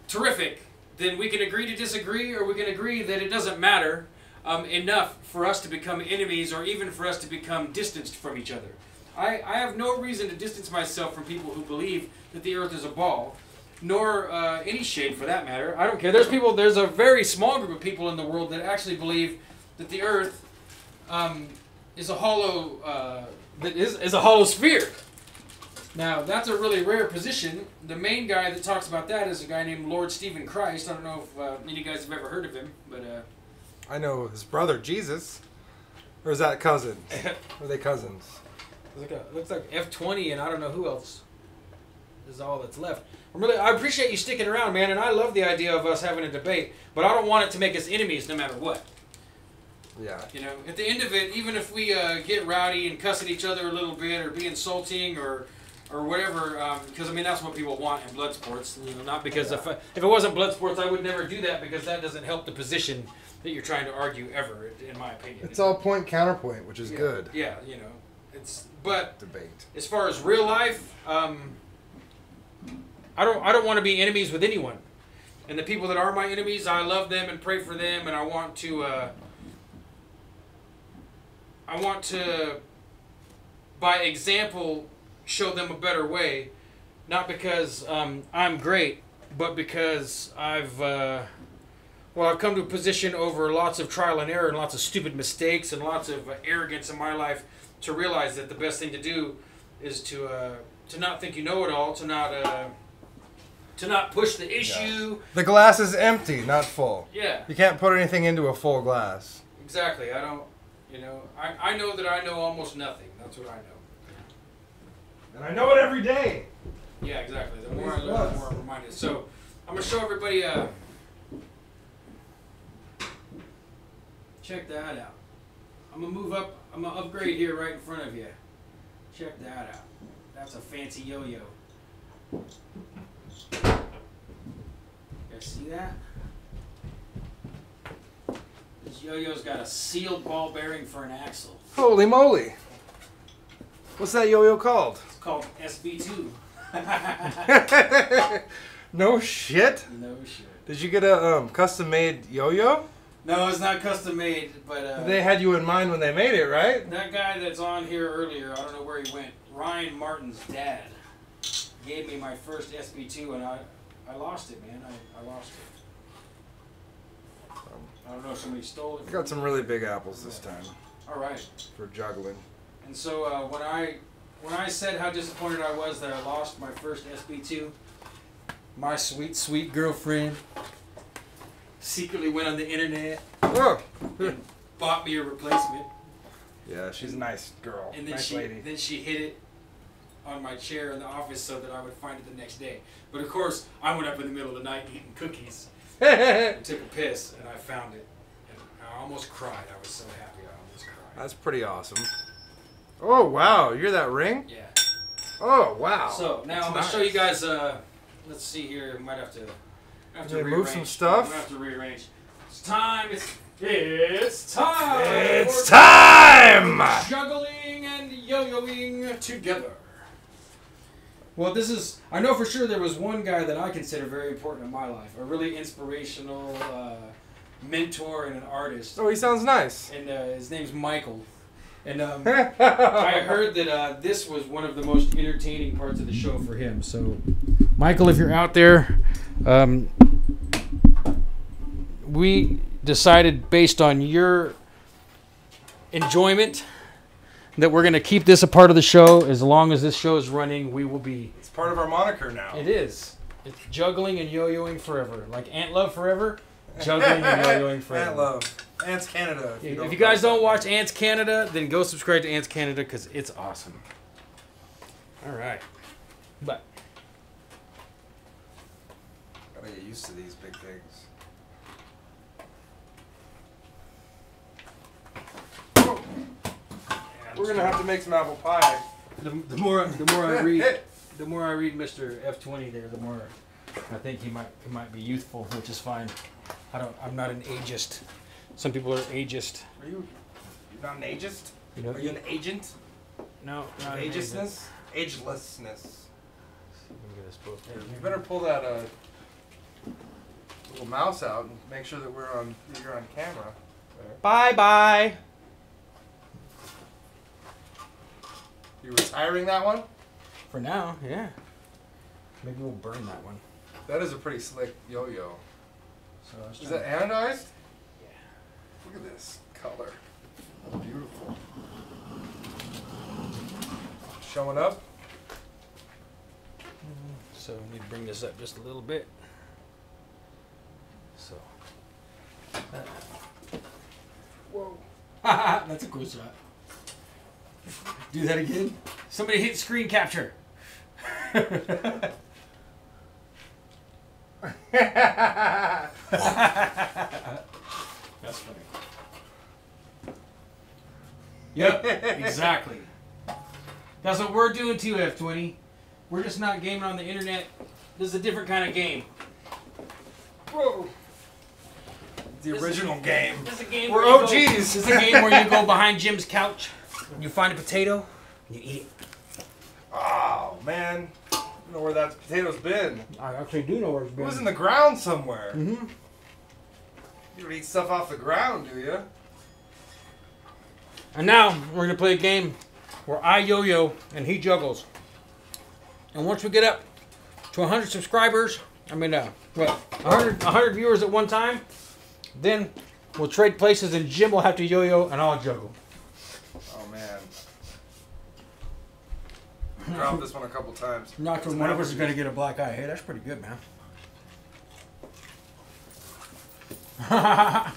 S1: terrific. Then we can agree to disagree, or we can agree that it doesn't matter enough for us to become enemies, or even for us to become distanced from each other. I have no reason to distance myself from people who believe that the Earth is a ball, nor any shade for that matter. I don't care. There's a very small group of people in the world that actually believe that the Earth is a hollow is a hollow sphere. Now, that's a really rare position. The main guy that talks about that is a guy named Lord Stephen Christ. I don't know if any of you guys have ever heard of him, but...
S2: I know his brother, Jesus. Or is that cousins? Are they cousins?
S1: Looks like F-20 and I don't know who else is all that's left. I appreciate you sticking around, man, and I love the idea of us having a debate, but I don't want it to make us enemies no matter what.
S2: Yeah.
S1: You know, at the end of it, even if we get rowdy and cuss at each other a little bit or be insulting or whatever, because I mean that's what people want in blood sports. You know, not because if it wasn't blood sports, I would never do that, because that doesn't help the position that you're trying to argue ever, in my opinion.
S2: It's all point counterpoint, which is good.
S1: Yeah, you know, but
S2: debate.
S1: As far as real life, I don't want to be enemies with anyone, and the people that are my enemies, I love them and pray for them, and I want to by example show them a better way, not because I'm great, but because I've come to a position over lots of trial and error and lots of stupid mistakes and lots of arrogance in my life to realize that the best thing to do is to not think you know it all, to not push the issue.
S2: Yeah. The glass is empty, not full.
S1: Yeah.
S2: You can't put anything into a full glass.
S1: Exactly. I don't. You know, I know that I know almost nothing. That's what I know.
S2: And I know it every day.
S1: Yeah, exactly. The more I learn, the more I'm reminded. So, I'm going to show everybody, check that out. I'm going to move up, I'm going to upgrade here right in front of you. Check that out. That's a fancy yo-yo. You guys see that? This yo-yo's got a sealed ball bearing for an axle.
S2: Holy moly. What's that yo-yo called?
S1: It's called SB2.
S2: No shit?
S1: No shit.
S2: Did you get a custom-made yo-yo?
S1: No, it's not custom-made, but...
S2: they had you in mind when they made it, right?
S1: That guy that's on here earlier, I don't know where he went, Ryan Martin's dad, gave me my first SB2, and I lost it, man. I lost it. I don't know if somebody stole it.
S2: I got some really big apples this time.
S1: All right.
S2: For juggling.
S1: And so when I said how disappointed I was that I lost my first SB2, my sweet, sweet girlfriend secretly went on the internet and bought me a replacement.
S2: Yeah, she's a nice girl.
S1: And then
S2: nice lady.
S1: Then she hid it on my chair in the office so that I would find it the next day. But of course, I went up in the middle of the night eating cookies and took a piss, and I found it. And I almost cried. I was so happy I almost cried.
S2: That's pretty awesome. Oh, wow. You hear that ring?
S1: Yeah.
S2: Oh, wow.
S1: So now I'm going to show you guys, let's see here. Might have to
S2: Move
S1: rearrange.
S2: some stuff.
S1: I'm going to have to rearrange. It's time. It's time.
S2: It's time!
S1: Juggling and yo-yoing together. Well, this is, I know for sure there was one guy that I consider very important in my life, a really inspirational mentor and an artist.
S2: Oh, he sounds nice.
S1: And his name's Michael. And I heard that this was one of the most entertaining parts of the show for him. So, Michael, if you're out there, we decided based on your enjoyment that we're going to keep this a part of the show. As long as this show is running, we will be...
S2: It's part of our moniker now.
S1: It is. It's juggling and yo-yoing forever. Like Ant Love forever, juggling and yo-yoing forever.
S2: Ant Love. Ants Canada.
S1: If you guys don't watch Ants Canada, then go subscribe to Ants Canada because it's awesome. All right. But...
S2: Gotta get used to these big things. We're gonna have to make some apple pie.
S1: The more I read, the more I read Mr. F20 there, the more I think he might be youthful, which is fine. I'm not an ageist. Some people are ageist.
S2: Are you? You're not an ageist?
S1: You know,
S2: Are you an agent?
S1: No, not
S2: Agelessness? Agelessness.
S1: An
S2: You better pull that little mouse out and make sure that you're on camera. There.
S1: Bye bye.
S2: You retiring that one?
S1: For now, yeah. Maybe we'll burn that one.
S2: That is a pretty slick yo-yo.
S1: So I was
S2: Is
S1: trying
S2: that anodized?
S1: Yeah.
S2: Look at this color. Beautiful. Showing up.
S1: So we need to bring this up just a little bit. So. Whoa. That's a cool shot. Do that again. Somebody hit screen capture. That's funny. Yep, exactly. That's what we're doing too, F20. We're just not gaming on the internet. This is a different kind of game.
S2: Whoa. The original game.
S1: This is a game
S2: We're
S1: where you
S2: OGs.
S1: This is a game where you go behind Jim's couch, and you find a potato, and you eat it.
S2: Oh, man. I don't know where that potato's been.
S1: I actually do know where it's
S2: It
S1: been.
S2: was in the ground somewhere.
S1: Mm-hmm.
S2: You don't eat stuff off the ground, do you?
S1: And now we're gonna play a game where I yo-yo and he juggles. And once we get up to 100 subscribers, 100 viewers at one time, then we'll trade places and Jim will have to yo-yo and I'll juggle.
S2: Oh, man. Dropped this one a couple times.
S1: Not till one of us is gonna get a black eye. Hey, that's pretty good, man.
S2: Oh.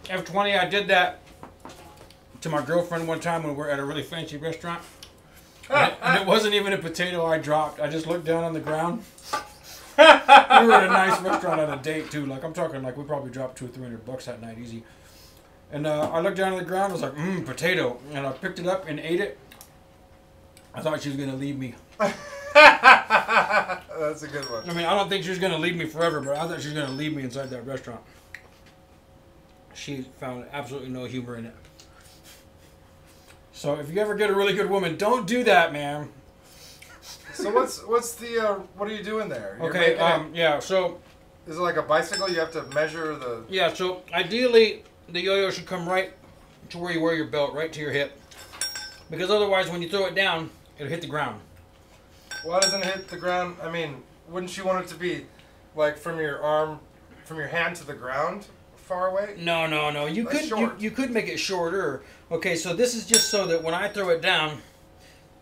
S1: F20, I did that to my girlfriend one time when we were at a really fancy restaurant. And it wasn't even a potato I dropped. I just looked down on the ground. We were at a nice restaurant on a date too. Like I'm talking like we probably dropped $200 or $300 that night easy. And I looked down on the ground. I was like, potato. And I picked it up and ate it. I thought she was gonna leave me.
S2: That's a good one.
S1: I mean, I don't think she was gonna leave me forever, but I thought she was gonna leave me inside that restaurant. She found absolutely no humor in it. So if you ever get a really good woman, don't do that, man.
S2: So what's the what are you doing there? You're
S1: Okay,
S2: making
S1: yeah, so...
S2: Is it like a bicycle? You have to measure the...
S1: Yeah, so ideally, the yo-yo should come right to where you wear your belt, right to your hip. Because otherwise, when you throw it down, it'll hit the ground.
S2: Why doesn't it hit the ground? I mean, wouldn't you want it to be like from your arm, from your hand to the ground, far away?
S1: No. You
S2: That's
S1: could
S2: short.
S1: you could make it shorter. Okay, so this is just so that when I throw it down,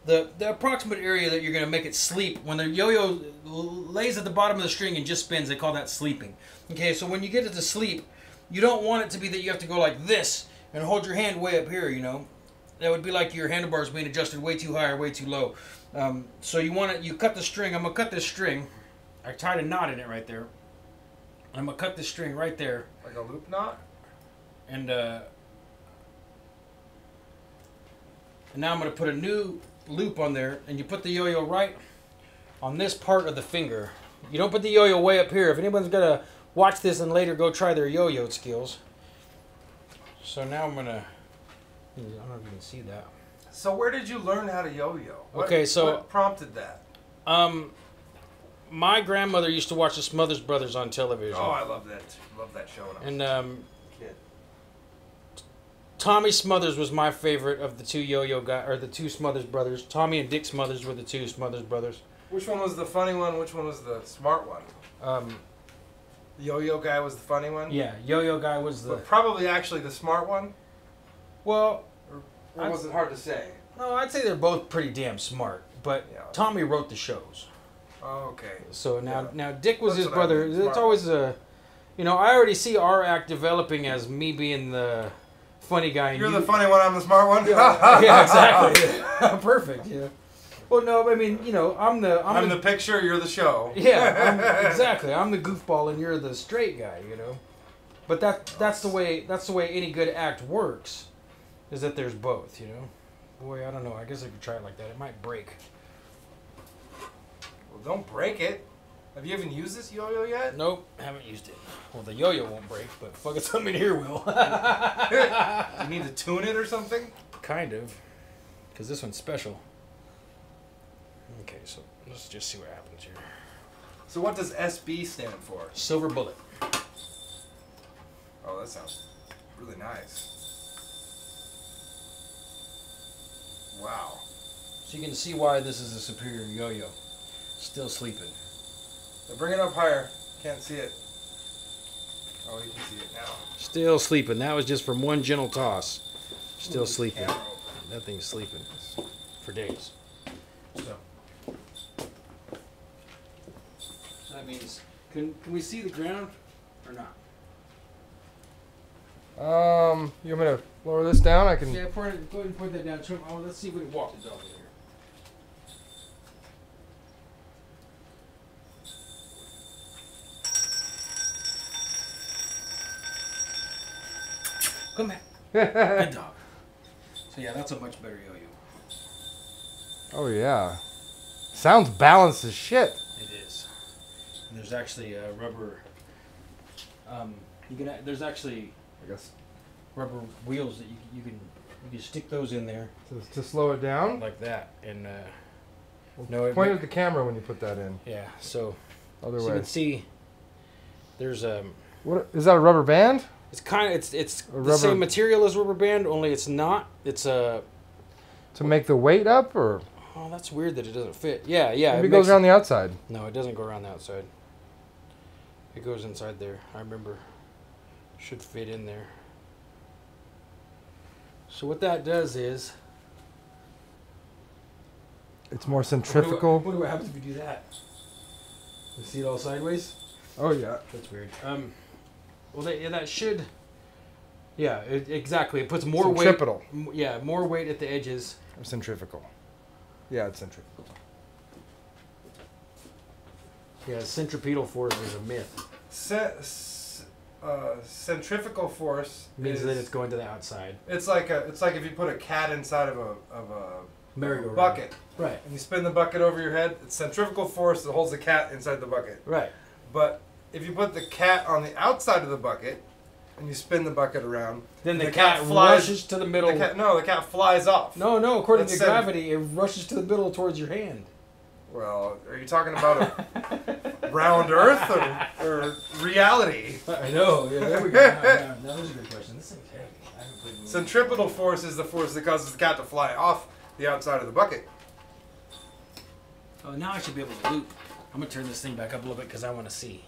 S1: the approximate area that you're going to make it sleep, when the yo-yo lays at the bottom of the string and just spins, they call that sleeping. Okay, so when you get it to sleep, you don't want it to be that you have to go like this and hold your hand way up here, you know. That would be like your handlebars being adjusted way too high or way too low. So you want it, you cut the string. I'm going to cut this string. I tied a knot in it right there. I'm going to cut this string right there.
S2: Like a loop knot?
S1: And now I'm going to put a new loop on there, and you put the yo-yo right on this part of the finger. You don't put the yo-yo way up here. If anyone's going to watch this and later go try their yo-yo skills. So now I'm going to, I don't know if you can see that.
S2: So where did you learn how to yo-yo?
S1: Okay, so
S2: what prompted that?
S1: My grandmother used to watch the Smothers Brothers on television.
S2: Oh, I love that. Love that show.
S1: And
S2: kid.
S1: Tommy Smothers was my favorite of the two yo-yo guys, or the two Smothers brothers. Tommy and Dick Smothers were the two Smothers brothers.
S2: Which one was the funny one? Which one was the smart one? The yo-yo guy was the funny one?
S1: Yeah, yo-yo guy was the...
S2: But probably actually the smart one?
S1: Well...
S2: Or was it hard to say?
S1: No, I'd say they're both pretty damn smart, but
S2: Yeah.
S1: Tommy wrote the shows.
S2: Oh, okay.
S1: So now Dick was
S2: That's
S1: his
S2: what I
S1: brother.
S2: mean,
S1: It's
S2: smart.
S1: always a... You know, I already see our act developing as me being the funny guy. And
S2: You're the funny one, I'm the smart one?
S1: Yeah, exactly. Perfect, yeah. Well, no, I mean, you know, I'm
S2: the picture, you're the show.
S1: Yeah, exactly. I'm the goofball and you're the straight guy, you know. But that's the way any good act works, is that there's both, you know. Boy, I don't know. I guess I could try it like that. It might break.
S2: Well, don't break it. Have you even used this yo-yo yet?
S1: Nope, haven't used it. Well, the yo-yo won't break, but fucking something in here will.
S2: You need to tune it or something?
S1: Kind of, because this one's special. Okay, so let's just see what happens here.
S2: So what does SB stand for?
S1: Silver bullet.
S2: Oh, that sounds really nice. Wow.
S1: So you can see why this is a superior yo-yo. Still sleeping.
S2: Now bring it up higher. Can't see it. Oh, you can see it now.
S1: Still sleeping. That was just from one gentle toss. Still sleeping.
S2: Camera open.
S1: That thing's sleeping for days. So that means, can we see the ground or not?
S2: You want me to lower this down? I can.
S1: Yeah, go ahead and point that down. Oh, let's see if we can walk the dog in here. Come back. Good dog. So yeah, that's a much better yo-yo.
S2: Oh yeah. Sounds balanced as shit.
S1: It is. And there's actually a rubber. There's actually
S2: I guess
S1: rubber wheels that you can stick those in there
S2: to slow it down.
S1: like that, and
S2: Point at the camera when you put that in.
S1: yeah. So
S2: Other
S1: you
S2: way.
S1: can see there's
S2: What is that? A rubber band?
S1: it's kind of it's the
S2: rubber-
S1: same material as rubber band, only it's not. It's
S2: To make the weight up, or
S1: oh, that's weird that it doesn't fit. Yeah, yeah.
S2: maybe it goes around the outside.
S1: No, it doesn't go around the outside. It goes inside there. I remember. Should fit in there. So what that does is...
S2: It's more centrifugal.
S1: What happens if you do that? You see it all sideways?
S2: Oh yeah.
S1: That's weird. Well, that should... Yeah, exactly. It puts more weight...
S2: Centripetal.
S1: Yeah, more weight at the edges.
S2: Or centrifugal. Yeah, it's centrifugal.
S1: Yeah, centripetal force is a myth.
S2: Centrifugal force
S1: Means that it's going to the outside.
S2: It's like if you put a cat inside of a
S1: Merry-go-round.
S2: bucket,
S1: Right.
S2: and you spin the bucket over your head. It's centrifugal force that holds the cat inside the bucket.
S1: Right.
S2: But if you put the cat on the outside of the bucket, and you spin the bucket around,
S1: Then the
S2: cat
S1: cat
S2: flies-
S1: rushes to the middle.
S2: the cat flies off.
S1: No, according
S2: That's
S1: to gravity, it rushes to the middle towards your hand.
S2: Well, are you talking about a round Earth or reality?
S1: I know. Yeah, there we go. Now there's a good question. This thing's heavy. I haven't played with it.
S2: Centripetal force is the force that causes the cat to fly off the outside of the bucket.
S1: Oh, now I should be able to loop. I'm gonna turn this thing back up a little bit because I want to see.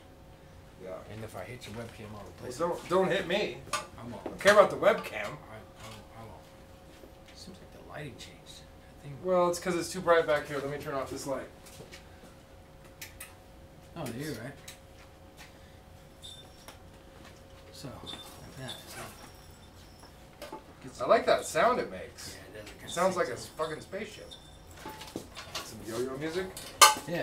S2: Yeah.
S1: And if I hit your webcam, I'll replace
S2: Well, don't hit me.
S1: it. I'm all.
S2: I don't care about the webcam.
S1: I'm all. Seems like the lighting changed. I think.
S2: Well, it's because it's too bright back here. Let me turn off this light.
S1: Oh, you're right. So, like that.
S2: I like that sound it makes.
S1: Yeah, it does.
S2: It sounds like a fucking spaceship. Some yo-yo music.
S1: Yeah.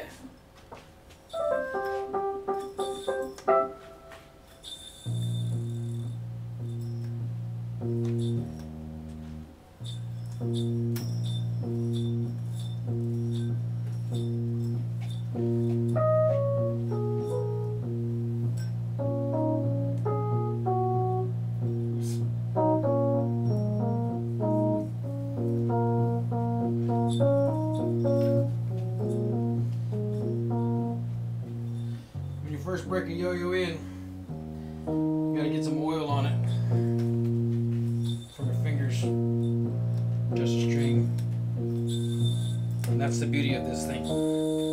S1: When you first break a yo-yo in, you gotta get some oil on it from your fingers, just a string, and that's the beauty of this thing.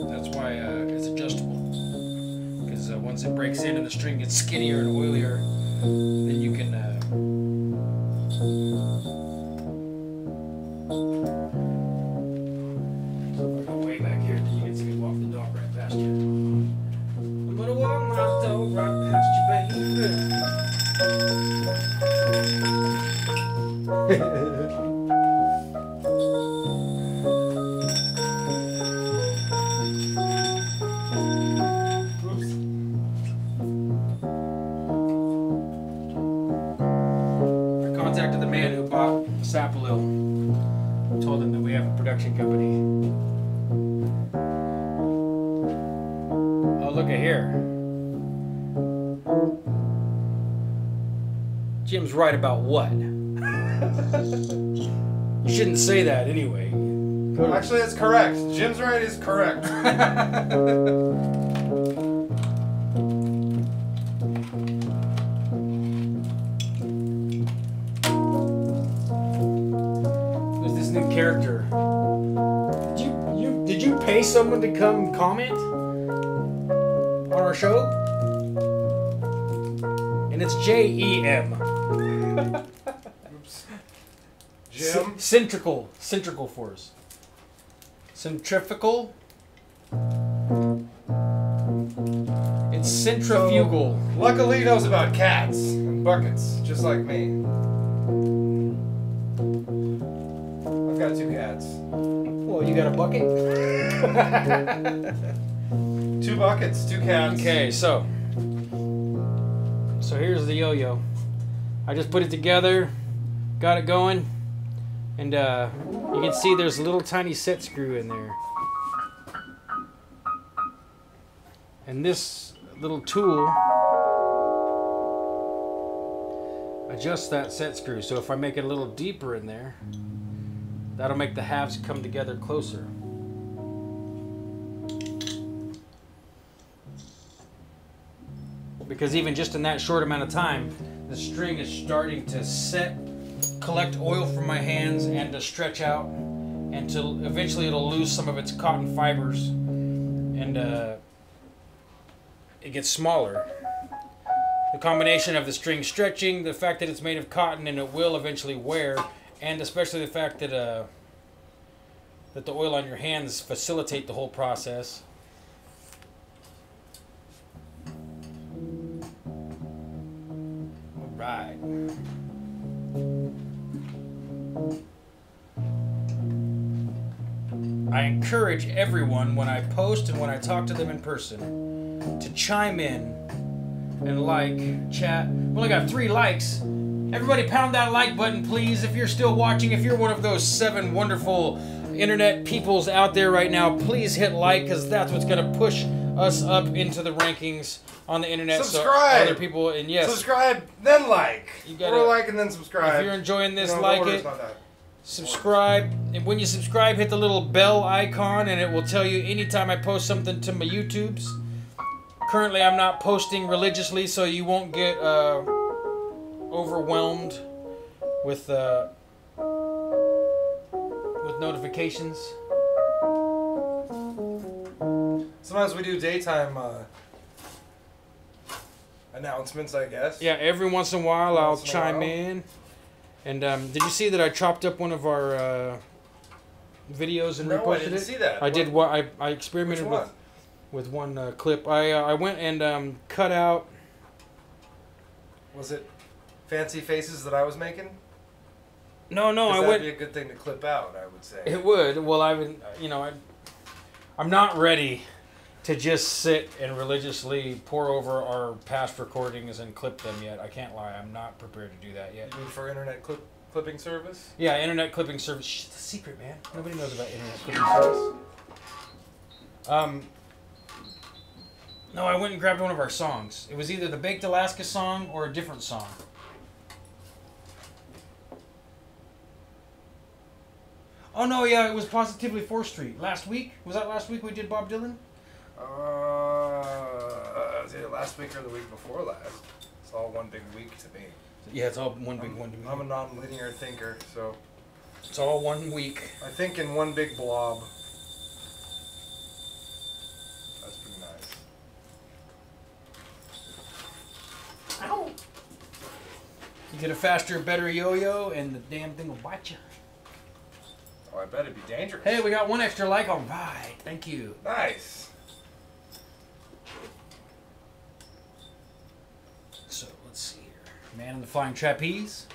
S1: That's why it's adjustable, because once it breaks in and the string gets skinnier and oilier, then you can go way back here, then you can see me walk the dog right past you. I'm gonna walk my dog right past you,
S2: Oops.
S1: I contacted the man who bought Sapalil. Told him that we have a production company. Oh, look at here. Jim's right about what? You shouldn't say that anyway.
S2: Actually, it's correct. Jim's right is correct.
S1: There's this new character. Did you pay someone to come comment on our show? And it's JEM.
S2: Oops. Jim.
S1: Centrical force. Centrifugal. It's centrifugal.
S2: Luckily, he knows about cats and buckets, just like me. I've got 2 cats.
S1: Well, you got a bucket?
S2: 2 buckets, 2 cats.
S1: Okay, so here's the yo-yo. I just put it together, got it going, and you can see there's a little tiny set screw in there. And this little tool adjusts that set screw. So if I make it a little deeper in there, that'll make the halves come together closer. Because even just in that short amount of time, the string is starting to collect oil from my hands and to stretch out, and to eventually it'll lose some of its cotton fibers, and it gets smaller. The combination of the string stretching, the fact that it's made of cotton and it will eventually wear, and especially the fact that the oil on your hands facilitate the whole process. Right. I encourage everyone when I post and when I talk to them in person to chime in and like, chat. We only got 3 likes. Everybody pound that like button, please. If you're still watching, if you're one of those 7 wonderful internet peoples out there right now, please hit like, because that's what's going to push us up into the rankings on the internet.
S2: Subscribe!
S1: So other people, and yes.
S2: Subscribe, then like.
S1: You gotta,
S2: or like and then subscribe.
S1: If you're enjoying this,
S2: You know,
S1: like
S2: order's
S1: it.
S2: not that.
S1: Subscribe, and when you subscribe, hit the little bell icon, and it will tell you anytime I post something to my YouTubes. Currently, I'm not posting religiously, so you won't get overwhelmed with notifications.
S2: Sometimes we do daytime announcements, I guess.
S1: Yeah, every once in a while I'll
S2: Once in a
S1: chime
S2: while.
S1: in. And did you see that I chopped up one of our videos and
S2: No, I
S1: reposted
S2: didn't
S1: it?
S2: see that.
S1: I did what I
S2: Which
S1: experimented
S2: one?
S1: with one clip. I went and cut out.
S2: Was it fancy faces that I was making?
S1: No, I
S2: That'd
S1: went.
S2: be a good thing to clip out, I would say.
S1: It would. Well, I'm not ready to just sit and religiously pour over our past recordings and clip them yet. I can't lie. I'm not prepared to do that yet.
S2: You mean for internet clipping service?
S1: Yeah, internet clipping service. Shh, it's a secret, man. Nobody knows about internet clipping service. No, I went and grabbed one of our songs. It was either the Baked Alaska song or a different song. Oh no, yeah, it was Positively 4th Street. Last week? Was that last week we did Bob Dylan?
S2: Was it last week or the week before last? It's all one big week to me.
S1: Yeah, it's all one big one to me.
S2: I'm a non-linear thinker, so
S1: It's all 1 week.
S2: I think in one big blob. That's pretty nice.
S1: Ow! You get a faster, better yo-yo, and the damn thing will bite you.
S2: Oh, I bet it'd be dangerous.
S1: Hey, we got 1 extra like. All right, thank you.
S2: Nice.
S1: So let's see here. Man in the flying trapeze.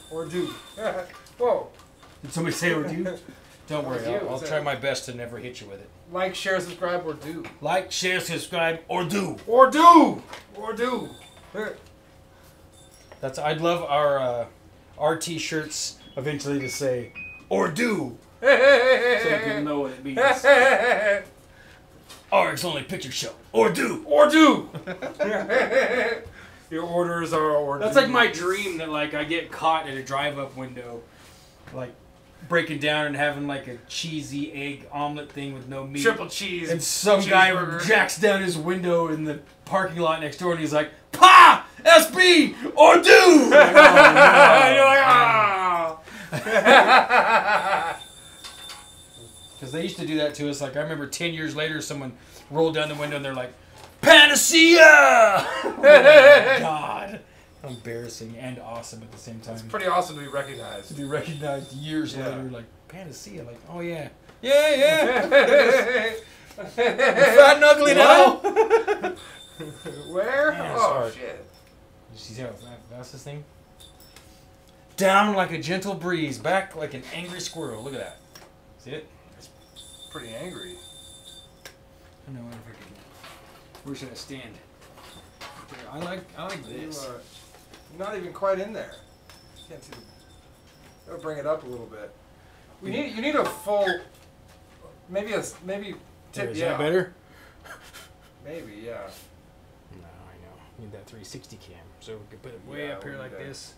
S2: Or do. Whoa.
S1: Did somebody say or do? Don't worry,
S2: Or do,
S1: I'll
S2: is
S1: try
S2: it?
S1: my best to never hit you with it.
S2: Like, share, subscribe, or do.
S1: Like, share, subscribe, or do.
S2: Or do! Or do!
S1: I'd love our t-shirts eventually to say or do, so people know what it means. RX Only Picture Show or do.
S2: Or do! Your orders are or
S1: That's
S2: do.
S1: like my dream that like I get caught at a drive-up window, like breaking down and having like a cheesy egg omelet thing with no meat.
S2: Triple cheese.
S1: And some guy
S2: cheeseburger.
S1: jacks down his window in the parking lot next door and he's like, "Pa! SB or do!" I'm like, oh, no.
S2: You're like, ah!
S1: Because they used to do that to us. Like, I remember 10 years later, someone rolled down the window and they're like, "Panacea!" Oh my God. Embarrassing and awesome at the same time.
S2: It's pretty awesome to be recognized.
S1: To be recognized years
S2: Yeah.
S1: later, like, Panacea. Like, oh yeah. Yeah. I'm fat and ugly now.
S2: Where?
S1: Man,
S2: Oh,
S1: sorry.
S2: shit.
S1: You see how fast this thing? Down like a gentle breeze, back like an angry squirrel. Look at that. See it?
S2: Pretty angry.
S1: I know. Where should I stand? I like this.
S2: You're not even quite in there. Can't see. Gotta bring it up a little bit. You need a full. Maybe
S1: There,
S2: tip.
S1: is
S2: Yeah.
S1: that better?
S2: Maybe, yeah.
S1: No, I know. Need that 360 cam, so we can put it way
S2: Yeah,
S1: up here
S2: we
S1: like
S2: need that.
S1: this.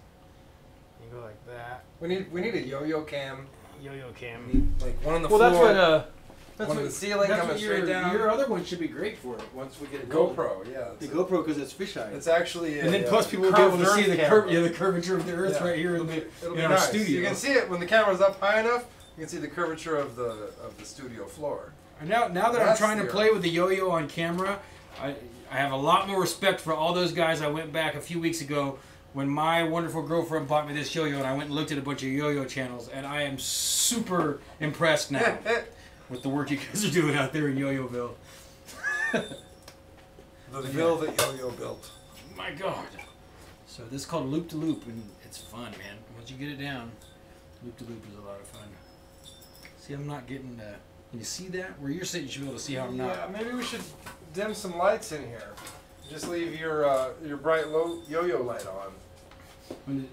S1: You go like that.
S2: We need a yo-yo cam.
S1: Yo-yo cam.
S2: We need, like one on the
S1: Well,
S2: floor.
S1: that's what. That's
S2: one
S1: what
S2: on the ceiling
S1: that's
S2: coming
S1: what
S2: straight down.
S1: Your other one should be great for it once we get
S2: The
S1: it going.
S2: GoPro, yeah.
S1: The GoPro because it's fisheye.
S2: It's actually a,
S1: And then plus people will be able to see the
S2: camera.
S1: the curvature of the Earth
S2: Yeah.
S1: right here
S2: It'll be
S1: in our
S2: nice.
S1: studio.
S2: You can see it when the camera's up high enough. You can see the curvature of the studio floor.
S1: And now that I'm
S2: That's
S1: trying to
S2: the
S1: play with the yo-yo on camera, I have a lot more respect for all those guys. I went back a few weeks ago when my wonderful girlfriend bought me this yo-yo, and I went and looked at a bunch of yo-yo channels, and I am super impressed now with the work you guys are doing out there in Yo-Yoville.
S2: The mill that yo-yo built.
S1: My God. So this is called Loop to Loop, and it's fun, man. Once you get it down, Loop to Loop is a lot of fun. See, I'm not getting. Can you see that? Where you're sitting, you should be able to see how I'm not.
S2: Yeah, maybe we should dim some lights in here. Just leave your bright yo-yo light on.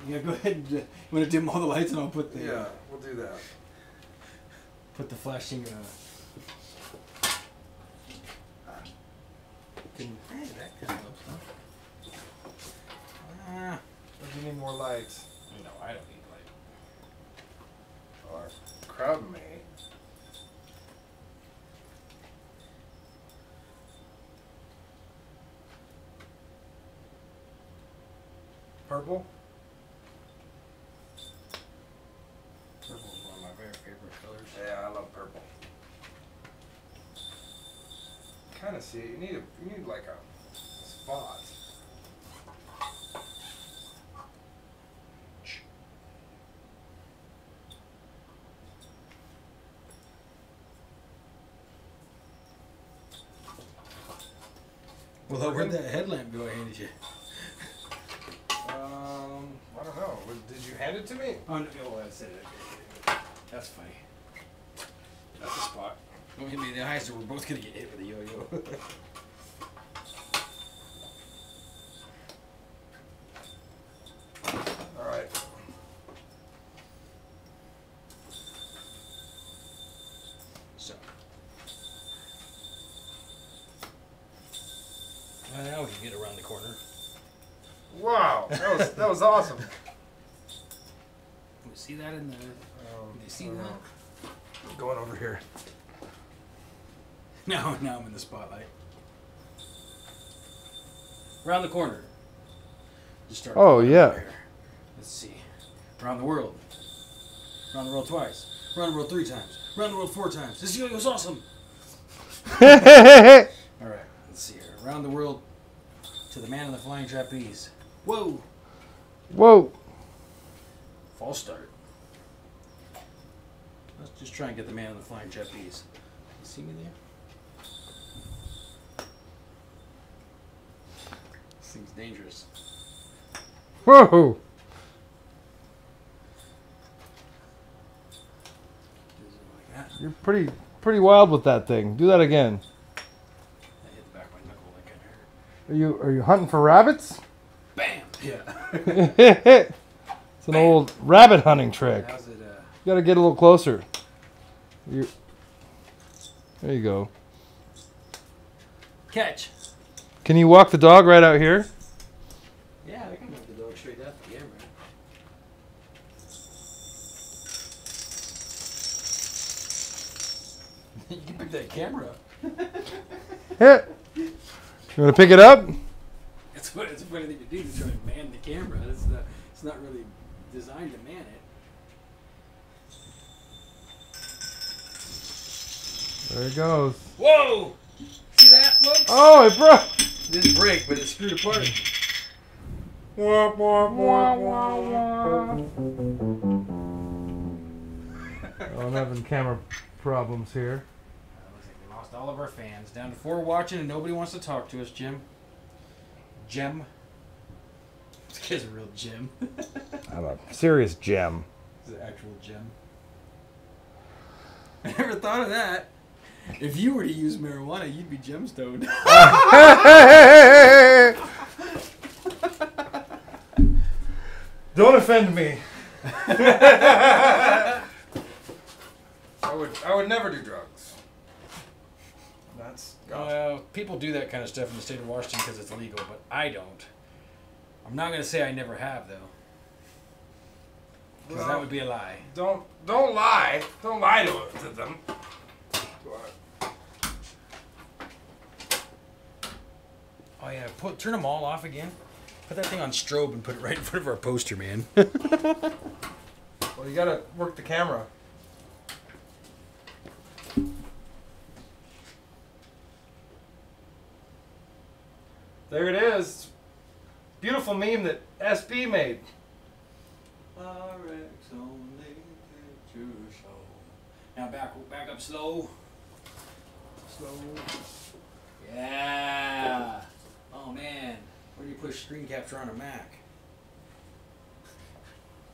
S1: Yeah, go ahead and you want to dim all the lights, and I'll put the
S2: Yeah, we'll do that.
S1: put the flashing. Hey, that kind of helps, huh?
S2: Or do you need more lights?
S1: No, I don't need light.
S2: Or crowd me. Purple?
S1: Purple is one of my very favorite colors.
S2: Yeah, I love purple. Kind of see it. You need like a spot.
S1: Well, where'd that headlamp go I handed you?
S2: I don't know. Did you hand it to me?
S1: Oh, no, that's it. That's funny. That's the spot. Don't hit me in the eye, so we're both gonna get hit with a yo-yo.
S2: All right.
S1: So. Well, now we can get around the corner.
S2: Wow, that was awesome.
S1: We see that in the. Can you see that?
S2: Going over here.
S1: Now I'm in the spotlight. Around the corner. Just start.
S2: Oh, yeah.
S1: Here. Let's see. Around the world. Around the world twice. Around the world 3 times. Around the world 4 times. This yo-yo's awesome. All right. Let's see here. Around the world to the man in the flying trapeze. Whoa.
S2: Whoa.
S1: False start. Let's just try and get the man in the flying trapeze. You see me there? This thing's dangerous.
S2: Whoa.
S1: Like that.
S2: You're pretty wild with that thing. Do that again.
S1: I hit the back of my knuckle like I hurt.
S2: Are you hunting for rabbits?
S1: Bam! Yeah.
S2: It's an old rabbit hunting trick.
S1: How's it,
S2: You gotta get a little closer. There you go.
S1: catch?
S2: Can you walk the dog right out here?
S1: Yeah, I can move the dog straight out the camera. You can pick that camera up.
S2: Yeah. You wanna pick it up?
S1: It's a funny thing to do to try and man the camera. It's not really designed to man it.
S2: There it goes.
S1: Whoa! See that, folks?
S2: Oh, it broke.
S1: It didn't break, but it screwed apart.
S2: Wah, wah, wah, wah, wah. Oh, I'm having camera problems here.
S1: Looks like we lost all of our fans. Down to 4 watching, and nobody wants to talk to us, Jim. Gem. This guy's a real gem.
S2: I'm a serious gem.
S1: This is an actual gem. I never thought of that. If you were to use marijuana, you'd be gemstoned.
S2: Don't offend me. I would never do drugs. That's
S1: People do that kind of stuff in the state of Washington because it's legal, but I don't. I'm not going to say I never have, though. Because that would be a lie.
S2: Don't lie. Don't lie to them.
S1: Oh yeah, turn them all off again. Put that thing on strobe and put it right in front of our poster, man.
S2: Well, you gotta work the camera. There it is. Beautiful meme that SB made.
S1: RX only picture show. Now back up slow. Slow. Yeah. Oh man, where do you push screen capture on a Mac?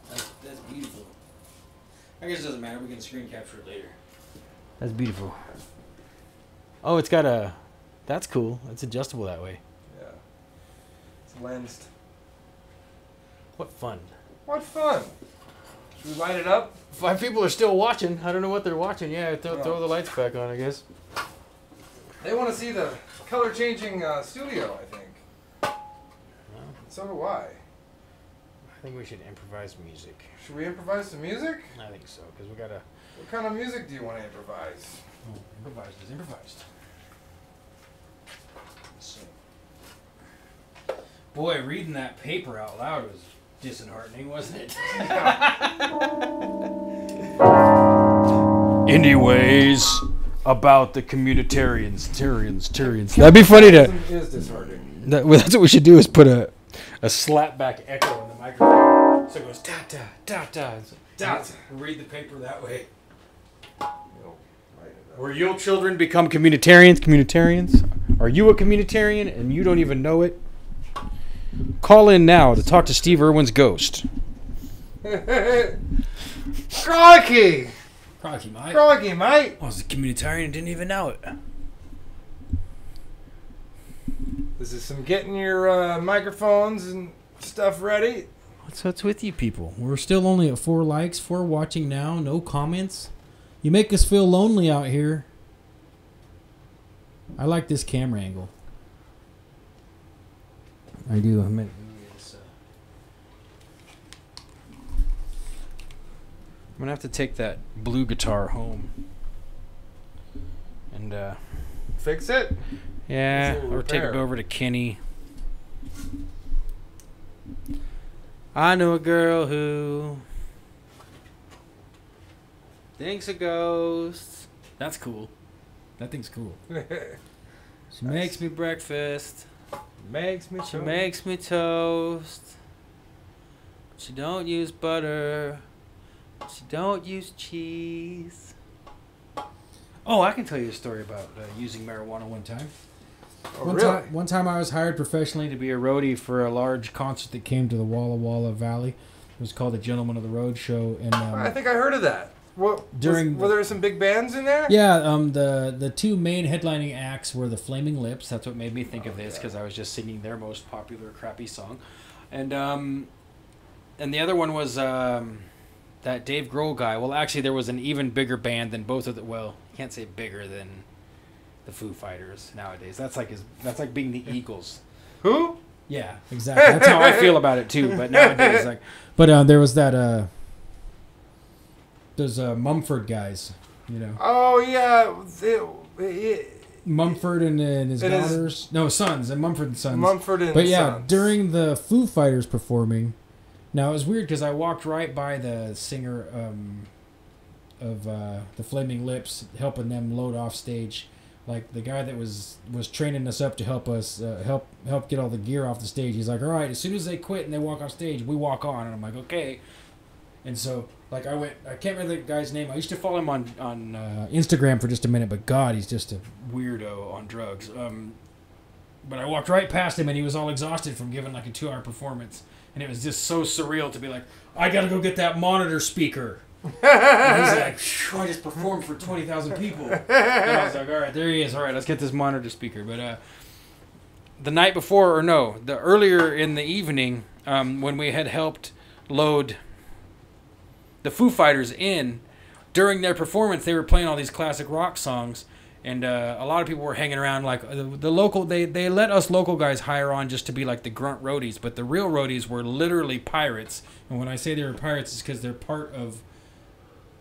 S1: That's beautiful. I guess it doesn't matter. We can screen capture it later.
S4: That's beautiful. Oh, it's got a... That's cool. It's adjustable that way.
S2: Yeah. It's lensed.
S1: What fun.
S2: What fun. Should we light it up?
S4: 5 people are still watching. I don't know what they're watching. Yeah, throw the lights back on, I guess.
S2: They want to see the color changing studio, I think. So do I.
S4: I think we should improvise music.
S2: Should we improvise some music?
S4: I think so, because we gotta...
S2: What kind of music do you want to improvise?
S1: Oh, improvised is improvised. So, boy, reading that paper out loud was disheartening, wasn't it? Anyways, about the communitarians. That'd be funny to...
S2: Is disheartening.
S1: That's what we should do, is put a slapback echo in the microphone. So it goes da-da, da-da.
S2: Da-da.
S1: Read the paper that way.
S2: You'll light it up.
S1: Where your children become communitarians? Are you a communitarian and you don't even know it? Call in now to talk to Steve Irwin's ghost.
S2: Crikey!
S1: Crikey, mate.
S2: Crikey, mate!
S1: I was a communitarian and didn't even know it.
S2: This is some getting your microphones and stuff ready.
S1: What's with you people? We're still only at 4 likes, 4 watching now, no comments. You make us feel lonely out here. I like this camera angle. I do. I meant. I'm gonna have to take that blue guitar home and
S2: Fix it?
S1: yeah,
S2: It's a little
S1: or take it
S2: repair.
S1: over to Kenny. I know a girl who thinks a ghost. That's cool. That thing's cool. She makes me breakfast.
S2: Makes me
S1: She
S2: so.
S1: makes me toast. She don't use butter. She don't use cheese. Oh, I can tell you a story about using marijuana one time.
S2: Oh, really?
S1: One time I was hired professionally to be a roadie for a large concert that came to the Walla Walla Valley. It was called the Gentlemen of the Road Show. And
S2: I think I heard of that. What,
S1: During
S2: were there some big bands in there?
S1: yeah, the 2 main headlining acts were the Flaming Lips. That's what made me think of this, because I was just singing their most popular crappy song, and the other one was that Dave Grohl guy. Well, actually, there was an even bigger band than both of the. Well, you can't say bigger than the Foo Fighters nowadays. That's like being the Eagles.
S2: Who?
S1: Yeah, exactly. That's how I feel about it too. But nowadays, there was that. Those Mumford guys, you know.
S2: Oh, yeah.
S1: Mumford and his
S2: And his-
S1: daughters. No, sons. And Mumford and Sons.
S2: Mumford and
S1: But yeah,
S2: Sons.
S1: during the Foo Fighters performing, now it was weird because I walked right by the singer of the Flaming Lips, helping them load off stage. Like the guy that was training us up to help us help get all the gear off the stage. He's like, all right, as soon as they quit and they walk off stage, we walk on. And I'm like, okay. And so, like, I can't remember the guy's name. I used to follow him on Instagram for just a minute, but God, he's just a weirdo on drugs. But I walked right past him, and he was all exhausted from giving, like, a 2-hour performance. And it was just so surreal to be like, I got to go get that monitor speaker. And he's like, "Phew, I just performed for 20,000 people. And I was like, all right, there he is. All right, let's get this monitor speaker. But the night before, the earlier in the evening, when we had helped load the Foo Fighters in, during their performance, they were playing all these classic rock songs, and a lot of people were hanging around. Like the local, they let us local guys hire on just to be like the grunt roadies, but the real roadies were literally pirates. And when I say they were pirates, it's because they're part of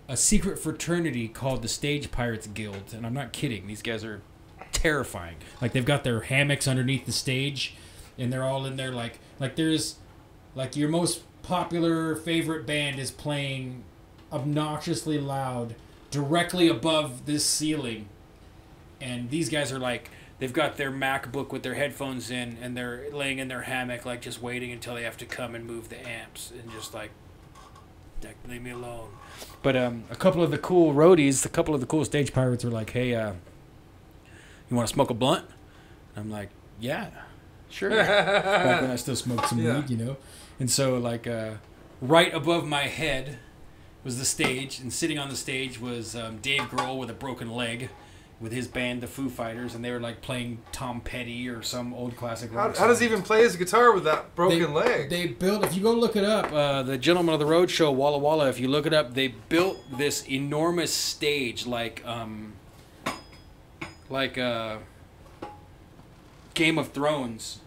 S1: a secret fraternity called the Stage Pirates Guild, and I'm not kidding. These guys are terrifying. Like, they've got their hammocks underneath the stage, and they're all in there like there's like your most popular favorite band is playing obnoxiously loud directly above this ceiling, and these guys are like, they've got their MacBook with their headphones in, and they're laying in their hammock, like, just waiting until they have to come and move the amps, and just like, leave me alone. But a couple of the cool roadies, a couple of the cool stage pirates were like, hey, you want to smoke a blunt? I'm like, yeah, sure. Back when I still smoked some weed, you know. And so, like, right above my head was the stage, and sitting on the stage was Dave Grohl with a broken leg, with his band, the Foo Fighters, and they were like playing Tom Petty or some old classic rock
S2: How does he
S1: song.
S2: even play his guitar with that broken leg?
S1: They built, if you go look it up, the Gentlemen of the Road Show, Walla Walla, if you look it up, they built this enormous stage like Game of Thrones,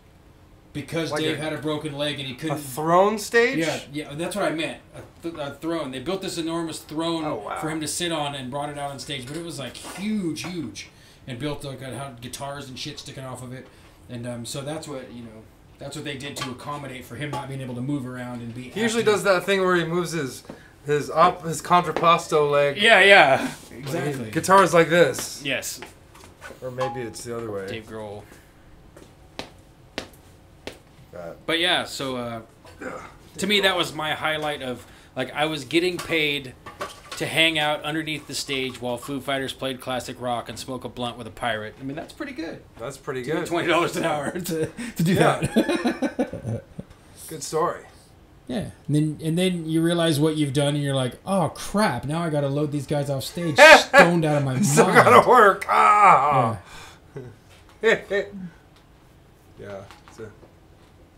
S1: because
S2: Like
S1: Dave
S2: a-
S1: had a broken leg and he
S2: A
S1: couldn't.
S2: throne stage?
S1: Yeah, that's what I meant. A throne. They built this enormous throne
S2: Oh, wow.
S1: for him to sit on and brought it out on stage, but it was like huge, and built like had guitars and shit sticking off of it, and so that's what they did to accommodate for him not being able to move around and be.
S2: He usually does that thing where he moves his contrapposto leg.
S1: Yeah, exactly.
S2: Guitar's like this.
S1: Yes,
S2: Or maybe it's the other way.
S1: Dave Grohl.
S2: That.
S1: But yeah, so to me that was my highlight of, like, I was getting paid to hang out underneath the stage while Foo Fighters played classic rock and smoke a blunt with a pirate. I mean, that's pretty good.
S2: That's pretty
S1: To get
S2: good.
S1: $20 an hour to do
S2: Yeah.
S1: that.
S2: Good story.
S5: Yeah, and then you realize what you've done, and you're like, oh crap! Now I got to load these guys off stage, stoned out of my mind.
S2: Still gotta work. Ah.
S5: Yeah.
S2: Yeah.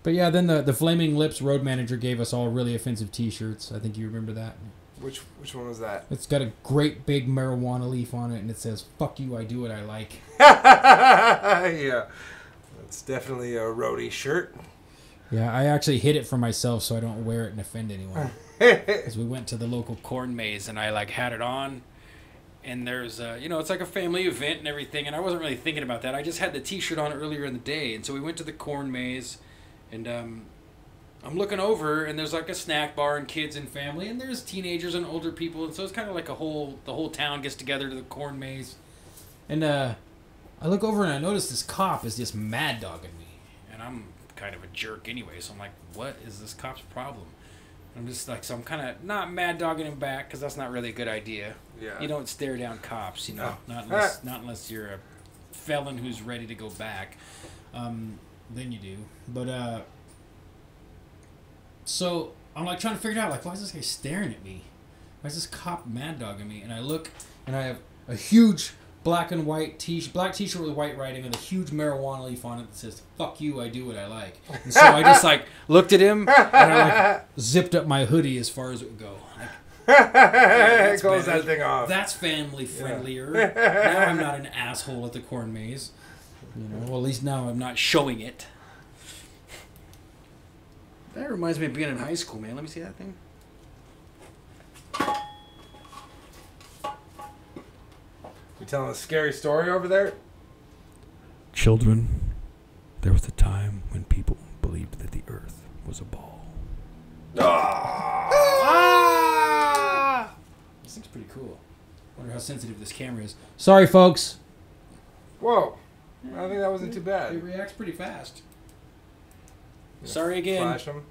S5: But yeah, then the Flaming Lips road manager gave us all really offensive T-shirts. I think you remember that.
S2: Which one was that?
S5: It's got a great big marijuana leaf on it, and it says "Fuck you, I do what I like."
S2: Yeah. That's definitely a roadie shirt.
S5: Yeah, I actually hid it for myself so I don't wear it and offend anyone. Because we went to the local
S1: Corn maze, and I like had it on. And there's, it's like a family event and everything, and I wasn't really thinking about that. I just had the T-shirt on earlier in the day, and so we went to the corn maze, and I'm looking over, and there's like a snack bar and kids and family, and there's teenagers and older people, and so it's kind of like the whole town gets together to the corn maze. And I look over and I notice this cop is just mad dogging me, and I'm kind of a jerk anyway, so I'm like, what is this cop's problem? I'm just like, so I'm kind of not mad dogging him back, because that's not really a good idea.
S2: Yeah.
S1: You don't stare down cops,
S2: No.
S1: not unless you're a felon who's ready to go back. Then you do. But so I'm like trying to figure it out, like, why is this guy staring at me? Why is this cop mad dogging me? And I look, and I have a huge black and white black T-shirt with white writing and a huge marijuana leaf on it that says "Fuck you, I do what I like." And so I just like looked at him, and I like zipped up my hoodie as far as it would go. Like,
S2: Close that thing off.
S1: That's family friendlier. Now I'm not an asshole at the corn maze. Well, at least now I'm not showing it. That reminds me of being in high school, man. Let me see that thing.
S2: You telling a scary story over there?
S3: Children, there was a time when people believed that the earth was a ball.
S5: This thing's pretty cool. Wonder how sensitive this camera is. Sorry, folks.
S2: Whoa. I think that wasn't too
S5: It
S2: bad.
S5: reacts pretty fast.
S1: Sorry again.
S2: Flash them.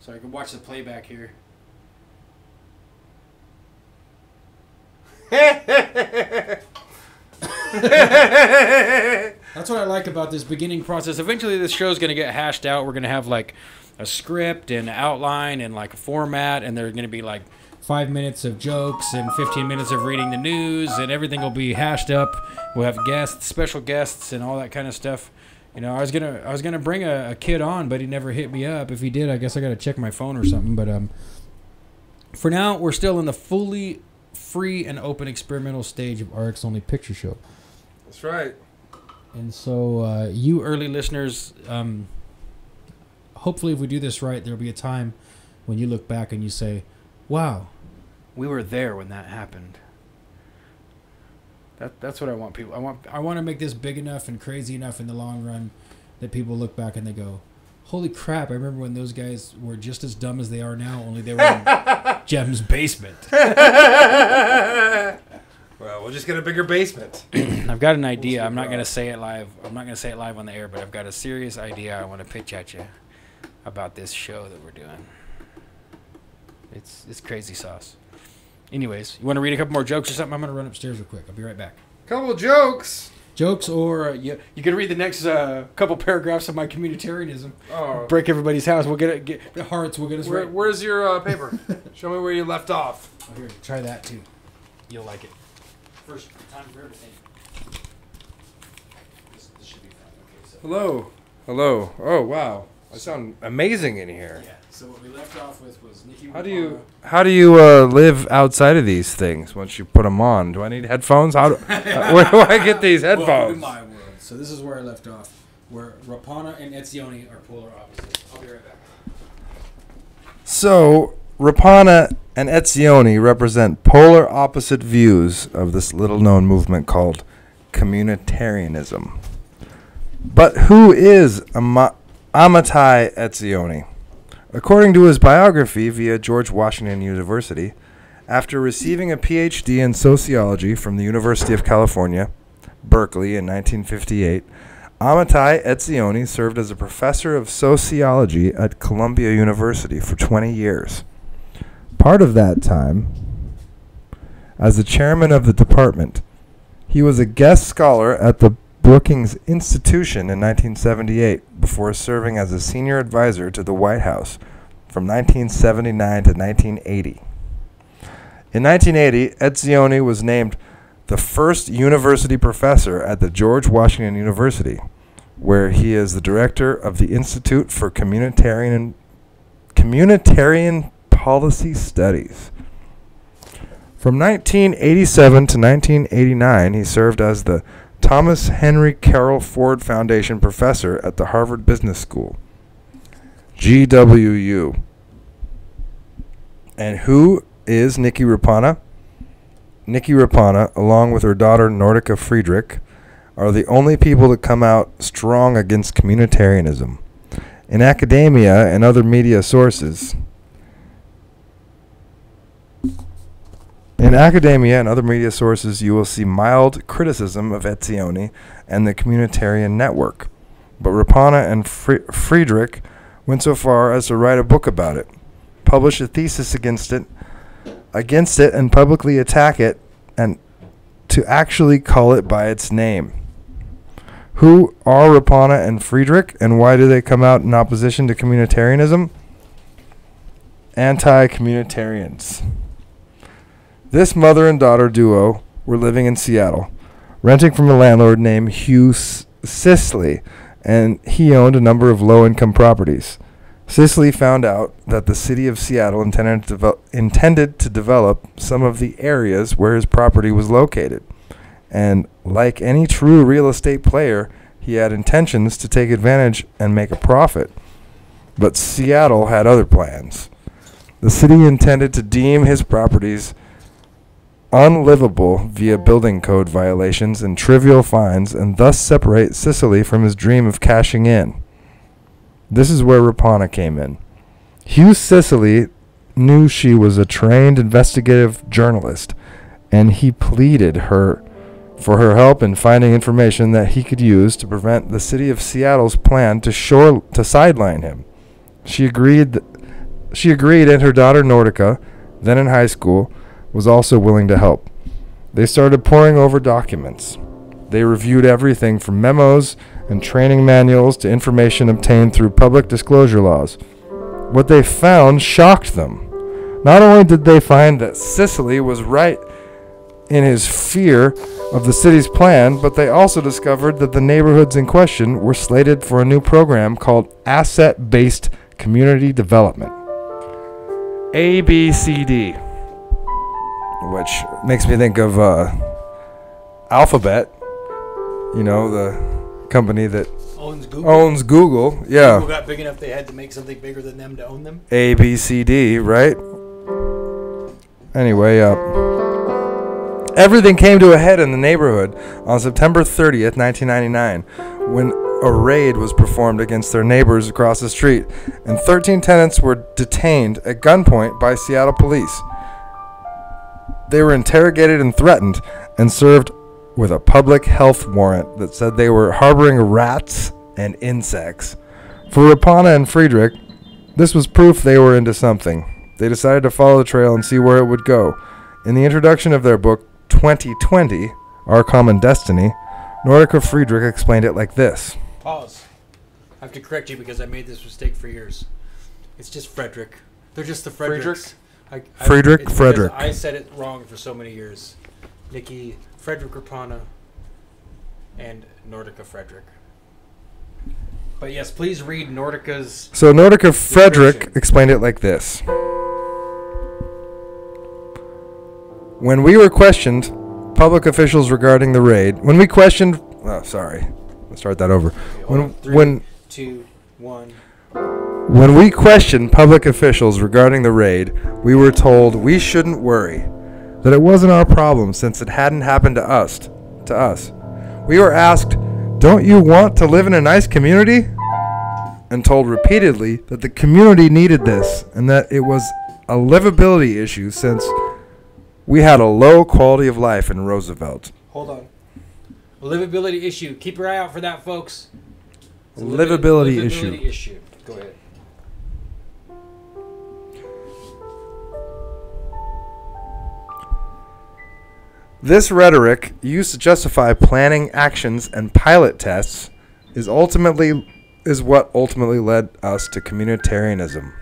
S1: So I can watch the playback here. That's what I like about this beginning process. Eventually this show's going to get hashed out. We're going to have like a script and outline and like a format, and there's going to be like 5 minutes of jokes and 15 minutes of reading the news, and everything will be hashed up. We'll have guests, special guests, and all that kind of stuff. You know, I was gonna bring a kid on, but he never hit me up. If he did, I guess I got to check my phone or something. But for now, we're still in the fully free and open experimental stage of RX Only Picture Show.
S2: That's right.
S5: And so, you early listeners, hopefully if we do this right, there'll be a time when you look back and you say, wow,
S1: We were there when that happened. That's what I want people.
S5: I want to make this big enough and crazy enough in the long run that people look back and they go, holy crap, I remember when those guys were just as dumb as they are now, only they were in Jem's basement.
S2: Well, we'll just get a bigger basement.
S1: I've got an idea. I'm not going to say it live. I'm not going to say it live on the air, but I've got a serious idea I want to pitch at you about this show that we're doing. It's crazy sauce. Anyways, you want to read a couple more jokes or something?
S5: I'm going to run upstairs real quick. I'll be right back.
S2: Couple jokes.
S5: Jokes or...
S1: You can read the next couple paragraphs of my communitarianism.
S2: Oh.
S1: Break everybody's house. We'll get
S5: the hearts will get us right.
S2: Where's your paper? Show me where you left off.
S5: Oh, here, try that too.
S1: You'll like it. First time for everything. This should be fun. Okay, so.
S2: Hello. Hello. Oh, wow. I sound amazing in here.
S1: Yeah. So what we left off with was Nikki.
S2: How do you live outside of these things once you put them on? Do I need headphones? Where do I get these
S5: Welcome to
S2: headphones?
S5: my world. So this is where I left off, where Rapana and Etzioni are polar opposites. I'll be right back.
S2: So, Rapana and Etzioni represent polar opposite views of this little-known movement called communitarianism. But who is Amitai Etzioni? According to his biography via George Washington University, after receiving a PhD in sociology from the University of California, Berkeley in 1958, Amitai Etzioni served as a professor of sociology at Columbia University for 20 years. Part of that time, as the chairman of the department, he was a guest scholar at the Brookings Institution in 1978 before serving as a senior advisor to the White House from 1979 to 1980. In 1980, Etzioni was named the first university professor at the George Washington University, where he is the director of the Institute for Communitarian Policy Studies. From 1987 to 1989, he served as the Thomas Henry Carroll Ford Foundation professor at the Harvard Business School, GWU. And who is Nikki Rapana? Nikki Rapana, along with her daughter Nordica Friedrich, are the only people to come out strong against communitarianism. In academia and other media sources, you will see mild criticism of Etzioni and the communitarian network. But Rapana and Friedrich went so far as to write a book about it, publish a thesis against it, and publicly attack it, and to actually call it by its name. Who are Rapana and Friedrich, and why do they come out in opposition to communitarianism? Anti-communitarians. This mother and daughter duo were living in Seattle, renting from a landlord named Hugh Sisley, and he owned a number of low-income properties. Sisley found out that the city of Seattle intended to develop some of the areas where his property was located. And like any true real estate player, he had intentions to take advantage and make a profit. But Seattle had other plans. The city intended to deem his properties unlivable via building code violations and trivial fines, and thus separate Sicily from his dream of cashing in. This is where Rapana came in. Hugh Sisley knew she was a trained investigative journalist, and he pleaded for her help in finding information that he could use to prevent the city of Seattle's plan to sideline him. She agreed, and her daughter Nordica, then in high school, was also willing to help. They started poring over documents. They reviewed everything from memos and training manuals to information obtained through public disclosure laws. What they found shocked them. Not only did they find that Sicily was right in his fear of the city's plan, but they also discovered that the neighborhoods in question were slated for a new program called Asset-Based Community Development, ABCD, which makes me think of Alphabet, the company that owns Google. Yeah.
S1: Google got big enough they had to make something bigger than them to own them.
S2: ABCD, right? Anyway, everything came to a head in the neighborhood on September 30th, 1999, when a raid was performed against their neighbors across the street, and 13 tenants were detained at gunpoint by Seattle police. They were interrogated and threatened, and served with a public health warrant that said they were harboring rats and insects. For Rapana and Friedrich, this was proof they were into something. They decided to follow the trail and see where it would go. In the introduction of their book, 2020, Our Common Destiny, Nordica Friedrich explained it like this.
S1: Pause. I have to correct you because I made this mistake for years. It's just Frederick. They're just the Fredericks.
S2: Frederick.
S1: I said it wrong for so many years. Nikki, Frederick Rapana, and Nordica Friedrich. But yes, please read Nordica's...
S2: So Nordica Friedrich explained it like this. When we were questioned, public officials regarding the raid... When we questioned... Oh, sorry. Let's start that over.
S1: Three, 2, 1...
S2: When we questioned public officials regarding the raid, we were told we shouldn't worry, that it wasn't our problem since it hadn't happened to us. We were asked, "Don't you want to live in a nice community?" and told repeatedly that the community needed this and that it was a livability issue since we had a low quality of life in Roosevelt.
S1: Hold on. Livability issue. Keep your eye out for that, folks. It's a
S2: Livability
S1: issue. Go ahead.
S2: This rhetoric, used to justify planning actions and pilot tests, is what ultimately led us to communitarianism.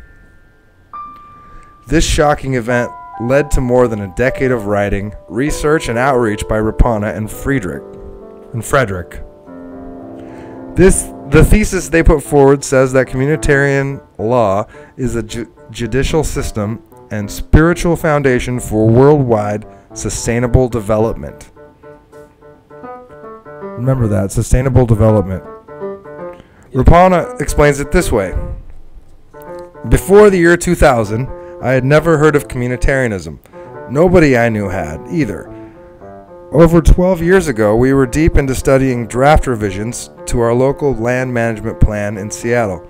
S2: This shocking event led to more than a decade of writing, research, and outreach by Rapana and Frederick. The thesis they put forward says that communitarian law is a judicial system and spiritual foundation for worldwide sustainable development. Remember that, sustainable development. Rapana explains it this way. Before the year 2000, I had never heard of communitarianism. Nobody I knew had, either. Over 12 years ago, we were deep into studying draft revisions to our local land management plan in Seattle.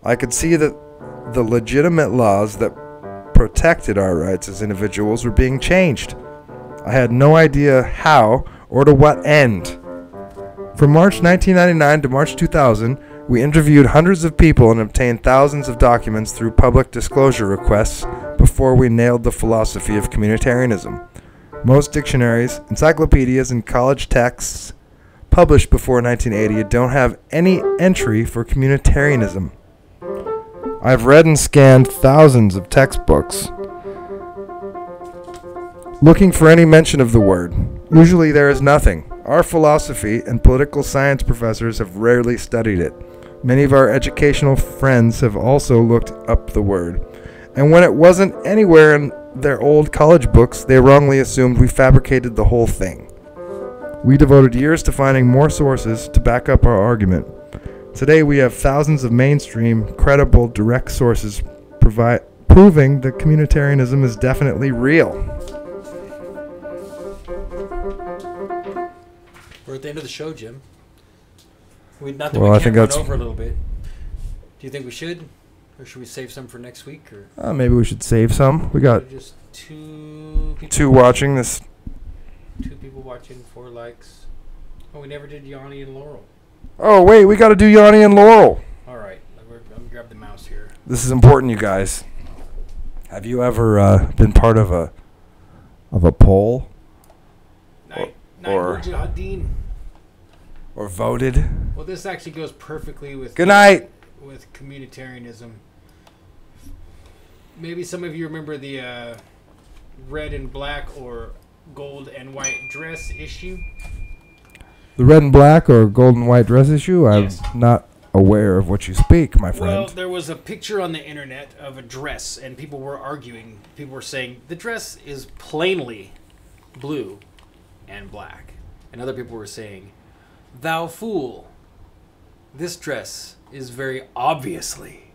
S2: I could see that the legitimate laws that protected our rights as individuals were being changed. I had no idea how or to what end. From March 1999 to March 2000, we interviewed hundreds of people and obtained thousands of documents through public disclosure requests before we nailed the philosophy of communitarianism. Most dictionaries, encyclopedias, and college texts published before 1980 don't have any entry for communitarianism. I've read and scanned thousands of textbooks looking for any mention of the word. Usually there is nothing. Our philosophy and political science professors have rarely studied it. Many of our educational friends have also looked up the word. And when it wasn't anywhere in their old college books, they wrongly assumed we fabricated the whole thing. We devoted years to finding more sources to back up our argument. Today we have thousands of mainstream, credible, direct sources proving that communitarianism is definitely real.
S1: We're at the end of the show, Jim. I
S2: think
S1: think
S2: that's
S1: over a little bit. Do you think we should? Or should we save some for next week? Or
S2: maybe we should save some. We got
S1: just two
S2: watching this.
S1: 2 people watching, 4 likes. Oh, we never did Yanny and Laurel.
S2: Oh, wait, we got to do Yanny and Laurel.
S1: All right. I'm going to grab the mouse here.
S2: This is important, you guys. Have you ever been part of a poll? Or voted?
S1: Well, this actually goes perfectly with
S2: Good night.
S1: With communitarianism. Maybe some of you remember the red and black or gold and white dress issue.
S2: The red and black or gold and white dress issue?
S1: Yes.
S2: I'm not aware of what you speak, my friend.
S1: Well, there was a picture on the internet of a dress, and people were arguing. People were saying the dress is plainly blue and black. And other people were saying, "Thou fool, this dress is very obviously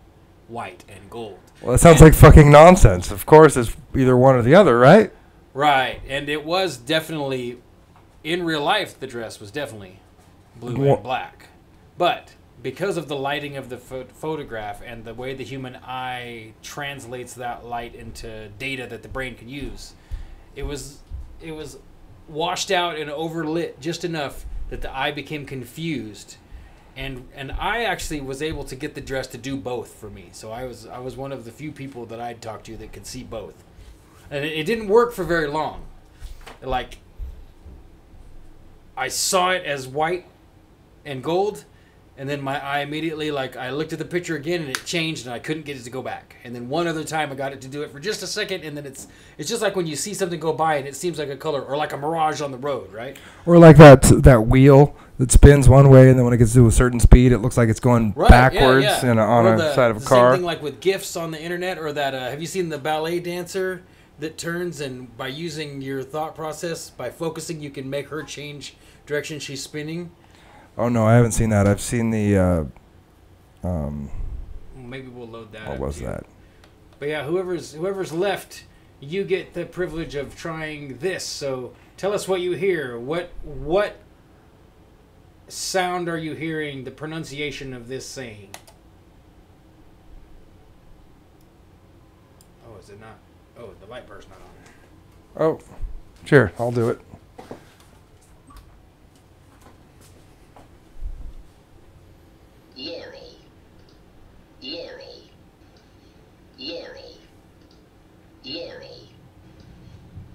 S1: white and gold."
S2: Well, that sounds like fucking nonsense. Of course, it's either one or the other, right?
S1: Right, and it was definitely, in real life, the dress was definitely blue and black. But because of the lighting of the photograph and the way the human eye translates that light into data that the brain can use, it was washed out and overlit just enough that the eye became confused. And I actually was able to get the dress to do both for me. So I was one of the few people that I'd talked to that could see both. And it didn't work for very long. Like, I saw it as white and gold, and then my eye immediately, like, I looked at the picture again and it changed and I couldn't get it to go back. And then one other time I got it to do it for just a second, and then it's just like when you see something go by and it seems like a color, or like a mirage on the road, right?
S2: Or like that wheel that spins one way, and then when it gets to a certain speed, it looks like it's going backwards on a side of a car.
S1: Same thing like with GIFs on the internet, or that, have you seen the ballet dancer that turns, and by using your thought process, by focusing, you can make her change direction she's spinning?
S2: Oh, no, I haven't seen that. I've seen the...
S1: maybe we'll load that up.
S2: What was
S1: too.
S2: that?
S1: But yeah, whoever's left, you get the privilege of trying this. So tell us what you hear. What sound are you hearing, the pronunciation of this saying? Oh, is it not? Oh, the light bar's not on.
S2: Oh, sure, I'll do it.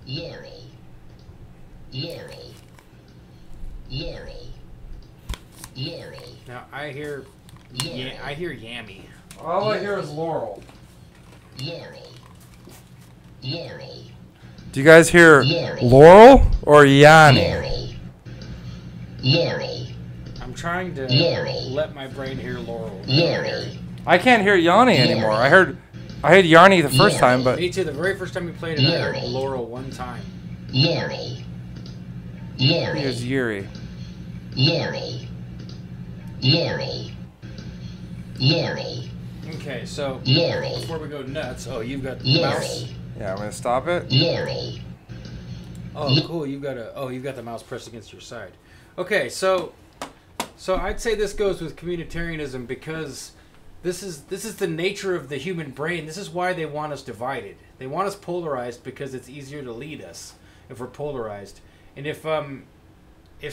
S6: Yanny. Yanny. Yanny. Yanny.
S4: Now I hear,
S6: Yanny.
S4: I hear Yammy.
S2: All I hear is Laurel.
S6: Yanny. Yanny.
S2: Do you guys hear
S6: Yanny.
S2: Laurel or Yanny?
S6: Yanny. Yanny.
S4: I'm trying to
S6: Yanny.
S4: let my brain hear Laurel.
S6: Yanny.
S2: I can't hear Yanny anymore. I heard Yanny the first time, but
S4: Me too. The very first time you played it, I heard
S6: Yanny.
S4: Laurel one time.
S6: Yanny.
S2: it was
S6: Yanny.
S2: Yuri.
S6: Yanny. Yanny. Yanny.
S4: Okay, so
S6: Yanny.
S4: before we go nuts, oh, you've got the mouse.
S6: Yanny.
S2: Yeah, I'm gonna stop it.
S6: Yanny.
S4: Oh, cool. You've got the mouse pressed against your side. Okay, so I'd say this goes with communitarianism because this is the nature of the human brain. This is why they want us divided. They want us polarized because it's easier to lead us if we're polarized. And if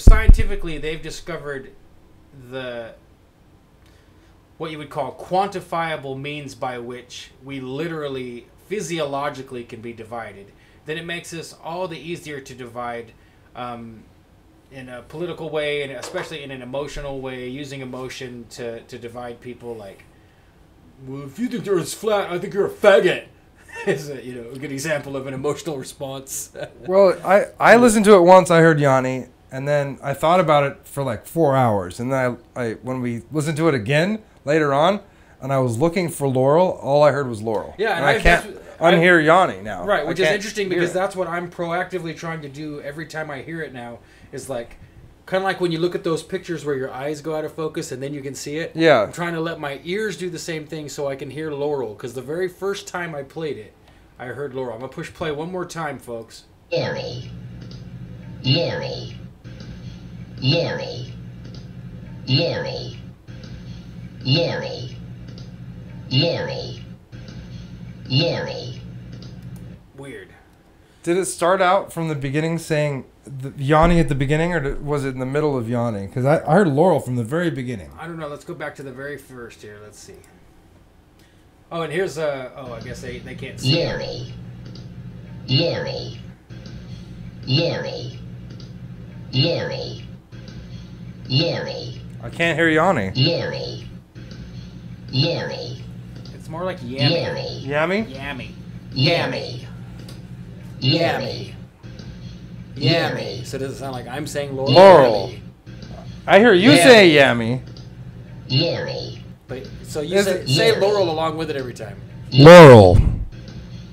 S4: scientifically they've discovered what you would call quantifiable means by which we literally physiologically can be divided, then it makes us all the easier to divide in a political way and especially in an emotional way, using emotion to divide people. Like, well, if you think the Earth's flat, I think you're a faggot. Is a good example of an emotional response.
S2: Well, I listened to it once. I heard Yanni, and then I thought about it for like 4 hours, and then I when we listened to it again later on, and I was looking for Laurel, all I heard was Laurel.
S4: Yeah,
S2: and I can't unhear Yanni now.
S4: Right, which is interesting because
S2: hear it.
S4: that's what I'm proactively trying to do every time I hear it now. Is like, kind of like when you look at those pictures where your eyes go out of focus and then you can see it.
S2: Yeah.
S4: I'm trying to let my ears do the same thing so I can hear Laurel. Because the very first time I played it, I heard Laurel. I'm going to push play one more time, folks.
S6: Yanny. Yanny. Yanny. Yanny. Yanny. Yanny. Yanny.
S4: Weird.
S2: Did it start out from the beginning saying Yanni at the beginning, or was it in the middle of Yanni? Because I heard Laurel from the very beginning.
S4: I don't know. Let's go back to the very first here. Let's see. Oh, and here's I guess they can't see.
S6: Yanny. Yanny. Yanny. Yanny. Yanny.
S2: I can't hear Yanni.
S6: Yanny. Yanny.
S4: It's more like yammy.
S6: Yanny.
S2: Yummy?
S4: Yammy.
S6: Yammy.
S4: Yammy. Yammy. So does it sound like I'm saying Laurel?
S2: Laurel. I hear you say Yammy.
S6: Yanny.
S4: But so you
S2: Is
S4: say,
S2: it-
S4: say
S6: Yammy.
S4: Laurel along with it every time.
S2: Laurel.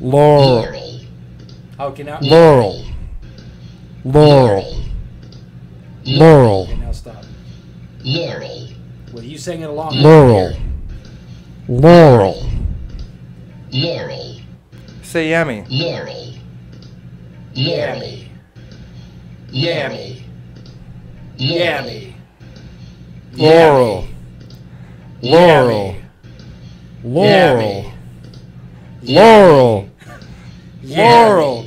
S2: Laurel.
S6: Yanny.
S4: Okay, now.
S2: Laurel. Laurel. Laurel.
S4: Okay, now stop.
S6: Yanny.
S4: With you saying it along.
S2: Laurel. Laurel.
S6: Yanny.
S2: Say Yammy.
S6: Yanny.
S4: Yammy. Yammy. Yammy.
S2: Laurel. Laurel. Laurel. Laurel. Laurel.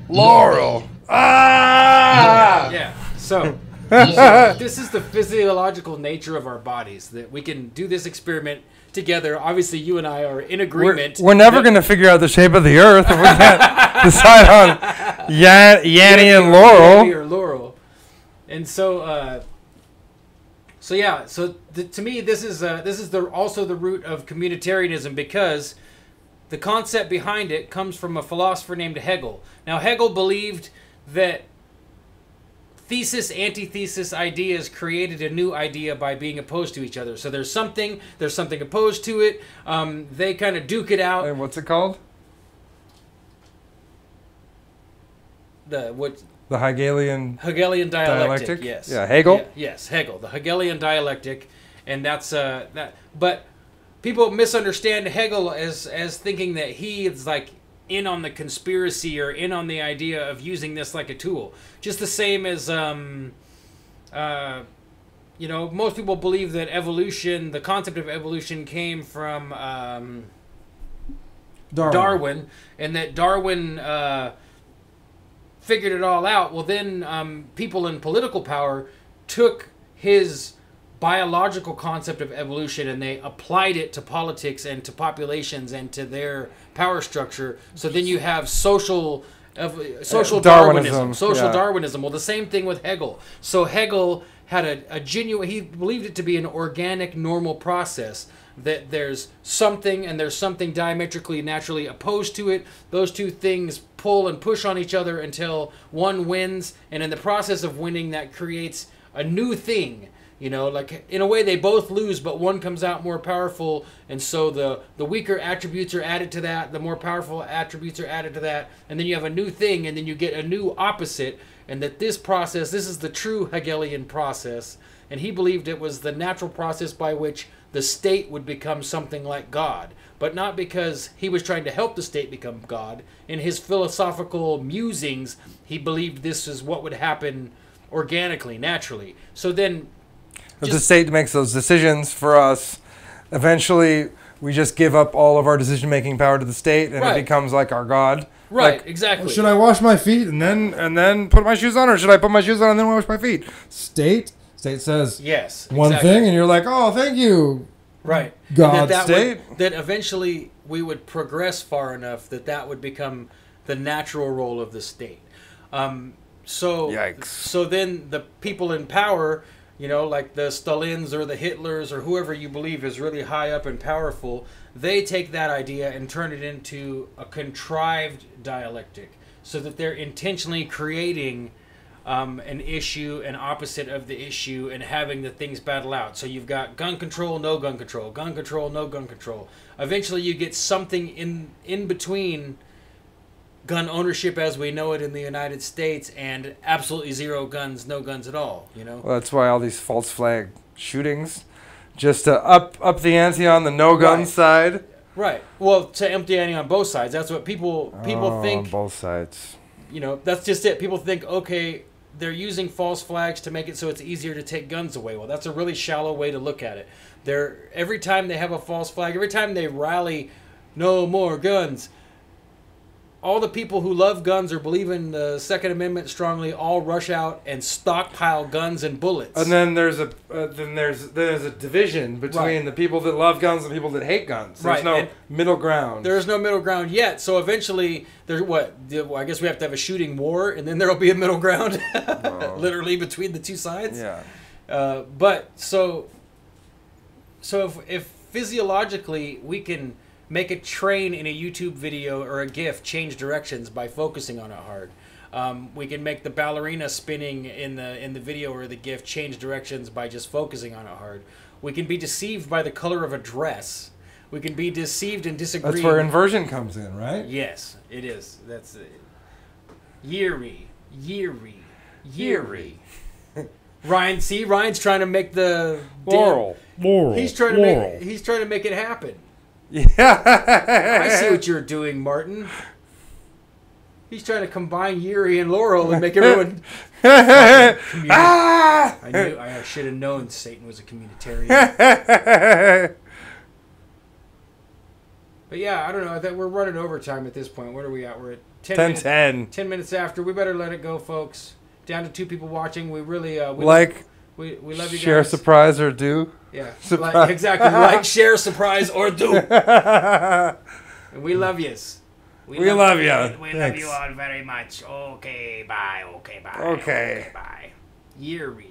S2: Laurel. Ah!
S4: Yeah. So this is the physiological nature of our bodies, that we can do this experiment together. Obviously, you and I are in agreement.
S2: We're never going to figure out the shape of the Earth if we can't decide on Yanny and Laurel.
S4: Or Laurel. And so, to me, this is also the root of communitarianism, because the concept behind it comes from a philosopher named Hegel. Now, Hegel believed that thesis, antithesis ideas created a new idea by being opposed to each other. So there's something opposed to it. They kind of duke it out.
S2: And what's it called?
S4: The
S2: Hegelian
S4: Hegelian dialectic. Yes.
S2: Yeah, Hegel.
S4: Yeah, yes, Hegel, the Hegelian dialectic, and that's that. But people misunderstand Hegel as thinking that he is like in on the conspiracy or in on the idea of using this like a tool. Just the same as most people believe that evolution, the concept of evolution, came from Darwin, and that Darwin figured it all out. Well, then people in political power took his biological concept of evolution and they applied it to politics and to populations and to their power structure. So then you have social
S1: of social
S2: Darwinism,
S1: Social
S2: yeah.
S1: Darwinism. Well, the same thing with Hegel. So Hegel had a genuine. He believed it to be an organic, normal process. That there's something and there's something diametrically naturally opposed to it. Those two things pull and push on each other until one wins, and in the process of winning, that creates a new thing. You know, like in a way they both lose, but one comes out more powerful, and so the weaker attributes are added to that, the more powerful attributes are added to that, and then you have a new thing, and then you get a new opposite, and that this process, this is the true Hegelian process, and he believed it was the natural process by which the state would become something like God, but not because he was trying to help the state become God. In his philosophical musings, he believed this is what would happen organically, naturally. So then...
S2: If the state makes those decisions for us, eventually we just give up all of our decision-making power to the state, and
S1: Right.
S2: it becomes like our God.
S1: Right,
S2: Like,
S1: exactly.
S2: should I wash my feet and then put my shoes on, or should I put my shoes on and then wash my feet? State says
S1: Yes.
S2: one
S1: exactly.
S2: thing, and you're like, oh, thank you,
S1: Right.
S2: God,
S1: And that
S2: state.
S1: that eventually we would progress far enough that would become the natural role of the state. So
S2: Yikes.
S1: So then the people in power, you know, like the Stalins or the Hitlers or whoever you believe is really high up and powerful, they take that idea and turn it into a contrived dialectic, so that they're intentionally creating an issue, an opposite of the issue, and having the things battle out. So you've got gun control, no gun control, gun control, no gun control. Eventually you get something in between gun ownership as we know it in the United States and absolutely zero guns, no guns at all, you know?
S2: Well, that's why all these false flag shootings, just to up the ante on the no gun
S1: Right.
S2: side.
S1: Right. Well, to empty ante on both sides. That's what people think.
S2: On both sides.
S1: You know, that's just it. People think, okay, they're using false flags to make it so it's easier to take guns away. Well, that's a really shallow way to look at it. Every time they have a false flag, every time they rally, no more guns, all the people who love guns or believe in the Second Amendment strongly all rush out and stockpile guns and bullets.
S2: And then there's a division between
S1: Right.
S2: the people that love guns and the people that hate guns. There's
S1: Right,
S2: no
S1: and
S2: middle ground.
S1: There's no middle ground yet. So eventually, I guess we have to have a shooting war, and then there'll be a middle ground, literally between the two sides.
S2: Yeah.
S1: But so if physiologically we can make a train in a YouTube video or a GIF change directions by focusing on it hard. We can make the ballerina spinning in the video or the GIF change directions by just focusing on it hard. We can be deceived by the color of a dress. We can be deceived and disagree.
S2: That's where inversion comes in, right?
S1: Yes, it is. That's it. Yeary. Ryan's trying to make the
S2: Laurel.
S1: He's trying to make it happen.
S2: Yeah.
S1: I see what you're doing, Martin. He's trying to combine Yuri and Laurel and make everyone. I should have known Satan was a communitarian. But yeah, I don't know. That we're running overtime at this point. What are we at? We're at 10 minutes after. We better let it go, folks. Down to 2 people watching. We really we love you guys.
S2: Share, surprise, or do.
S1: Yeah,
S2: Surprise.
S1: exactly. Like, share, surprise, or do. And we love yous.
S2: We love you.
S1: We love you all very much. Okay, bye. Okay, bye.
S2: Okay.
S1: Bye. Yuri.